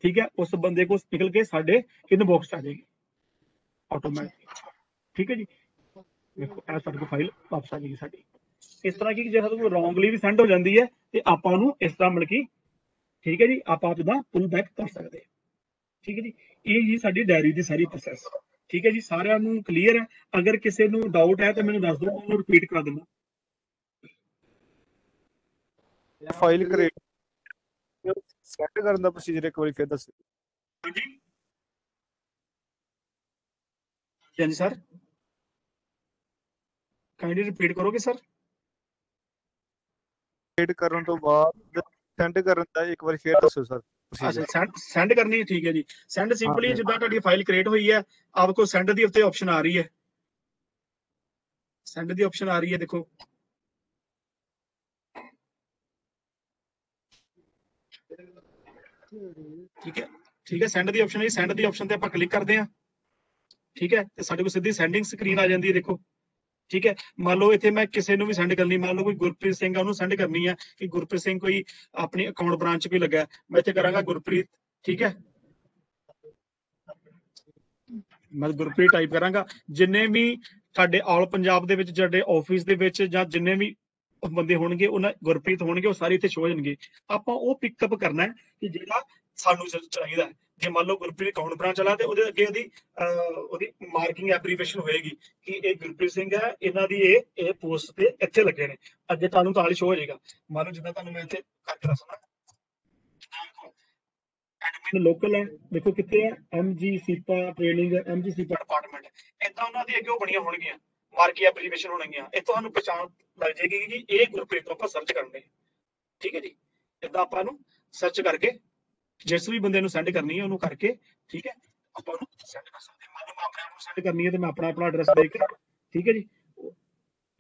ਠੀਕ ਹੈ, ਉਸ ਬੰਦੇ ਕੋਲ ਨਿਕਲ ਕੇ ਸਾਡੇ ਇਨਬਾਕਸ ਆ ਜਾਏਗੀ ਆਟੋਮੈਟਿਕ, ਠੀਕ ਹੈ ਜੀ। ਦੇਖੋ ਇਹ ਸਾਡੇ ਕੋਲ ਫਾਈਲ ਵਾਪਸ ਆ ਜਾਏਗੀ ਸਾਡੀ। ਇਸ ਤਰ੍ਹਾਂ ਕਿ ਜੇ ਸਾਡੇ ਕੋਲ ਰੋਂਗਲੀ ਵੀ ਸੈਂਡ ਹੋ ਜਾਂਦੀ ਹੈ ਤੇ ਆਪਾਂ ਉਹਨੂੰ ਇਸ ਤਰ੍ਹਾਂ ਮਤਲਬ ਕਿ, ਠੀਕ ਹੈ ਜੀ, ਆਪਾਂ ਜਿੱਦਾਂ ਪੁੱਲ ਬੈਕ ਕਰ ਸਕਦੇ, ਠੀਕ ਹੈ ਜੀ। ਇਹ ਜੀ ਸਾਡੀ ਡਾਇਰੀ ਦੀ ਸਾਰੀ ਪ੍ਰੋਸੈਸ, ਠੀਕ ਹੈ ਜੀ। ਸਾਰਿਆਂ ਨੂੰ ਕਲੀਅਰ ਹੈ? ਅਗਰ ਕਿਸੇ ਨੂੰ ਡਾਊਟ ਹੈ ਤਾਂ ਮੈਨੂੰ ਦੱਸ ਦਿਓ, ਉਹਨੂੰ ਰਿਪੀਟ ਕਰਾ ਦਿੰਦਾ। ਫਾਈਲ ਕ੍ਰੀਏਟ ਸੈਂਡ ਕਰਨ ਦਾ ਪ੍ਰੋਸੀਜਰ ਇੱਕ ਵਾਰੀ ਫਿਰ ਦੱਸੋ। ਹਾਂਜੀ ਹਾਂਜੀ ਸਰ, ਕਾਈਂਡਲੀ ਰਿਪੀਟ ਕਰੋਗੇ ਸਰ। ਕ੍ਰੀਏਟ ਕਰਨ ਤੋਂ ਬਾਅਦ ਸੈਂਡ ਕਰਨ ਦਾ ਇੱਕ ਵਾਰੀ ਫਿਰ ਦੱਸੋ ਸਰ ਪ੍ਰੋਸੀਜਰ। ਅੱਛਾ, ਸੈਂਡ ਕਰਨੀ ਹੈ, ਠੀਕ ਹੈ ਜੀ। ਸੈਂਡ ਸਿੰਪਲੀ ਜਿੱਦਾਂ ਤੁਹਾਡੀ ਫਾਈਲ ਕ੍ਰੀਏਟ ਹੋਈ ਹੈ, ਆਪ ਕੋ ਸੈਂਡ ਦੀ ਉੱਤੇ ਆਪਸ਼ਨ ਆ ਰਹੀ ਹੈ, ਸੈਂਡ ਦੀ ਆਪਸ਼ਨ ਆ ਰਹੀ ਹੈ, ਦੇਖੋ, ਠੀਕ ਹੈ, ਠੀਕ ਹੈ। ਸੈਂਡ ਦੀ ਆਪਸ਼ਨ ਹੈ, ਸੈਂਡ ਦੀ ਆਪਸ਼ਨ ਤੇ ਆਪਾਂ ਕਲਿੱਕ ਕਰਦੇ ਹਾਂ, ਠੀਕ ਹੈ, ਤੇ ਸਾਡੇ ਕੋਲ ਸਿੱਧੀ ਸੈਂਡਿੰਗ ਸਕਰੀਨ ਆ ਜਾਂਦੀ ਹੈ, ਦੇਖੋ, ਠੀਕ ਹੈ। ਮੰਨ ਲਓ ਇੱਥੇ ਮੈਂ ਕਿਸੇ ਨੂੰ ਵੀ ਸੈਂਡ ਕਰਨੀ, ਮੰਨ ਲਓ ਕੋਈ ਗੁਰਪ੍ਰੀਤ ਸਿੰਘ ਆ, ਉਹਨੂੰ ਸੈਂਡ ਕਰਨੀ ਹੈ ਕਿ ਗੁਰਪ੍ਰੀਤ ਸਿੰਘ ਕੋਈ ਆਪਣੀ ਅਕਾਊਂਟ ਬ੍ਰਾਂਚ ਕੋਈ ਲੱਗਾ, ਮੈਂ ਇੱਥੇ ਕਰਾਂਗਾ ਗੁਰਪ੍ਰੀਤ, ਠੀਕ ਹੈ, ਮੈਂ ਗੁਰਪ੍ਰੀਤ ਟਾਈਪ ਕਰਾਂਗਾ। ਜਿੰਨੇ ਵੀ ਸਾਡੇ ਆਲ ਪੰਜਾਬ ਦੇ ਵਿੱਚ ਜਿਹੜੇ ਆਫਿਸ ਦੇ ਵਿੱਚ ਜਾਂ ਜਿੰਨੇ ਵੀ ਬੰਦੇ ਹੋਣਗੇ ਉਹਨਾਂ ਗੁਰਪ੍ਰੀਤ ਹੋਣਗੇ, ਉਹ ਸਾਰੇ ਇੱਥੇ ਸ਼ੋ ਹੋ ਜਾਣਗੇ। ਆਪਾਂ ਉਹ ਪਿਕਅਪ ਕਰਨਾ ਹੈ ਕਿ ਜਿਹੜਾ ਸਾਨੂੰ ਚਾਹੀਦਾ ਹੈ। ਜੇ ਮੰਨ ਲਓ ਗੁਰਪ੍ਰੀਤ ਅਕਾਊਂਟ ਬ੍ਰਾਂਚ ਵਾਲਾ ਤੇ ਉਹਦੇ ਅੱਗੇ ਉਹਦੀ ਮਾਰਕਿੰਗ ਐਪਰੀਵੇਸ਼ਨ ਹੋਏਗੀ ਕਿ ਇਹ ਗੁਰਪ੍ਰੀਤ ਸਿੰਘ ਹੈ, ਇਹਨਾਂ ਦੀ ਇਹ ਪੋਸਟ ਤੇ ਇੱਥੇ ਲੱਗੇ ਨੇ, ਅੱਗੇ ਤੁਹਾਨੂੰ ਤਾਂ ਸ਼ੋ ਹੋ ਜਾਏਗਾ। ਮੰਨ ਲਓ ਜਿੱਦਾਂ ਤੁਹਾਨੂੰ ਮੈਂ ਇੱਥੇ ਕਰਕੇ ਦੱਸਣਾ, ਐਡਮਿਨ ਲੋਕਲ ਹੈ, ਦੇਖੋ ਕਿੱਥੇ ਹੈ, ਐਮਜੀ ਸੀਪਾ ਟ੍ਰੇਨਿੰਗ, ਐਮਜੀ ਸੀਪਾ ਡਿਪਾਰਟਮੈਂਟ, ਏਦਾਂ ਉਹਨਾਂ ਦੀ ਅੱਗੇ ਉਹ ਬਣੀਆਂ ਹੋਣਗੀਆਂ, ਮਾਰਕੀ ਐਪਲੀਕੇਸ਼ਨ ਹੋਣਗੀਆਂ। ਇਹ ਤੁਹਾਨੂੰ ਪਛਾਣ ਲੱਗ ਜਾਏਗੀ ਕਿ ਇਹ ਗੁਰਪ੍ਰੀਤ ਆਪਾਂ ਸਰਚ ਕਰਨੇ, ਠੀਕ ਹੈ ਜੀ। ਏਦਾਂ ਆਪਾਂ ਨੂੰ ਸਰਚ ਕਰਕੇ ਜਿਸ ਵੀ ਬੰਦੇ ਨੂੰ ਸੈਂਡ ਕਰਨੀ ਹੈ ਉਹਨੂੰ ਕਰਕੇ, ਠੀਕ ਹੈ, ਆਪਾਂ ਉਹਨੂੰ ਸੈਂਡ ਕਰ ਸਕਦੇ ਹਾਂ। ਮੰਨ ਲਓ ਮੈਂ ਆਪਣੇ ਆਪ ਨੂੰ ਸੈਂਡ ਕਰਨੀ ਹੈ ਤੇ ਮੈਂ ਆਪਣਾ ਐਡਰੈਸ ਦੇ ਕੇ, ਠੀਕ ਹੈ ਜੀ,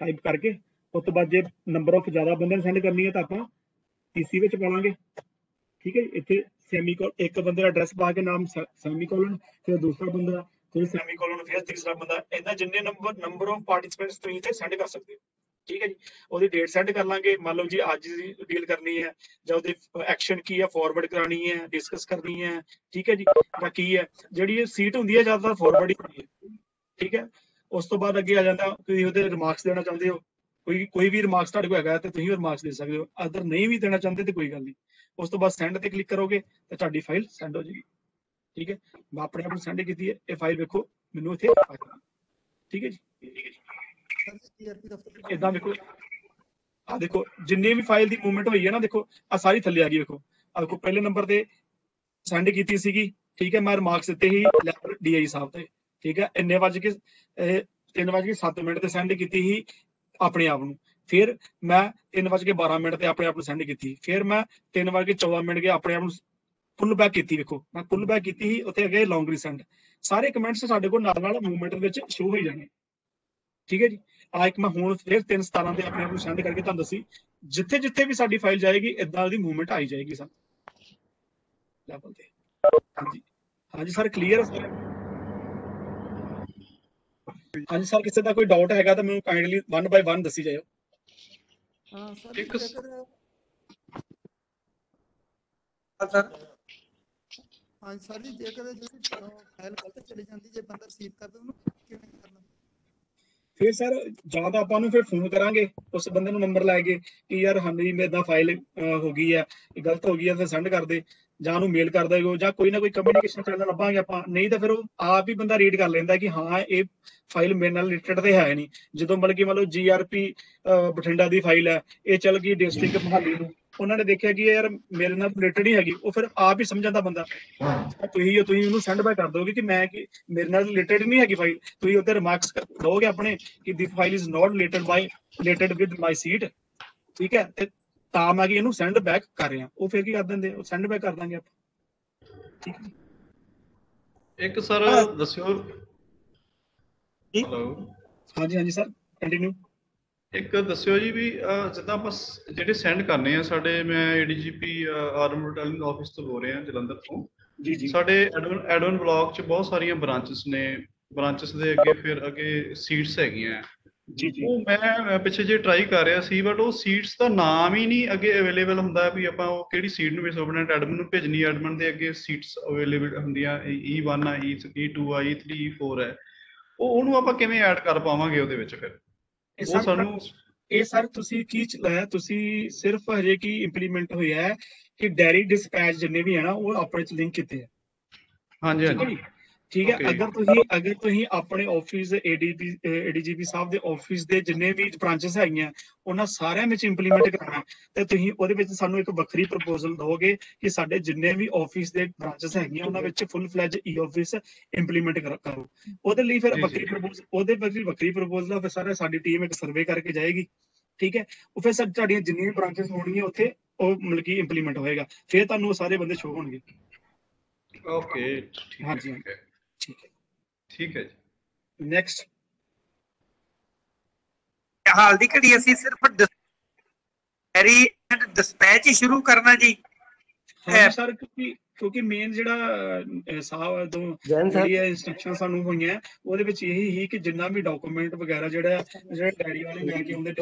ਟਾਈਪ ਕਰਕੇ, ਉਸ ਤੋਂ ਬਾਅਦ ਜੇ ਨੰਬਰ ਆਫ ਜ਼ਿਆਦਾ ਬੰਦੇ ਨੂੰ ਸੈਂਡ ਕਰਨੀ ਹੈ ਤਾਂ ਆਪਾਂ ਪੀਸੀ ਵਿੱਚ ਪਾਵਾਂਗੇ, ਠੀਕ ਹੈ ਜੀ। ਇੱਥੇ ਸੈਮੀਕੋਲਨ, ਇੱਕ ਬੰਦੇ ਦਾ ਐਡਰੈਸ ਪਾ ਕੇ ਨਾਮ ਸੈਮੀਕੋਲਨ, ਫਿਰ ਦੂਸਰਾ ਬੰਦਾ, ਫਿਰ ਸੈਮੀਕੋਲਨ, ਫਿਰ ਤੀਸਰਾ ਬੰਦਾ, ਏਦਾਂ ਜਿੰਨੇ ਨੰਬਰ ਆਫ ਪਾਰਟਿਸਿਪੈਂਟਸ ਤੁਸੀਂ ਇੱਥੇ ਸੈਂਡ ਕਰ ਸਕਦੇ ਹੋ, ਠੀਕ ਹੈ ਜੀ। ਉਹਦੀ ਡੇਟ ਸੈਂਡ ਕਰ ਲਾਂਗੇ, ਮੰਨ ਲਓ ਜੀ ਅੱਜ ਦੀ ਡੀਲ ਕਰਨੀ ਹੈ ਜਾਂ ਉਹਦੀ ਐਕਸ਼ਨ ਕੀ ਹੈ, ਫਾਰਵਰਡ ਕਰਾਣੀ ਹੈ, ਡਿਸਕਸ ਕਰਨੀ ਹੈ, ਠੀਕ ਹੈ ਜੀ, ਜਾਂ ਕੀ ਹੈ। ਜਿਹੜੀ ਇਹ ਸੀਟ ਹੁੰਦੀ ਹੈ ਜ਼ਿਆਦਾਤਰ ਫਾਰਵਰਡ ਹੀ ਹੁੰਦੀ ਹੈ, ਠੀਕ ਹੈ। ਉਸ ਤੋਂ ਬਾਅਦ ਅੱਗੇ ਆ ਜਾਂਦਾ ਤੁਸੀਂ ਉਹਦੇ ਰਿਮਾਰਕਸ ਦੇਣਾ ਚਾਹੁੰਦੇ ਹੋ, ਕੋਈ ਵੀ ਰਿਮਾਰਕਸ ਤੁਹਾਡੇ ਕੋਲ ਹੈਗਾ ਤੇ ਤੁਸੀਂ ਰਿਮਾਰਕਸ ਦੇ ਸਕਦੇ ਹੋ, ਅਦਰ ਨਹੀਂ ਵੀ ਦੇਣਾ ਚਾਹੁੰਦੇ ਤੇ ਕੋਈ ਗੱਲ ਨਹੀਂ। ਉਸ ਤੋਂ ਬਾਅਦ ਸੈਂਡ ਤੇ ਕਲਿੱਕ ਕਰੋਗੇ ਤੇ ਤੁਹਾਡੀ ਫਾਈਲ ਸੈਂਡ ਹੋ ਜਾਏਗੀ। ਠੀਕ ਹੈ, ਮੈਂ ਆਪਣੇ ਆਪ ਨੂੰ ਸੈਂਡ ਕੀਤੀ ਹੈ, ਇਹ ਫਾਈਲ ਵੇਖੋ ਮੈਨੂੰ ਇੱਥੇ ਆ ਗਈ। ਠੀਕ ਹੈ ਜੀ, ਇਦਾਂ ਵੇਖੋ ਆ ਦੇਖੋ ਜਿੰਨੇ ਵੀ ਫਾਈਲ ਦੀ ਮੂਵਮੈਂਟ ਹੋਈ ਹੈ ਨਾ, ਦੇਖੋ ਆ ਸਾਰੀ ਥੱਲੇ ਆ ਗਈ। ਵੇਖੋ ਆ ਦੇਖੋ ਪਹਿਲੇ ਨੰਬਰ ਤੇ ਸੈਂਡ ਕੀਤੀ ਸੀਗੀ, ਠੀਕ ਹੈ, ਮੈਂ ਰਿਮਾਰਕਸ ਦਿੱਤੇ ਸੀ ਲੈਟਰ DI ਸਾਹਿਬ ਤੇ, ਠੀਕ ਹੈ, ਇੰਨੇ ਵਜ ਕੇ 3:07 ਤੇ ਸੈਂਡ ਕੀਤੀ ਸੀ ਆਪਣੇ ਆਪ ਨੂੰ। ਫਿਰ ਮੈਂ 3:12 ਤੇ ਆਪਣੇ ਆਪ ਨੂੰ ਸੈਂਡ ਕੀਤੀ। ਫਿਰ ਮੈਂ 3:14 ਆਪਣੇ ਆਪ ਨੂੰ ਪੁੱਲ ਬੈਕ ਕੀਤੀ। ਵੇਖੋ ਮੈਂ ਪੁੱਲ ਬੈਕ ਕੀਤੀ ਸੀ, ਉੱਥੇ ਅੱਗੇ ਲੌਂਗ ਰੀਸੈਂਡ, ਸਾਰੇ ਕਮੈਂਟਸ ਸਾਡੇ ਕੋਲ ਨਾਲ ਨਾਲ ਮੂਵਮੈਂਟ ਵਿੱਚ ਸ਼ੋ ਹੋਈ ਜਾਣੇ। ਠੀਕ ਹੈ ਜੀ, ਆ ਇੱਕ ਮੈਂ ਹੁਣ ਫਿਰ 3:17 ਤੇ ਆਪਣੇ ਆਪ ਨੂੰ ਸੈਂਡ ਕਰਕੇ ਤੁਹਾਨੂੰ ਦੱਸੀ, ਜਿੱਥੇ ਜਿੱਥੇ ਵੀ ਸਾਡੀ ਫਾਈਲ ਜਾਏਗੀ ਇਦਾਂ ਦੀ ਮੂਵਮੈਂਟ ਆਈ ਜਾਏਗੀ ਸਰ ਲੈਵਲ ਤੇ। ਹਾਂਜੀ ਹਾਂਜੀ ਸਰ, ਕਲੀਅਰ ਹੈ ਸਰ? ਹਾਂਜੀ ਸਰ, ਕਿਸੇ ਦਾ ਕੋਈ ਡਾਊਟ ਹੈਗਾ ਤਾਂ ਮੈਨੂੰ ਕਾਈਂਡਲੀ 1 ਬਾਈ 1 ਦੱਸੀ ਜਾਇਓ। ਹਾਂ ਸਰ, ਇੱਕ ਸਰ ਹਾਂ ਸਰ ਜੀ, ਜੇਕਰ ਜਿਹੜੀ ਫਾਈਲ ਗਲਤ ਚਲੀ ਜਾਂਦੀ, ਜੇ ਬੰਦਾ ਰਿਸੀਵ ਕਰਦਾ ਉਹਨੂੰ ਕਿਵੇਂ ਕਰਨਾ? ਫਿਰ ਸਰ ਜਾਂ ਤਾਂ ਆਪਾਂ ਨੂੰ ਫਿਰ ਫੋਨ ਕਰਾਂਗੇ, ਉਸ ਬੰਦੇ ਨੂੰ ਨੰਬਰ ਲੈ ਕੇ ਕਿ ਯਾਰ ਹਾਂਜੀ ਮੇਰਾ ਫਾਈਲ ਹੋ ਗਈ ਹੈ, ਗਲਤ ਹੋ ਗਈ ਹੈ, ਫਿਰ ਸੈਂਡ ਕਰ ਦੇ, ਜਾਂ ਉਹਨੂੰ ਮੇਲ ਕਰ ਦੇਗੋ, ਜਾਂ ਕੋਈ ਨਾ ਕੋਈ ਕਮਿਊਨੀਕੇਸ਼ਨ ਚੈਨਲ ਲੱਭਾਂਗੇ ਆਪਾਂ। ਨਹੀਂ ਤਾਂ ਫਿਰ ਉਹ ਆਪ ਹੀ ਬੰਦਾ ਰੀਡ ਕਰ ਲੈਂਦਾ ਕਿ ਹਾਂ ਇਹ ਫਾਈਲ ਮੇਰੇ ਨਾਲ ਰਿਲੇਟਡ ਤੇ ਹੈ ਨਹੀਂ। ਜਦੋਂ ਮਤਲਬ ਕਿ ਮੰਨ ਲਓ GRP ਬਠਿੰਡਾ ਦੀ ਫਾਈਲ ਹੈ, ਇਹ ਚੱਲ ਗਈ ਡਿਸਟ੍ਰਿਕਟ ਮੋਹਾਲੀ ਨੂੰ, ਉਹਨਾਂ ਨੇ ਦੇਖਿਆ ਕਿ ਯਾਰ ਮੇਰੇ ਨਾਲ ਰਿਲੇਟਡ ਹੀ ਹੈਗੀ, ਉਹ ਫਿਰ ਆਪ ਹੀ ਸਮਝ ਜਾਂਦਾ ਬੰਦਾ। ਤੁਸੀਂ ਉਹਨੂੰ ਸੈਂਡ ਬੈਕ ਕਰ ਦੋਗੇ ਕਿ ਮੈਂ ਕਿ ਮੇਰੇ ਨਾਲ ਰਿਲੇਟਡ ਨਹੀਂ ਹੈਗੀ ਫਾਈਲ, ਤੁਸੀਂ ਉੱਤੇ ਰਿਮਾਰਕਸ ਦੋਗੇ ਆਪਣੇ ਕਿ this file is not related with my seat. ਠੀਕ ਹੈ, ਤੇ ਤਾਂ ਮੈਂ ਕਿ ਇਹਨੂੰ ਸੈਂਡ ਬੈਕ ਕਰ ਰਿਹਾ, ਉਹ ਫਿਰ ਕੀ ਕਰ ਦਿੰਦੇ, ਉਹ ਸੈਂਡ ਬੈਕ ਕਰ ਦਾਂਗੇ ਆਪਾਂ। ਠੀਕ ਹੈ, ਇੱਕ ਸਰ ਦੱਸਿਓ। ਹੈਲੋ, ਹਾਂਜੀ ਹਾਂਜੀ ਸਰ, ਕੰਟੀਨਿਊ। ਇੱਕ ਦੱਸਿਓ ਜੀ ਵੀ ਜਿੱਦਾਂ ਆਪਾਂ ਜਿਹੜੇ ਸੈਂਡ ਕਰਨੇ ਆ ਸਾਡੇ, ਮੈਂ ADGP ਆਰਮ ਰਿਟਰਨਿੰਗ ਆਫਿਸ ਤੋਂ ਬੋਲ ਰਿਹਾ ਜਲੰਧਰ ਤੋਂ। ਜੀ ਜੀ, ਸਾਡੇ ਐਡਮਨ ਬਲਾਕ 'ਚ ਬਹੁਤ ਸਾਰੀਆਂ ਬ੍ਰਾਂਚਸ ਨੇ, ਬ੍ਰਾਂਚਸ ਦੇ ਅੱਗੇ ਫਿਰ ਅੱਗੇ ਸੀਟਸ ਹੈਗੀਆਂ। ਜੀ ਜੀ, ਉਹ ਮੈਂ ਪਿੱਛੇ ਜੇ ਟਰਾਈ ਕਰ ਰਿਹਾ ਸੀ, ਬਟ ਉਹ ਸੀਟਸ ਦਾ ਨਾਮ ਹੀ ਨਹੀਂ ਅੱਗੇ ਅਵੇਲੇਬਲ ਹੁੰਦਾ ਵੀ ਆਪਾਂ ਉਹ ਕਿਹੜੀ ਸੀਟ ਨੂੰ ਵੀ ਸਬਨੈਟ ਐਡਮਨ ਨੂੰ ਭੇਜਣੀ। ਐਡਮਨ ਦੇ ਅੱਗੇ ਸੀਟਸ ਅਵੇਲੇਬਲ ਹੁੰਦੀਆਂ, E1 ਆ, E2 ਆ, E3 E4 ਹੈ। ਉਹਨੂੰ ਆਪਾਂ ਕਿਵੇਂ ਐਡ ਕਰ ਪਾਵਾਂਗੇ ਉਹਦੇ ਵਿੱਚ? ਫਿਰ ਉਹ ਸਾਨੂੰ ਇਹ ਸਰ ਤੁਸੀਂ ਕੀ ਚਲਾਇਆ, ਤੁਸੀਂ ਸਿਰਫ ਹਜੇ ਕੀ ਇੰਪਲੀਮੈਂਟ ਹੋਇਆ ਹੈ ਕਿ ਡੈਰੀ ਡਿਸਪੈਚ ਜਿੰਨੇ ਵੀ ਹੈ ਨਾ ਉਹ ਆਪਣੇ ਚ ਲਿੰਕ ਕੀਤੇ ਆ। ਹਾਂਜੀ ਠੀਕ ਹੈ ਹਾਂਜੀ, ਜੀ, ਠੀਕ ਹੈ। ਅਗਰ ਤੁਸੀਂ ਆਪਣੇ ਆਫਿਸ ADGP ਸਾਹਿਬ ਦੇ ਆਫਿਸ ਦੇ ਜਿੰਨੇ ਵੀ ਬ੍ਰਾਂਚਸ ਹੈਗੀਆਂ ਉਹਨਾਂ ਸਾਰਿਆਂ ਵਿੱਚ ਇੰਪਲੀਮੈਂਟ ਕਰਾਉਣਾ, ਤੇ ਤੁਸੀਂ ਉਹਦੇ ਵਿੱਚ ਸਾਨੂੰ ਇੱਕ ਵੱਖਰੀ ਪ੍ਰਪੋਜ਼ਲ ਦੋਗੇ ਕਿ ਸਾਡੇ ਜਿੰਨੇ ਵੀ ਆਫਿਸ ਦੇ ਬ੍ਰਾਂਚਸ ਹੈਗੀਆਂ ਉਹਨਾਂ ਵਿੱਚ ਫੁੱਲ ਫਲੈਜ E-Office ਇੰਪਲੀਮੈਂਟ ਕਰੋ। ਉਹਦੇ ਲਈ ਫਿਰ ਵੱਖਰੀ ਪ੍ਰਪੋਜ਼ਲ ਫਿਰ ਸਾਰੇ ਸਾਡੀ ਟੀਮ ਇੱਕ ਸਰਵੇ ਕਰਕੇ ਜਾਏਗੀ। ਠੀਕ ਹੈ, ਉਹ ਫਿਰ ਸਰ ਤੁਹਾਡੀਆਂ ਜਿੰਨੀਆਂ ਬ੍ਰਾਂਚਸ ਹੋਣਗੀਆਂ ਉੱਥੇ ਉਹ ਮਤਲਬ ਕਿ ਇੰਪਲੀਮੈਂਟ ਹੋਏਗਾ, ਫਿਰ ਤੁਹਾਨੂੰ ਉਹ ਸਾਰੇ ਬੰਦੇ ਸ਼ੋ ਹੋਣਗੇ। ਓਕੇ, ਠੀਕ ਹੈ ਠੀਕ ਹੈ ਠੀਕ ਹੈ ਜੀ। ਨੈਕਸਟ, ਹਾਲ ਦੀ ਘੜੀ ਅਸੀਂ ਸਿਰਫ ਡੈਰੀ ਐਂਡ ਡਿਸਪੈਚ ਹੀ ਸ਼ੁਰੂ ਕਰਨਾ ਜੀ। ਹਾਂ ਸਰ, ਕਿਉਂਕਿ ਮੇਨ ਜਿਹੜਾ ਸਾਹਿਬ ਤੋਂ ਜਿਹੜੀ ਇੰਸਟਰਕਸ਼ਨ ਸਾਨੂੰ ਹੋਈਆਂ ਉਹਦੇ ਵਿੱਚ ਇਹੀ ਹੀ ਕਿ ਜਿੰਨਾ ਵੀ ਡਾਕੂਮੈਂਟ ਵਗੈਰਾ ਜਿਹੜਾ ਡੈਰੀ ਵਾਲੇ ਲੈ ਕੇ ਆਉਂਦੇ,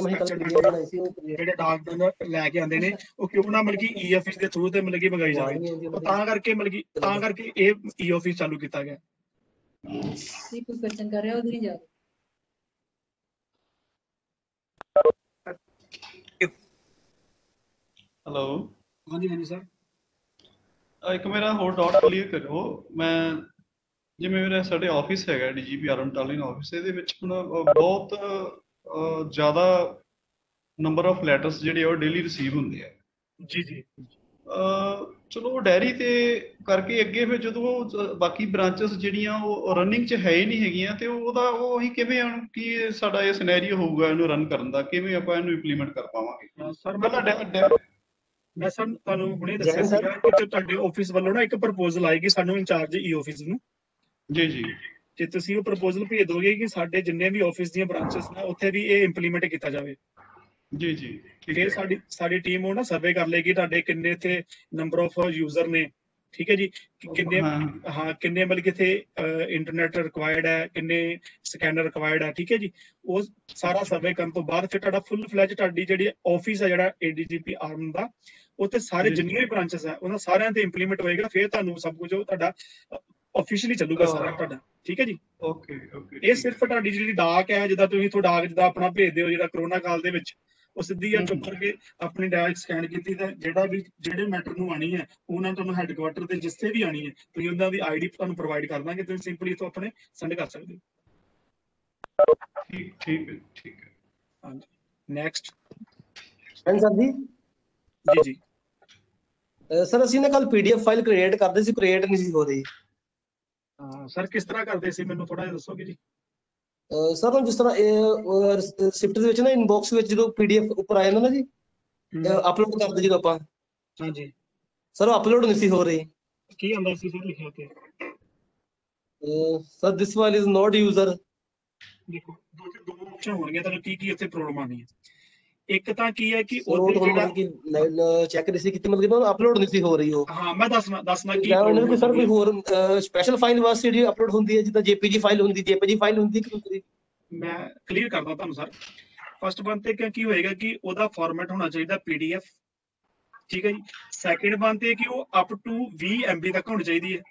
ਜਿਹੜੇ ਡਾਕ ਲੈ ਕੇ ਆਉਂਦੇ ਨੇ, ਉਹ ਕਿਉਂ ਨਾ ਮਤਲਬ ਕਿ E-Office ਦੇ ਥਰੂ ਤੇ ਮਤਲਬ ਕਿ ਮੰਗਾਈ ਜਾਵੇ। ਤਾਂ ਕਰਕੇ ਇਹ E-Office ਚਾਲੂ ਕੀਤਾ ਗਿਆ। ਕੋਈ ਕੁਐਸਚਨ ਕਰ ਰਿਹਾ, ਉਧਰ ਹੀ ਜਾ। ਹੈਲੋ, ਹਾਂਜੀ ਹਾਂਜੀ ਸਰ, ਇੱਕ ਮੇਰਾ ਹੋਰ ਡਾਊਟ ਕਲੀਅਰ ਕਰੋ। ਮੈਂ ਜਿਵੇਂ ਮੇਰਾ ਸਾਡੇ ਆਫਿਸ ਹੈਗਾ DGP ਆਰਮ ਰਿਟਰਨਿੰਗ ਆਫਿਸ, ਇਹਦੇ ਵਿੱਚ ਹੁਣ ਬਹੁਤ ਜ਼ਿਆਦਾ ਨੰਬਰ ਆਫ ਲੈਟਰਸ ਜਿਹੜੇ ਉਹ ਡੇਲੀ ਰਿਸੀਵ ਹੁੰਦੇ ਆ। ਜੀ ਜੀ, ਚਲੋ ਡੈਰੀ ਤੇ ਕਰਕੇ ਅੱਗੇ ਫਿਰ ਜਦੋਂ ਬਾਕੀ ਬ੍ਰਾਂਚਸ ਜਿਹੜੀਆਂ ਉਹ ਰਨਿੰਗ 'ਚ ਹੈ ਹੀ ਨਹੀਂ ਹੈਗੀਆਂ, ਤੇ ਉਹ ਅਸੀਂ ਕਿਵੇਂ ਕੀ ਸਾਡਾ ਇਹ ਸਿਨੈਰੀਓ ਹੋਊਗਾ ਇਹਨੂੰ ਰਨ ਕਰਨ ਦਾ, ਕਿਵੇਂ ਆਪਾਂ ਇਹਨੂੰ ਇੰਪਲੀਮੈਂਟ ਕਰ ਪਾਵਾਂਗੇ? ਸਰ ਮੈਂ ਸਰ ਤੁਹਾਨੂੰ ਹੁਣੇ ਦੱਸਿਆ ਸੀਗਾ ਕਿ ਤੁਹਾਡੇ ਆਫਿਸ ਵੱਲੋਂ ਨਾ ਇੱਕ ਪ੍ਰਪੋਜ਼ਲ ਆਏਗੀ ਸਾਨੂੰ ਇੰਚਾਰਜ E-Office ਨੂੰ। ਜੀ ਜੀ, ਤੇ ਤੁਸੀਂ ਉਹ ਪ੍ਰਪੋਜ਼ਲ ਭੇਜ ਦੋਗੇ ਕਿ ਸਾਡੇ ਜਿੰਨੇ ਵੀ ਆਫਿਸ ਦੀਆਂ ਬ੍ਰਾਂਚਸ ਨੇ ਉੱਥੇ ਵੀ ਇਹ ਇੰਪਲੀਮੈਂਟ ਕੀਤਾ ਜਾਵੇ। ਜੀ ਜੀ, ਫਿਰ ਸਾਡੀ ਟੀਮ ਉਹ ਨਾ ਸਰਵੇ ਕਰ ਲਏਗੀ ਤੁਹਾਡੇ ਕਿੰਨੇ ਇੱਥੇ ਨੰਬਰ ਆਫ ਯੂਜ਼ਰ ਨੇ। ਠੀਕ ਹੈ ਜੀ, ਕਿੰਨੇ ਕਿੰਨੇ ਮਤਲਬ ਕਿ ਇੱਥੇ ਇੰਟਰਨੈਟ ਰਿਕੁਆਇਰਡ ਹੈ, ਕਿੰਨੇ ਸਕੈਨਰ ਰਿਕੁਆਇਰਡ ਹੈ। ਠੀਕ ਹੈ ਜੀ, ਉਹ ਸਾਰਾ ਸਰਵੇ ਕਰਨ ਤੋਂ ਬਾਅਦ ਫਿਰ ਤੁਹਾਡਾ ਫੁੱਲ ਫਲੈਜ ਤੁਹਾਡੀ ਜਿਹੜੀ ਆਫਿਸ ਹੈ ਜਿਹੜਾ ADGP ਆਰਮ ਦਾ, ਉੱਥੇ ਸਾਰੇ ਜਿੰਨੀਆਂ ਵੀ ਬ੍ਰਾਂਚਸ ਹੈ ਉਹਨਾਂ ਸਾਰਿਆਂ ਤੇ ਇੰਪਲੀਮੈਂਟ ਹੋਏਗਾ। ਫਿਰ ਤੁਹਾਨੂੰ ਸਭ ਕੁਝ ਉਹ ਤੁਹਾਡਾ ਆਫੀਸ਼ੀਅਲੀ ਚੱਲੂਗਾ ਸਾਰਾ ਤੁਹਾਡਾ, ਠੀਕ ਹੈ ਜੀ। ਓਕੇ ਇਹ ਸਿਰਫ ਤੁਹਾਡੀ ਜਿਹੜੀ ਡਾਕ ਹੈ, ਜਿੱਦਾਂ ਤੁਸੀਂ ਤੋਂ ਡਾਕ ਜਿੱਦਾਂ ਆਪਣਾ ਭੇਜਦੇ ਹੋ ਜਿਹੜਾ ਕਰੋਨਾ ਕਾਲ ਦੇ ਵਿੱਚ, ਉਹ ਸਿੱਧੀ ਆ ਚੁੱਕ ਕਰਕੇ ਆਪਣੀ ਡਾਕ ਸਕੈਨ ਕੀਤੀ ਤੇ ਜਿਹੜੇ ਮੈਟਰ ਨੂੰ ਆਣੀ ਹੈ ਉਹਨਾਂ ਨੂੰ ਤੁਹਾਨੂੰ ਹੈੱਡਕੁਆਟਰ ਤੇ ਜਿੱਥੇ ਵੀ ਆਣੀ ਹੈ ਤੁਸੀਂ ਉਹਨਾਂ ਦੀ ਆਈਡੀ ਤੁਹਾਨੂੰ ਪ੍ਰੋਵਾਈਡ ਕਰ ਦਾਂਗੇ, ਤੁਸੀਂ ਸਿੰਪਲੀ ਇਥੋਂ ਆਪਣੇ ਸੈਂਡ ਕਰ ਸਕਦੇ ਹੋ। ਠੀਕ ਹੈ। ਹਾਂਜੀ ਨੈਕਸਟ ਸਰ ਜੀ ਜੀ ਸਰ ਅਸੀਂ ਨਾ ਕੱਲ ਪੀਡੀਐਫ ਫਾਈਲ ਕ੍ਰੀਏਟ ਕਰਦੇ ਸੀ, ਕ੍ਰੀਏਟ ਨਹੀਂ ਸੀ ਹੋ ਰਹੀ। ਸਰ ਕਿਸ ਤਰ੍ਹਾਂ ਕਰਦੇ ਸੀ ਮੈਨੂੰ ਥੋੜਾ ਜਿਹਾ ਦੱਸੋਗੇ ਜੀ। ਸਰ ਜਿਸ ਤਰ੍ਹਾਂ ਇਹ ਸ਼ਿਫਟ ਦੇ ਵਿੱਚ ਨਾ ਇਨਬਾਕਸ ਵਿੱਚ ਜਦੋਂ ਪੀਡੀਐਫ ਉੱਪਰ ਆ ਜਾਂਦਾ ਨਾ ਜੀ, ਅਪਲੋਡ ਕਰਦੇ ਜਦੋਂ ਆਪਾਂ, ਹਾਂਜੀ ਸਰ ਉਹ ਅਪਲੋਡ ਨਹੀਂ ਸੀ ਹੋ ਰਹੀ। ਕੀ ਆਂਦਾ ਸੀ ਸਰ ਲਿਖਿਆ ਤੇ? Sir this file is not user. ਦੇਖੋ ਦੋ ਆਪਸ਼ਨ ਹੋਣਗੇ ਤੁਹਾਨੂੰ, ਕੀ ਉੱਥੇ ਪ੍ਰੋਬਲਮ ਆਣੀ ਹੈ। ਇੱਕ ਤਾਂ ਕੀ ਹੈ ਕਿ ਉਹ ਉਹਦੇ ਜਿਹੜਾ ਕਿ ਚੈੱਕ ਨਹੀਂ ਸੀ ਕੀਤੀ, ਮਤਲਬ ਅਪਲੋਡ ਨਹੀਂ ਸੀ ਹੋ ਰਹੀ ਉਹ। ਹਾਂ ਮੈਂ ਦੱਸਣਾ ਕੀ ਕੋਈ ਸਰ ਕੋਈ ਹੋਰ ਸਪੈਸ਼ਲ ਫਾਈਲ ਵਾਸਤੇ ਜਿਹੜੀ ਅਪਲੋਡ ਹੁੰਦੀ ਹੈ, ਜਿੱਦਾਂ ਜੇਪੀਜੀ ਫਾਈਲ ਹੁੰਦੀ ਕਿ ਦੂਸਰੀ? ਮੈਂ ਕਲੀਅਰ ਕਰਦਾ ਤੁਹਾਨੂੰ ਸਰ। ਫਸਟ ਵਨ ਤੇ ਕੀ ਹੋਏਗਾ ਕਿ ਉਹਦਾ ਫਾਰਮੈਟ ਹੋਣਾ ਚਾਹੀਦਾ ਪੀਡੀਐਫ, ਠੀਕ ਹੈ ਜੀ। ਸੈਕਿੰਡ ਵਨ ਤੇ ਕਿ ਉਹ ਅਪ ਟੂ 20 MB ਤੱਕ ਹੋਣੀ ਚਾਹੀਦੀ ਹੈ,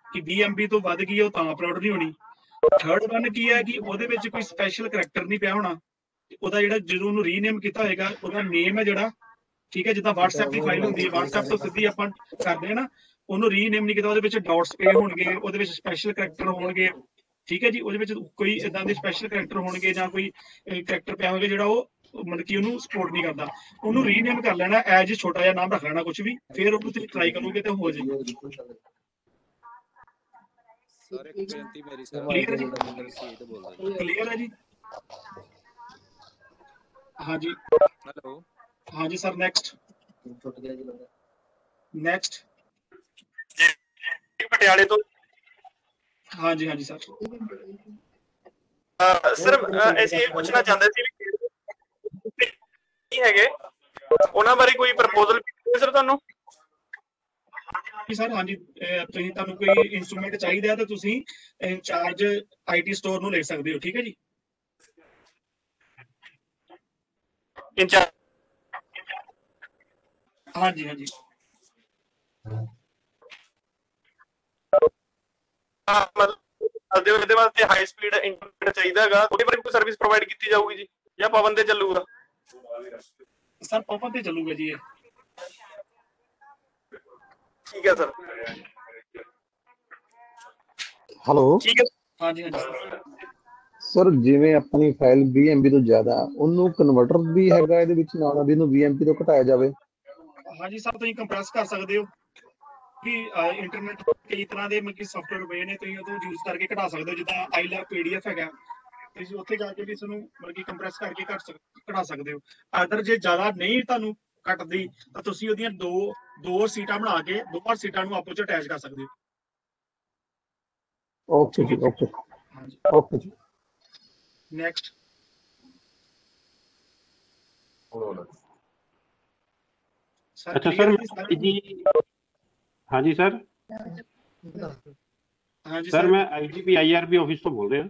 ਕਿ 20 MB ਤੋਂ ਵੱਧ ਗਈ ਉਹ ਤਾਂ ਅਪਲੋਡ ਨਹੀਂ ਹੋਣੀ। ਥਰਡ ਵਨ ਕੀ ਹੈ ਕਿ ਉਹਦੇ ਵਿੱਚ ਕੋਈ ਸਪੈਸ਼ਲ ਕਰੈਕਟਰ ਨਹੀਂ ਪਿਆ ਹੋਣਾ, ਉਹਦਾ ਜਿਹੜਾ ਜਦੋਂ ਉਹਨੂੰ ਰੀਨੇਮ ਕੀਤਾ ਹੋਏਗਾ ਉਹਦਾ ਨੇਮ ਹੈ ਜਿਹੜਾ, ਠੀਕ ਹੈ, ਜਿੱਦਾਂ WhatsApp ਦੀ ਫਾਈਲ ਹੁੰਦੀ ਹੈ, WhatsApp ਤੋਂ ਸਿੱਧੀ ਆਪਾਂ ਕਰਦੇ ਹਾਂ ਨਾ, ਉਹਨੂੰ ਰੀਨੇਮ ਨਹੀਂ ਕੀਤਾ, ਉਹਦੇ ਵਿੱਚ ਡਾਟਸ ਪਏ ਹੋਣਗੇ, ਉਹਦੇ ਵਿੱਚ ਸਪੈਸ਼ਲ ਕਰੈਕਟਰ ਹੋਣਗੇ, ਠੀਕ ਹੈ ਜੀ। ਉਹਦੇ ਵਿੱਚ ਕੋਈ ਇਦਾਂ ਦੇ ਸਪੈਸ਼ਲ ਕਰੈਕਟਰ ਹੋਣਗੇ ਜਾਂ ਕੋਈ ਕਰੈਕਟਰ ਪਿਆ ਹੋਵੇਗਾ ਜਿਹੜਾ ਉਹ ਮਤਲਬ ਕਿ ਉਹਨੂੰ ਸਪੋਰਟ ਨਹੀਂ ਕਰਦਾ, ਉਹਨੂੰ ਰੀਨੇਮ ਕਰ ਲੈਣਾ, ਐਜ ਛੋਟਾ ਜਿਹਾ ਨਾਮ ਰੱਖ ਲੈਣਾ ਕੁਝ ਵੀ, ਫਿਰ ਉਹਨੂੰ ਤੁਸੀਂ ਟਰਾਈ ਕਰੋਗੇ ਤੇ ਹੋ ਜਾਏਗਾ। ਸਰ ਇੱਕ ਬੇਨਤੀ ਮੇਰੀ ਸਰ, ਕਲੀਅਰ ਹੈ ਜੀ? ਹਾਂਜੀ ਹੈਲੋ ਹਾਂਜੀ ਸਰ ਨੈਕਸਟ ਪਟਿਆਲੇ ਤੋਂ। ਹਾਂਜੀ ਸਰ। ਸਰ ਅਸੀਂ ਇਹ ਪੁੱਛਣਾ ਚਾਹੁੰਦੇ ਸੀ ਵੀ ਕੀ ਹੈਗੇ ਉਹਨਾਂ ਬਾਰੇ ਕੋਈ ਪ੍ਰਪੋਜ਼ਲ ਸਰ ਤੁਹਾਨੂੰ? ਸਰ ਹਾਂਜੀ ਤੁਸੀਂ ਤੁਹਾਨੂੰ ਕੋਈ ਇਨਸਟਰੂਮੈਂਟ ਚਾਹੀਦਾ ਤਾਂ ਤੁਸੀਂ ਇੰਚਾਰਜ IT ਸਟੋਰ ਨੂੰ ਲਿਖ ਸਕਦੇ ਹੋ, ਠੀਕ ਹੈ ਜੀ। ਹਾਂਜੀ ਇਹਦੇ ਵਾਸਤੇ ਹਾਈ ਸਪੀਡ ਇੰਟਰਨੈਟ ਚਾਹੀਦਾ ਹੈਗਾ, ਉਹਦੇ ਬਾਰੇ ਕੋਈ ਸਰਵਿਸ ਪ੍ਰੋਵਾਈਡ ਕੀਤੀ ਜਾਊਗੀ ਜੀ ਜਾਂ ਪਵਨ ਤੇ ਚੱਲੂਗਾ? ਸਰ ਪਵਨ ਤੇ ਚੱਲੂਗਾ ਜੀ ਇਹ। ਠੀਕ ਹੈ ਸਰ। ਹੈਲੋ ਠੀਕ ਹੈ ਹਾਂਜੀ ਸਰ, ਜਿਵੇਂ ਆਪਣੀ ਫਾਈਲ 20 MB ਤੋਂ ਜ਼ਿਆਦਾ, ਉਹਨੂੰ ਕਨਵਰਟਰ ਵੀ ਹੈਗਾ ਇਹਦੇ ਵਿੱਚ ਨਾਲ ਵੀ, ਇਹਨੂੰ 20 MB ਤੋਂ ਘਟਾਇਆ ਜਾਵੇ? ਹਾਂਜੀ ਸਰ, ਤੁਸੀਂ ਕੰਪਰੈਸ ਕਰ ਸਕਦੇ ਹੋ ਕਿ ਇੰਟਰਨੈਟ ਕਈ ਤਰ੍ਹਾਂ ਦੇ ਮਤਲਬ ਸੌਫਟਵੇਅਰ ਪਏ ਨੇ, ਤੁਸੀਂ ਉਹਨੂੰ ਯੂਜ਼ ਕਰਕੇ ਘਟਾ ਸਕਦੇ ਹੋ। ਜਿੱਦਾਂ iLab PDF ਹੈਗਾ, ਤੁਸੀਂ ਉੱਥੇ ਜਾ ਕੇ ਵੀ ਇਸਨੂੰ ਮਤਲਬ ਕਿ ਕੰਪਰੈਸ ਕਰਕੇ ਘਟਾ ਸਕਦੇ ਹੋ। ਅਦਰ ਜੇ ਜ਼ਿਆਦਾ ਨਹੀਂ ਤੁਹਾਨੂੰ ਘਟਦੀ ਤਾਂ ਤੁਸੀਂ ਉਹਦੀਆਂ ਦੋ ਸੀਟਾਂ ਬਣਾ ਕੇ ਦੋਵਾਂ ਸੀਟਾਂ ਨੂੰ ਆਪਸ ਵਿੱਚ ਅਟੈਚ ਕਰ ਸਕਦੇ ਹੋ। ਓਕੇ ਜੀ, ਓਕੇ ਜੀ। ਨੈਕਸਟ ਅੱਛਾ ਸਰ ਜੀ, ਹਾਂਜੀ ਸਰ। ਹਾਂਜੀ ਸਰ ਮੈਂ IGP IRB ਆਫਿਸ ਤੋਂ ਬੋਲ ਰਿਹਾ।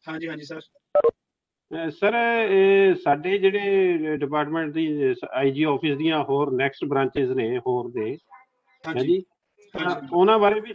ਹਾਂਜੀ ਸਰ। ਸਰ ਸਾਡੇ ਜਿਹੜੇ ਡਿਪਾਰਟਮੈਂਟ ਦੀ IG ਆਫਿਸ ਦੀਆਂ ਹੋਰ ਨੈਕਸਟ ਬ੍ਰਾਂਚੇਸ ਨੇ ਹੋਰ ਦੇ, ਹਾਂਜੀ ਉਹਨਾਂ ਬਾਰੇ ਵੀ